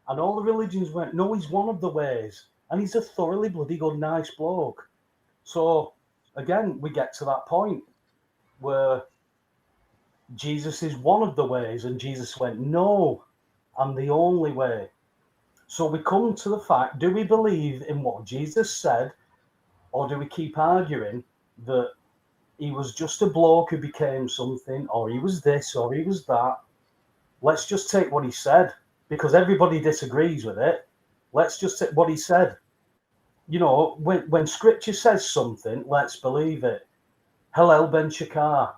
And all the religions went, no, he's one of the ways. And he's a thoroughly bloody good, nice bloke. So, again, we get to that point where Jesus is one of the ways. And Jesus went, no, I'm the only way. So we come to the fact, do we believe in what Jesus said? Or do we keep arguing that he was just a bloke who became something, or he was this, or he was that? Let's just take what he said, because everybody disagrees with it. Let's just take what he said. You know, when scripture says something, let's believe it. Hillel ben Shakar,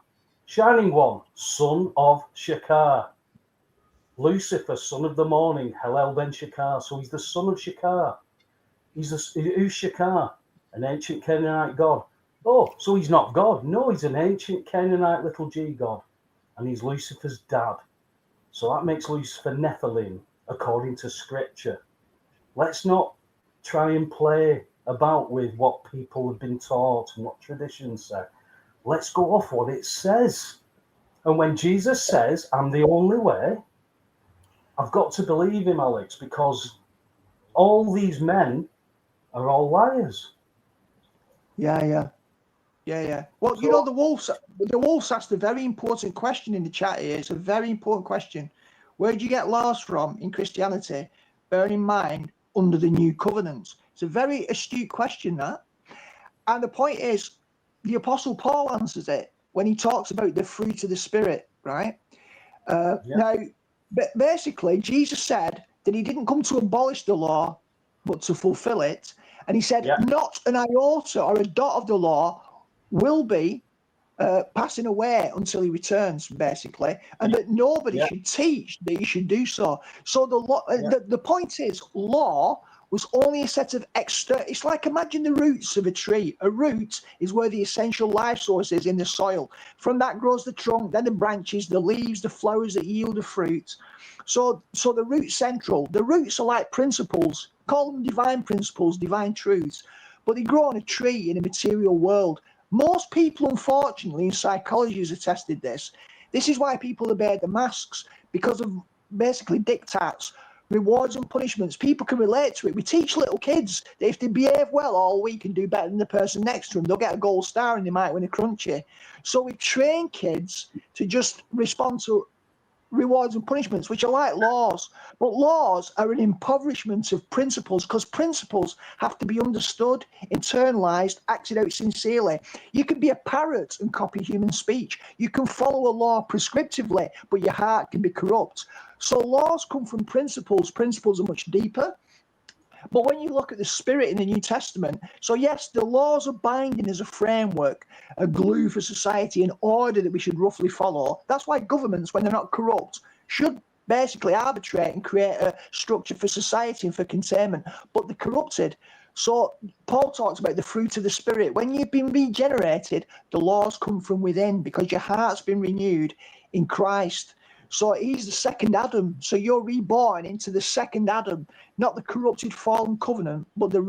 shining one, son of Shakar. Lucifer, son of the morning, Hillel ben Shakar. So he's the son of Shakar. Who's Shakar? An ancient Canaanite god. Oh, so he's not God. No, he's an ancient Canaanite little g god. And he's Lucifer's dad. So that makes Lucifer Nephilim, according to scripture. Let's not try and play about with what people have been taught and what traditions say. Let's go off what it says. And when Jesus says, I'm the only way, I've got to believe him, Alex, because all these men are all liars. Yeah. Well, So, you know, the Wolves asked a very important question in the chat here. It's a very important question. Where do you get laws from in Christianity? Bear in mind, under the new covenant. It's a very astute question, that. And the point is, the Apostle Paul answers it when he talks about the fruit of the Spirit, right? Now, basically, Jesus said that he didn't come to abolish the law, but to fulfill it. And he said, not an iota or a dot of the law will be passing away until he returns, basically, and that nobody should teach that you should do so. So the point is, law was only a set of extra. It's like, imagine the roots of a tree. A root is where the essential life source is in the soil. From that grows the trunk, then the branches, the leaves, the flowers that yield the fruit. So the root's central. The roots are like principles. Call them divine principles, divine truths. But they grow on a tree in a material world. Most people, unfortunately, in psychology has attested this. This is why people obey the masks, because of basically diktats, rewards and punishments. People can relate to it. We teach little kids that if they behave well all week and do better than the person next to them, they'll get a gold star and they might win a crunchie. So we train kids to just respond to rewards and punishments, which are like laws. But laws are an impoverishment of principles, because principles have to be understood, internalized, acted out sincerely. You can be a parrot and copy human speech. You can follow a law prescriptively, but your heart can be corrupt. So laws come from principles. Principles are much deeper. But when you look at the Spirit in the New Testament, so yes, the laws are binding as a framework, a glue for society, an order that we should roughly follow. That's why governments, when they're not corrupt, should basically arbitrate and create a structure for society and for containment. But they're corrupted. So Paul talks about the fruit of the Spirit. When you've been regenerated, the laws come from within because your heart's been renewed in Christ. So he's the second Adam. So you're reborn into the second Adam, not the corrupted fallen covenant, but the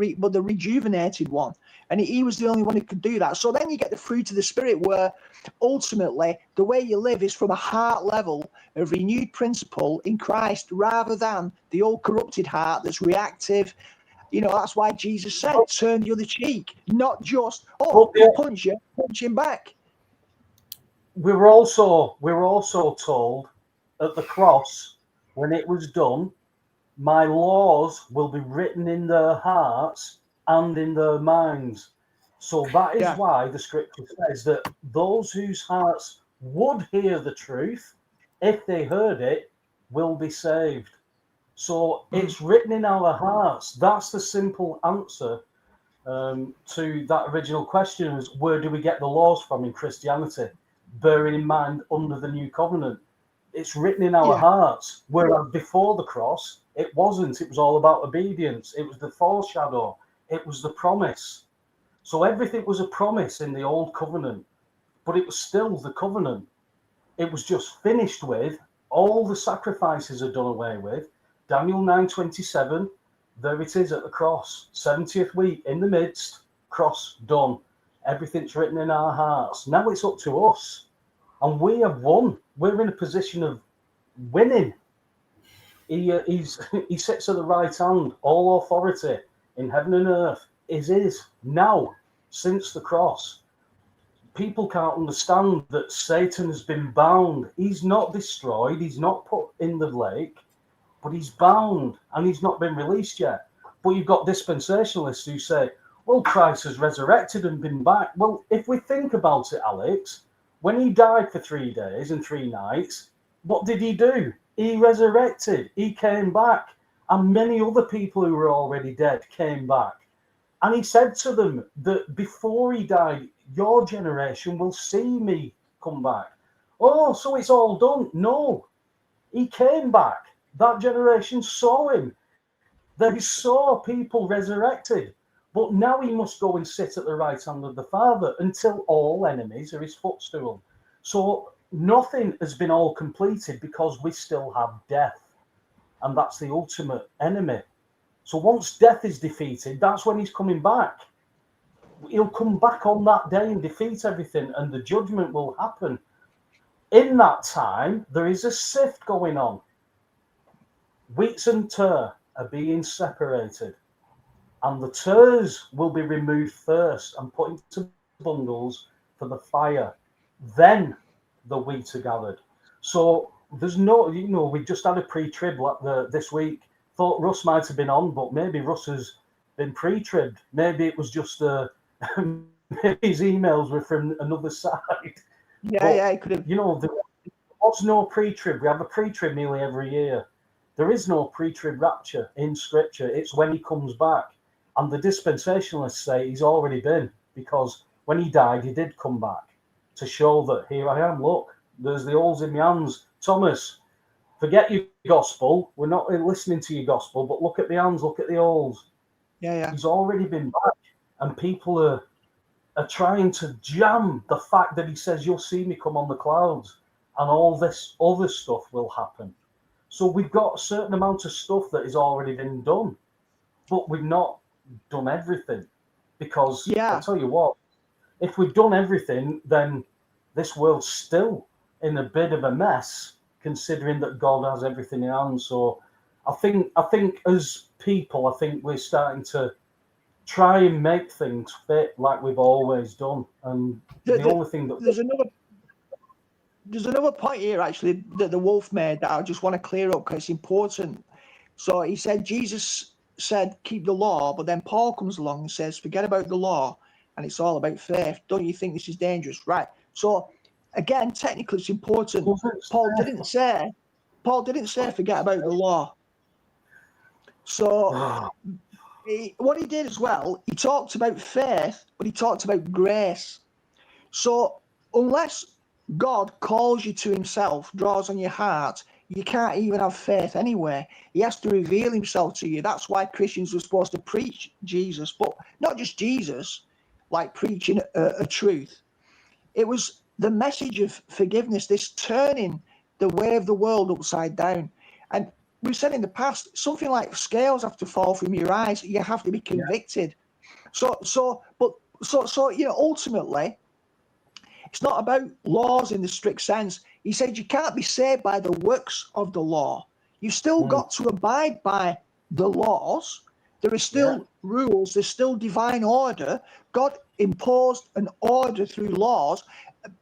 rejuvenated one. And he was the only one who could do that. So then you get the fruit of the Spirit, where ultimately the way you live is from a heart level of renewed principle in Christ, rather than the old corrupted heart that's reactive. You know, that's why Jesus said, turn the other cheek, not just, punch him back. We were also told at the cross, when it was done, my laws will be written in their hearts and in their minds. So that is why the scripture says that those whose hearts would hear the truth, if they heard it, will be saved. So it's written in our hearts. That's the simple answer to that original question, is where do we get the laws from in Christianity? Bearing in mind, under the new covenant, it's written in our hearts. Whereas before the cross, it wasn't. It was all about obedience. It was the foreshadow. It was the promise. So everything was a promise in the old covenant, but it was still the covenant. It was just finished with. All the sacrifices are done away with. Daniel 9:27, there it is at the cross. 70th week in the midst, cross done. Everything's written in our hearts. Now it's up to us. And we have won. We're in a position of winning. He sits at the right hand. All authority in heaven and earth is his now, since the cross. People can't understand that Satan has been bound. He's not destroyed. He's not put in the lake, but he's bound and he's not been released yet. But you've got dispensationalists who say, well, Christ has resurrected and been back. Well, if we think about it, Alex, when he died for 3 days and 3 nights, what did he do? He resurrected. He came back. And many other people who were already dead came back. And he said to them that before he died, your generation will see me come back. Oh, so it's all done. No, he came back. That generation saw him. They saw people resurrected. But now he must go and sit at the right hand of the Father until all enemies are his footstool. So nothing has been all completed because we still have death. And that's the ultimate enemy. So once death is defeated, that's when he's coming back. He'll come back on that day and defeat everything, and the judgment will happen. In that time, there is a sift going on. Wheat and tare are being separated, and the tares will be removed first and put into bundles for the fire. Then the wheat are gathered. So there's no, we just had a pre-trib this week. Thought Russ might have been on, but maybe Russ has been pre-tribbed. Maybe it was just maybe his emails were from another side. Yeah, it could have. There was no pre-trib. We have a pre-trib nearly every year. There is no pre-trib rapture in Scripture. It's when he comes back. And the dispensationalists say he's already been, because when he died, he did come back to show that here I am. Look, there's the holes in my hands. Thomas, forget your gospel. We're not listening to your gospel, but look at the hands, look at the holes. Yeah. He's already been back. And people are trying to jam the fact that he says, you'll see me come on the clouds, and all this other stuff will happen. So we've got a certain amount of stuff that has already been done, but we've not done everything. Because I'll tell you what, if we've done everything, then this world's still in a bit of a mess, considering that God has everything in hand. So I think as people, I think we're starting to try and make things fit like we've always done. And the only thing that there's another point here actually that the Wolf made that I just want to clear up because it's important. So he said Jesus said keep the law, but then Paul comes along and says forget about the law and it's all about faith. Don't you think this is dangerous? Right. So again, technically it's important. Paul didn't say forget about the law. So what he did as well, he talked about faith, but he talked about grace. So unless God calls you to himself, draws on your heart, you can't even have faith anyway. He has to reveal himself to you. That's why Christians were supposed to preach Jesus, but not just Jesus, like preaching a truth. It was the message of forgiveness, this turning the way of the world upside down. And we've said in the past, something like scales have to fall from your eyes. You have to be convicted. Yeah. So ultimately, it's not about laws in the strict sense. He said you can't be saved by the works of the law. You've still got to abide by the laws. There are still rules. There's still divine order. God imposed an order through laws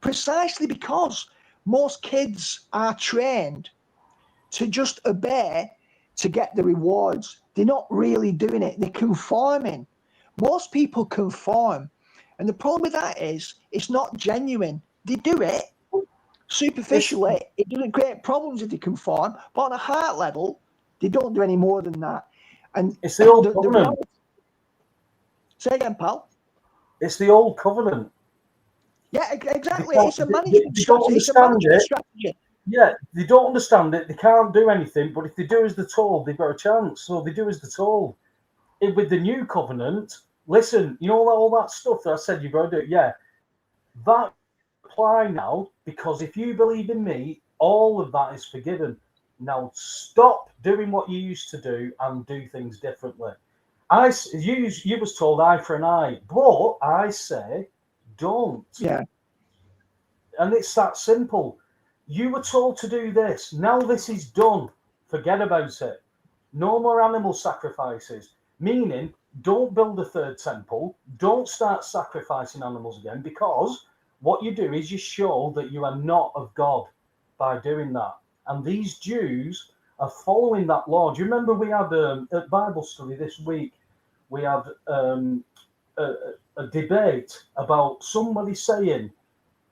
precisely because most kids are trained to just obey to get the rewards. They're not really doing it. They're conforming. Most people conform. And the problem with that is it's not genuine. They do it superficially. It doesn't create problems if they conform. But on a heart level, they don't do any more than that. And it's the old covenant. Say again, pal. It's the old covenant. Yeah, exactly. It's a management strategy. It's a management strategy. Yeah, they don't understand it. They can't do anything. But if they do as they're told, they've got a chance. So they do as they're told. With the new covenant, listen, you know all that stuff that I said you've got to do. Yeah, that apply now, because if you believe in me, all of that is forgiven. Now stop doing what you used to do and do things differently. You was told eye for an eye, but I say don't. Yeah. And it's that simple. You were told to do this. Now this is done. Forget about it. No more animal sacrifices. Meaning, don't build a third temple. Don't start sacrificing animals again, because what you do is you show that you are not of God by doing that. And these Jews are following that law. Do you remember we had a Bible study this week? We had a debate about somebody saying,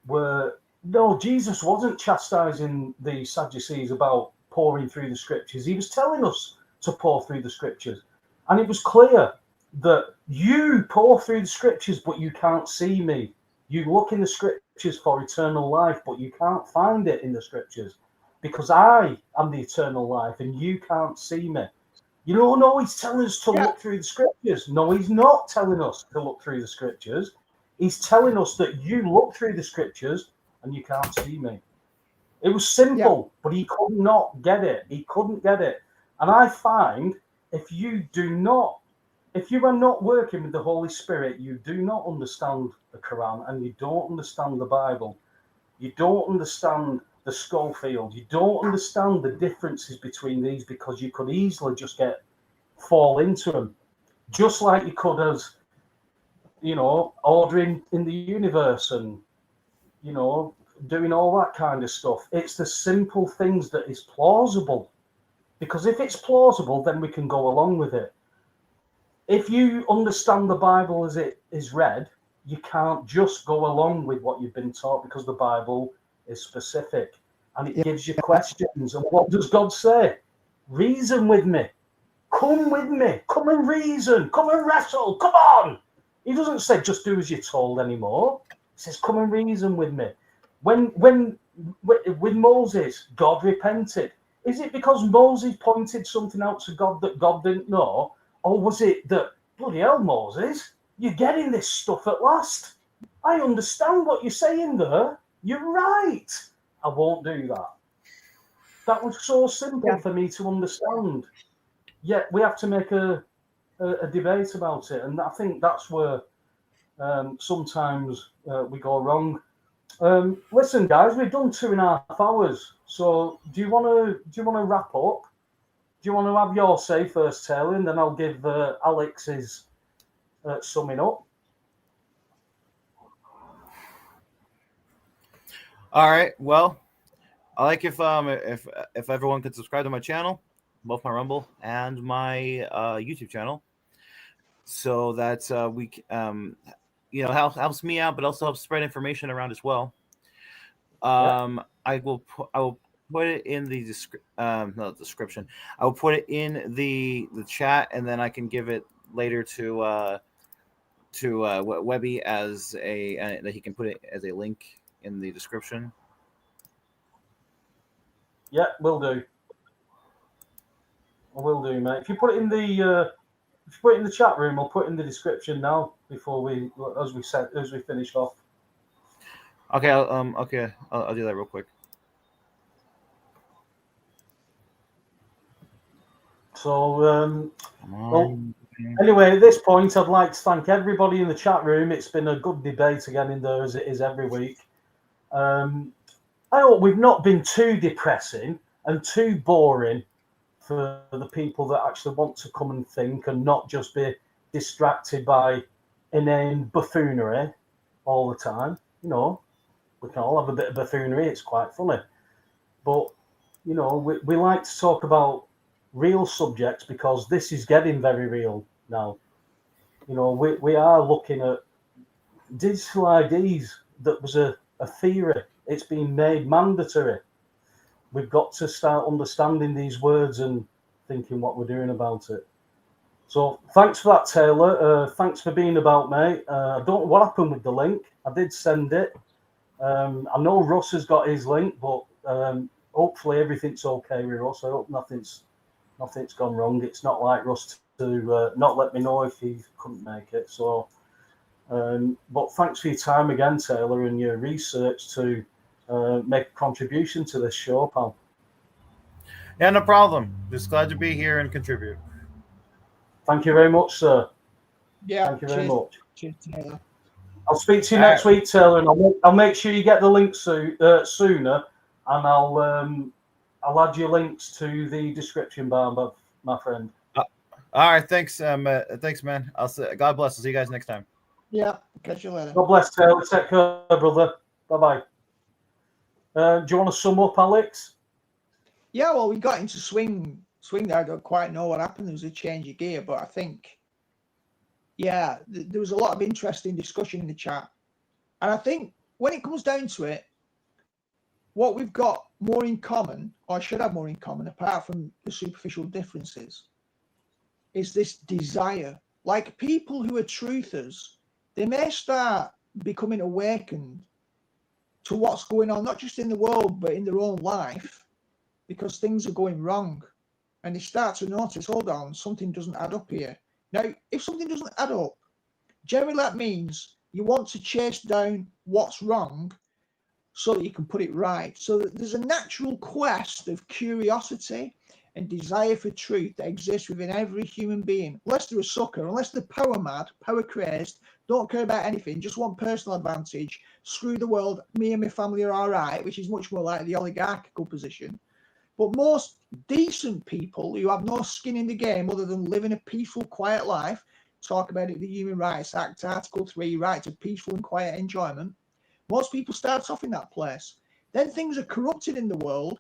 no, Jesus wasn't chastising the Sadducees about pouring through the scriptures. He was telling us to pour through the scriptures. And it was clear that you pour through the scriptures, but you can't see me. You look in the scriptures for eternal life, but you can't find it in the scriptures, because I am the eternal life and you can't see me. You know, no, he's telling us to look through the scriptures. No, he's not telling us to look through the scriptures. He's telling us that you look through the scriptures and you can't see me. It was simple, but he could not get it. He couldn't get it. And I find if you are not working with the Holy Spirit, you do not understand the Quran and you don't understand the Bible. You don't understand the Schofield. You don't understand the differences between these, because you could easily just fall into them. Just like you could as, ordering in the universe and, doing all that kind of stuff. It's the simple things that is plausible. Because if it's plausible, then we can go along with it. If you understand the Bible as it is read, you can't just go along with what you've been taught, because the Bible is specific and it gives you questions. And what does God say? Reason with me. Come with me. Come and reason. Come and wrestle. Come on. He doesn't say just do as you're told anymore. He says come and reason with me. When with Moses, God repented. Is it because Moses pointed something out to God that God didn't know? Or was it that, bloody hell, Moses, you're getting this stuff at last? I understand what you're saying there. You're right. I won't do that. That was so simple for me to understand. Yet we have to make a debate about it. And I think that's where sometimes we go wrong. Listen, guys, we've done 2.5 hours. So do you want to wrap up? Do you want to have your say first, Taylor, and then I'll give Alex his summing up? All right. Well, I like if everyone could subscribe to my channel, both my Rumble and my YouTube channel, so that we helps me out, but also helps spread information around as well. I will put it in the description. I will put it in the chat, and then I can give it later to Webby as that he can put it as a link in the description. Yeah, will do. I will do, mate. If you put it in the chat room, I'll put it in the description now before as we finish off. Okay, I'll do that real quick. So, anyway, at this point, I'd like to thank everybody in the chat room. It's been a good debate again in there, as it is every week. I hope we've not been too depressing and too boring for the people that actually want to come and think and not just be distracted by inane buffoonery all the time. We can all have a bit of buffoonery. It's quite funny. But, we like to talk about real subjects, because this is getting very real now. We are looking at digital IDs. That was a theory. It's been made mandatory. We've got to start understanding these words and thinking what we're doing about it. So thanks for that, Taylor. Thanks for being about, mate. I don't know what happened with the link. I did send it. I know Russ has got his link, but hopefully everything's okay with Russ. I hope nothing's gone wrong. It's not like Russ to not let me know if he couldn't make it. So, but thanks for your time again, Taylor, and your research to make a contribution to this show, pal. Yeah, no problem. Just glad to be here and contribute. Thank you very much, sir. Yeah. Thank you very much. Cheers, Taylor. I'll speak to you next week, Taylor, and I'll make sure you get the link sooner, and I'll add your links to the description bar, my friend. All right, thanks, thanks, man. God bless. I'll see you guys next time. Yeah, catch you later. God bless, Taylor. Take care, brother. Bye-bye. Do you want to sum up, Alex? Yeah, well, we got into swing there. I don't quite know what happened. There was a change of gear, but I think, yeah, there was a lot of interesting discussion in the chat. And I think when it comes down to it, what we've got more in common, or should have more in common, apart from the superficial differences, is this desire. Like, people who are truthers, they may start becoming awakened to what's going on, not just in the world, but in their own life, because things are going wrong. And they start to notice, hold on, something doesn't add up here. Now, if something doesn't add up, generally that means you want to chase down what's wrong so that you can put it right. So there's a natural quest of curiosity and desire for truth that exists within every human being. Unless they're a sucker, unless they're power mad, power crazed, don't care about anything, just want personal advantage, screw the world, me and my family are all right, which is much more like the oligarchical position. But most decent people who have no skin in the game other than living a peaceful, quiet life, talk about it, the Human Rights Act, Article 3, right to peaceful and quiet enjoyment, most people start off in that place. Then things are corrupted in the world,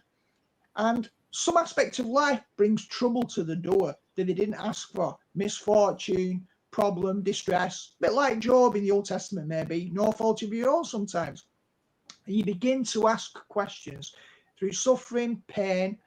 and some aspect of life brings trouble to the door that they didn't ask for. Misfortune, problem, distress, a bit like Job in the Old Testament, maybe, no fault of your own sometimes. And you begin to ask questions through suffering, pain,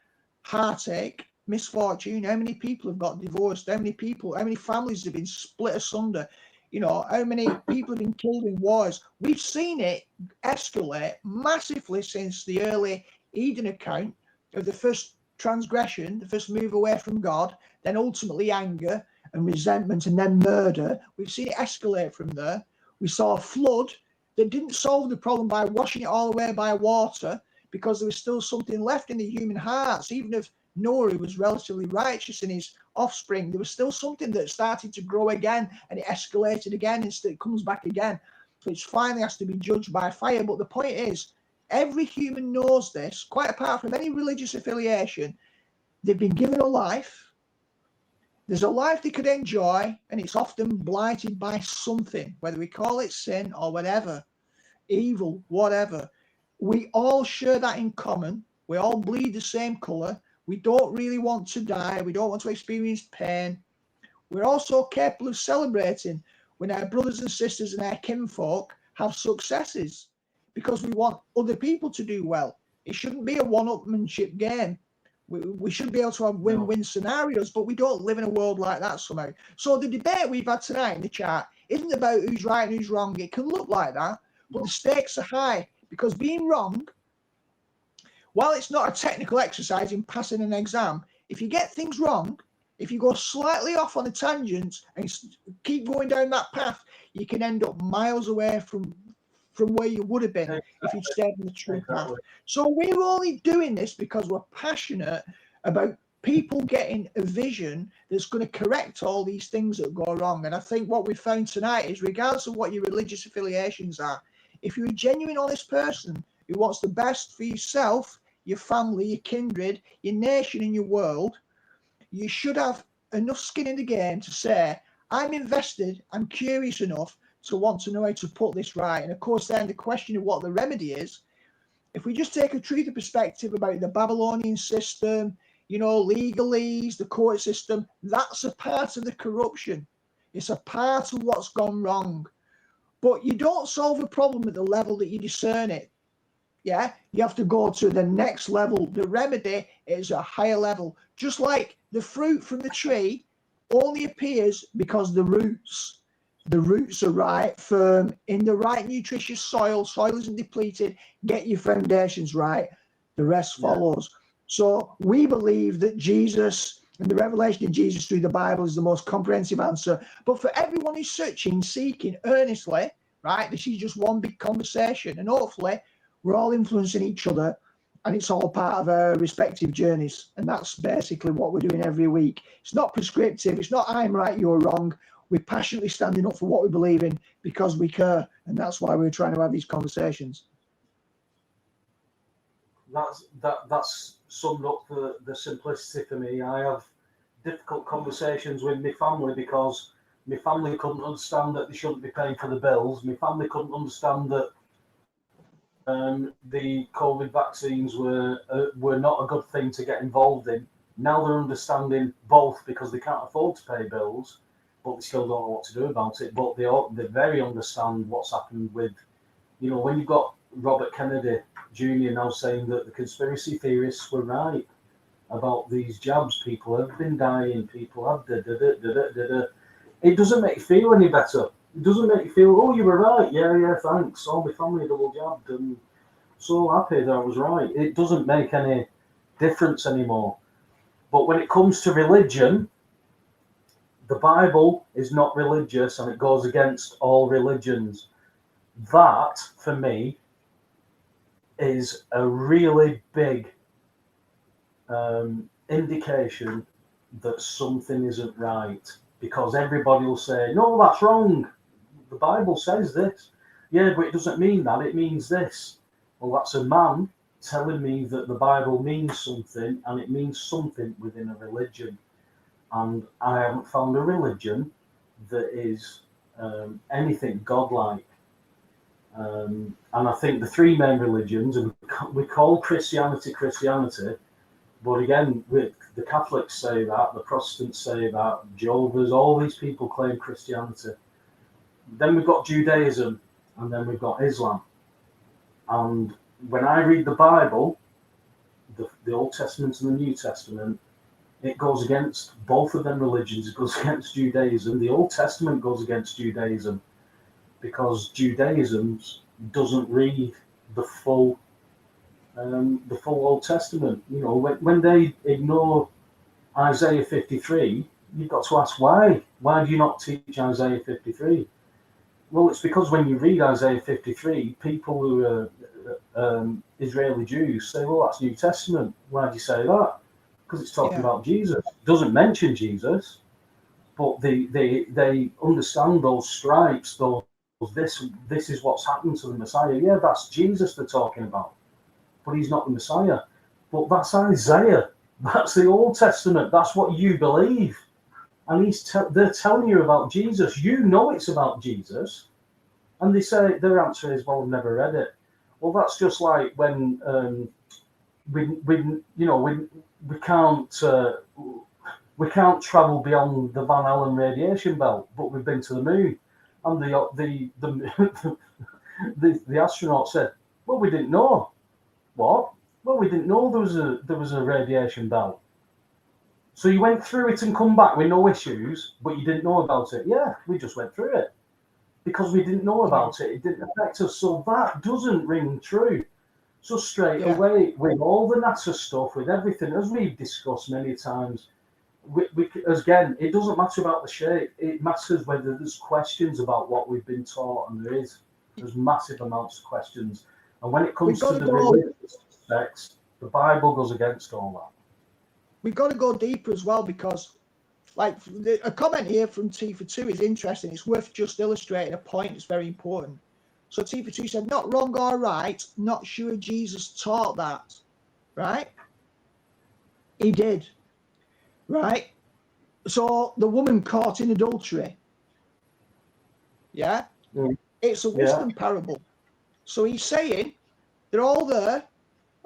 heartache, misfortune. How many people have got divorced? How many families have been split asunder? You know, how many people have been killed in wars? We've seen it escalate massively since the early Eden account of the first transgression, the first move away from God, then ultimately anger and resentment, and then murder. We've seen it escalate from there. We saw a flood that didn't solve the problem by washing it all away by water, because there was still something left in the human hearts. Even if Noah was relatively righteous in his offspring, there was still something that started to grow again, and it escalated again, and it comes back again. So it finally has to be judged by fire. But the point is, every human knows this, quite apart from any religious affiliation. They've been given a life. There's a life they could enjoy, and it's often blighted by something, whether we call it sin or whatever, evil, whatever. We all share that in common. We all bleed the same color. We don't really want to die. We don't want to experience pain. We're also capable of celebrating when our brothers and sisters and our kinfolk have successes, because we want other people to do well. It shouldn't be a one-upmanship game. We should be able to have win-win scenarios, but we don't live in a world like that somehow. So the debate we've had tonight in the chat isn't about who's right and who's wrong. It can look like that, but the stakes are high, because being wrong, while it's not a technical exercise in passing an exam, if you get things wrong, if you go slightly off on a tangent and keep going down that path, you can end up miles away from where you would have been if you'd stayed on the true path. So we're only doing this because we're passionate about people getting a vision that's going to correct all these things that go wrong. And I think what we've found tonight is, regardless of what your religious affiliations are, if you're a genuine, honest person who wants the best for yourself, your family, your kindred, your nation, and your world, you should have enough skin in the game to say, I'm invested, I'm curious enough to want to know how to put this right. And of course, then the question of what the remedy is, if we just take a truther perspective about the Babylonian system, you know, legalese, the court system, that's a part of the corruption. It's a part of what's gone wrong. But you don't solve a problem at the level that you discern it. Yeah, you have to go to the next level. The remedy is a higher level. Just like the fruit from the tree only appears because the roots are right, firm, in the right nutritious soil isn't depleted, get your foundations right, the rest follows. So we believe that Jesus And the revelation of Jesus through the Bible is the most comprehensive answer. But for everyone who's searching, seeking earnestly, right, this is just one big conversation. And hopefully we're all influencing each other, and it's all part of our respective journeys. And that's basically what we're doing every week. It's not prescriptive. It's not I'm right, you're wrong. We're passionately standing up for what we believe in because we care. And that's why we're trying to have these conversations. That's summed up the simplicity for me. I have difficult conversations with my family because my family couldn't understand that they shouldn't be paying for the bills. My family couldn't understand that the COVID vaccines were not a good thing to get involved in. Now they're understanding both because they can't afford to pay bills, but they still don't know what to do about it. But they very understand what's happened with, when you've got Robert Kennedy Jr. now saying that the conspiracy theorists were right about these jabs. People have been dying. People have It doesn't make you feel any better. It doesn't make you feel, oh, you were right. Yeah, thanks. All my family double jabbed and so happy that I was right. It doesn't make any difference anymore. But when it comes to religion, the Bible is not religious and it goes against all religions. That, for me, is a really big indication that something isn't right, because everybody will say, no, that's wrong. The Bible says this. Yeah, but it doesn't mean that. It means this. Well, that's a man telling me that the Bible means something, and it means something within a religion. And I haven't found a religion that is anything godlike. And I think the three main religions, and we call Christianity, but again, the Catholics say that, the Protestants say that, Jehovah's, all these people claim Christianity. Then we've got Judaism, and then we've got Islam. And when I read the Bible, the Old Testament and the New Testament, it goes against both of them religions. It goes against Judaism. The Old Testament goes against Judaism because Judaism doesn't read the full Old Testament. When they ignore Isaiah 53, you've got to ask why. Why do you not teach Isaiah 53? Well, it's because when you read Isaiah 53, people who are Israeli Jews say, well, that's New Testament. Why do you say that? Because it's talking about Jesus. It doesn't mention Jesus, but they understand those stripes, this is what's happened to the Messiah. Yeah, that's Jesus they're talking about, but he's not the Messiah. But that's Isaiah. That's the Old Testament. That's what you believe. And they're telling you about Jesus. You know it's about Jesus. And they say, their answer is, well, I've never read it. Well, that's just like when we can't travel beyond the Van Allen radiation belt, but we've been to the moon. And the astronaut said, well, we didn't know. What? Well, we didn't know there was a radiation belt. So you went through it and come back with no issues, but you didn't know about it. Yeah, we just went through it because we didn't know about it. It didn't affect us. So that doesn't ring true. So straight away, with all the NASA stuff, with everything, as we've discussed many times, again, it doesn't matter about the shape. It matters whether there's questions about what we've been taught, and there's massive amounts of questions. And when it comes to the religious aspects, the Bible goes against all that. We've got to go deeper as well, because like a comment here from T for 2 is interesting. It's worth just illustrating a point that's very important. So T for 2 said, not wrong or right, not sure Jesus taught that. Right? He did. Right? So the woman caught in adultery. Yeah? It's a wisdom parable. So he's saying they're all there.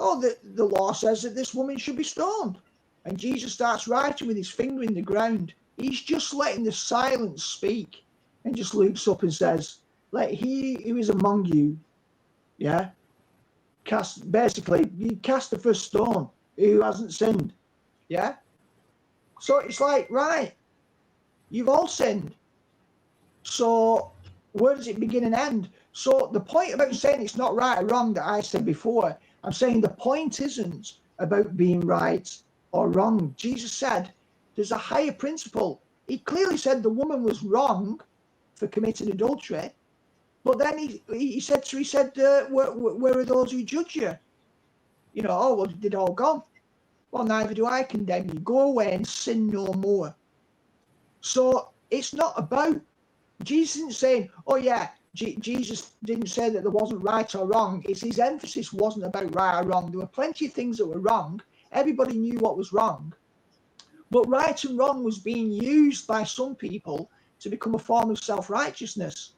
Oh, the law says that this woman should be stoned. And Jesus starts writing with his finger in the ground. He's just letting the silence speak, and just looks up and says, let he who is among you, cast the first stone, who hasn't sinned. Yeah? So it's like, right, you've all sinned. So where does it begin and end? So the point about saying it's not right or wrong that I said before, I'm saying the point isn't about being right or wrong. Jesus said, there's a higher principle. He clearly said the woman was wrong for committing adultery, but then he said, where are those who judge you? You know, oh, well, they'd all gone. Well, neither do I condemn you. Go away and sin no more. So it's not about, Jesus isn't saying, oh yeah, Jesus didn't say that there wasn't right or wrong. It's his emphasis wasn't about right or wrong. There were plenty of things that were wrong. Everybody knew what was wrong. But right and wrong was being used by some people to become a form of self-righteousness.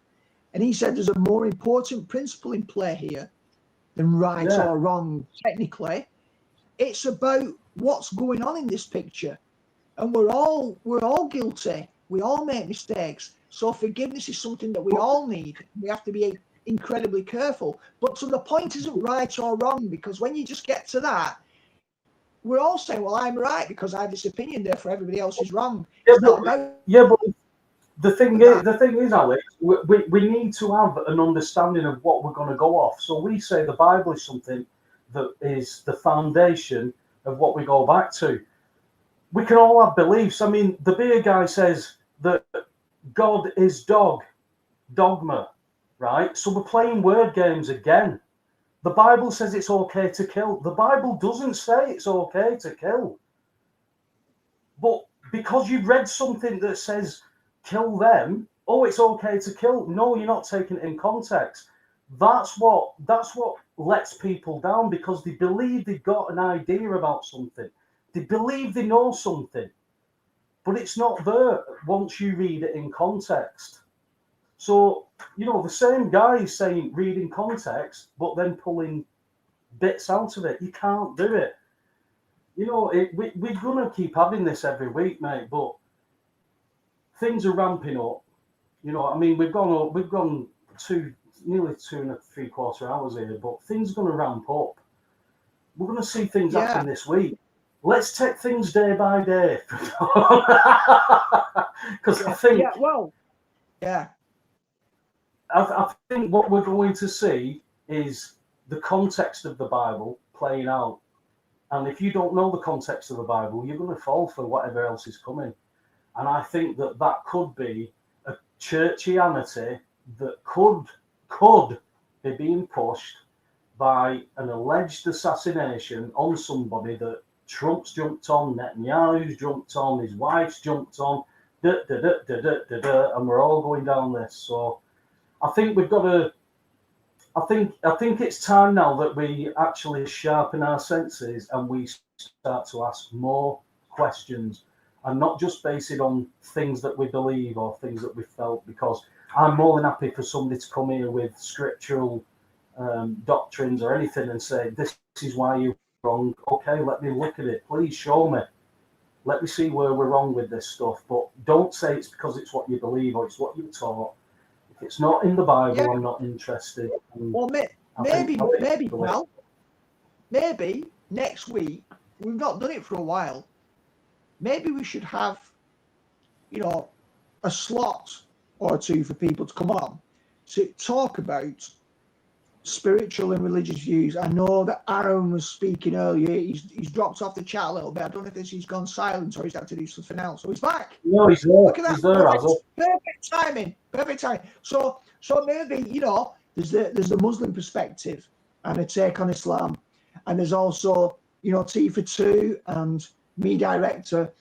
And he said there's a more important principle in play here than right or wrong, technically. It's about what's going on in this picture. And we're all guilty. We all make mistakes. So forgiveness is something that we all need. We have to be incredibly careful. But so the point isn't right or wrong, because when you just get to that, we're all saying, well, I'm right because I have this opinion, therefore everybody else is wrong. But the thing is, Alex, we need to have an understanding of what we're going to go off. So we say the Bible is something that is the foundation of what we go back to. We can all have beliefs. I mean, the beer guy says that God is dogma, right? So we're playing word games again. The Bible says it's okay to kill. The Bible doesn't say it's okay to kill. But because you've read something that says kill them, oh, it's okay to kill. No, you're not taking it in context. That's what lets people down, because they believe they've got an idea about something. They believe they know something, but it's not there once you read it in context. So, you know, the same guy is saying read in context, but then pulling bits out of it. You can't do it. You know, we're going to keep having this every week, mate, but things are ramping up. You know, I mean, we've gone nearly 2.75 hours here, but things are going to ramp up. We're going to see things happen this week. Let's take things day by day. Because I think... I think what we're going to see is the context of the Bible playing out. And if you don't know the context of the Bible, you're going to fall for whatever else is coming. And I think that could be a churchianity that could be being pushed by an alleged assassination on somebody that Trump's jumped on, Netanyahu's jumped on, his wife's jumped on, and we're all going down this. So I think we've got to. I think it's time now that we actually sharpen our senses and we start to ask more questions, and not just base it on things that we believe or things that we felt. Because I'm more than happy for somebody to come here with scriptural doctrines or anything and say this is why you're wrong. Okay, let me look at it. Please show me. Let me see where we're wrong with this stuff. But don't say it's because it's what you believe or it's what you're taught. If it's not in the Bible, I'm not interested. Well, maybe next week, we've not done it for a while. Maybe we should have, you know, a slot or two for people to come on to talk about spiritual and religious views. I know that Aaron was speaking earlier. He's dropped off the chat a little bit. I don't know if he's gone silent or he's had to do something else. So he's back. No, he's there. Look at that. He's there, Perfect timing. Perfect timing. So maybe, you know, there's the Muslim perspective and a take on Islam, and there's also, you know, T for Two and me director.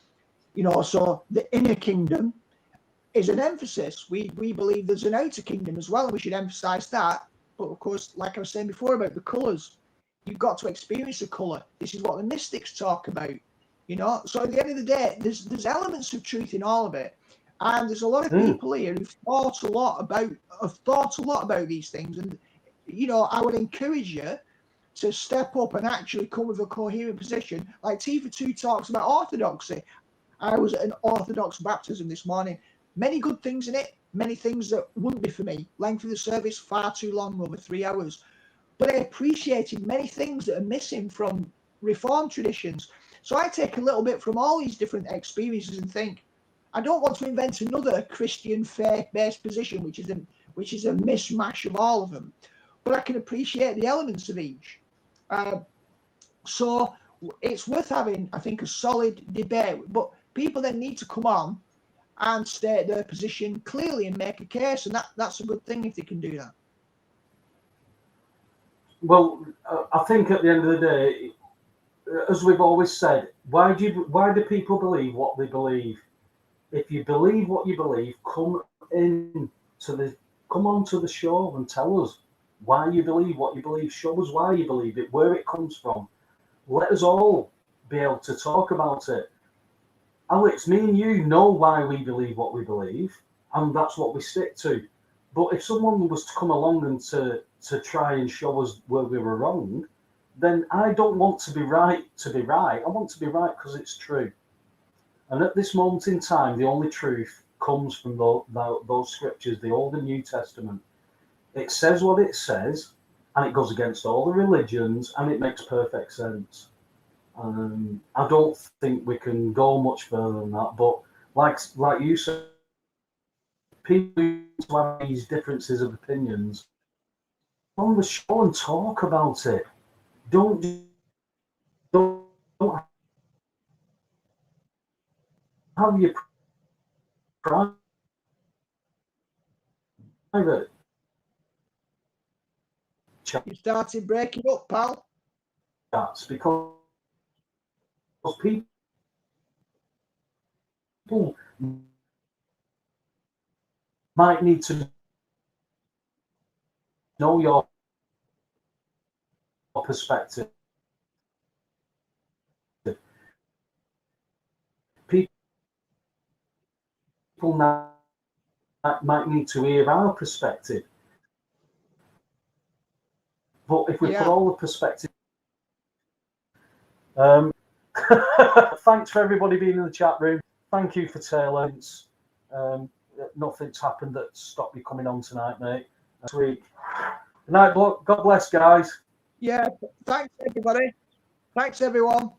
You know, so the inner kingdom is an emphasis. We believe there's an outer kingdom as well, and we should emphasize that. But of course, like I was saying before about the colours, you've got to experience the colour. This is what the mystics talk about, you know. So at the end of the day, there's elements of truth in all of it, and there's a lot of people here who've thought a lot about these things. And you know, I would encourage you to step up and actually come with a coherent position. Like T for Two talks about orthodoxy. I was at an Orthodox baptism this morning. Many good things in it. Many things that wouldn't be for me. Length of the service, far too long, over 3 hours. But I appreciated many things that are missing from Reformed traditions. So I take a little bit from all these different experiences and think, I don't want to invent another Christian faith-based position, which is a mishmash of all of them. But I can appreciate the elements of each. So it's worth having, I think, a solid debate. But people then need to come on and state their position clearly and make a case, and that's a good thing if they can do that. Well, I think at the end of the day, as we've always said, why do people believe what they believe? If you believe what you believe, come onto the show and tell us why you believe what you believe. Show us why you believe it, where it comes from. Let us all be able to talk about it. Alex, me and you know why we believe what we believe, and that's what we stick to. But if someone was to come along and to try and show us where we were wrong, then I don't want to be right to be right. I want to be right because it's true. And at this moment in time, the only truth comes from those scriptures, the Old and New Testament. It says what it says, and it goes against all the religions, and it makes perfect sense. I don't think we can go much further than that. But like you said, people have these differences of opinions on the show and talk about it. Don't have your private You started breaking up, pal. chats because people might need to know your perspective. People now might need to hear our perspective. But if we put all the perspective, thanks for everybody being in the chat room. Thank you for Taylor. Nothing's happened that stopped you coming on tonight, mate. Next week. Good night, God bless, guys. Yeah, thanks everybody. Thanks everyone.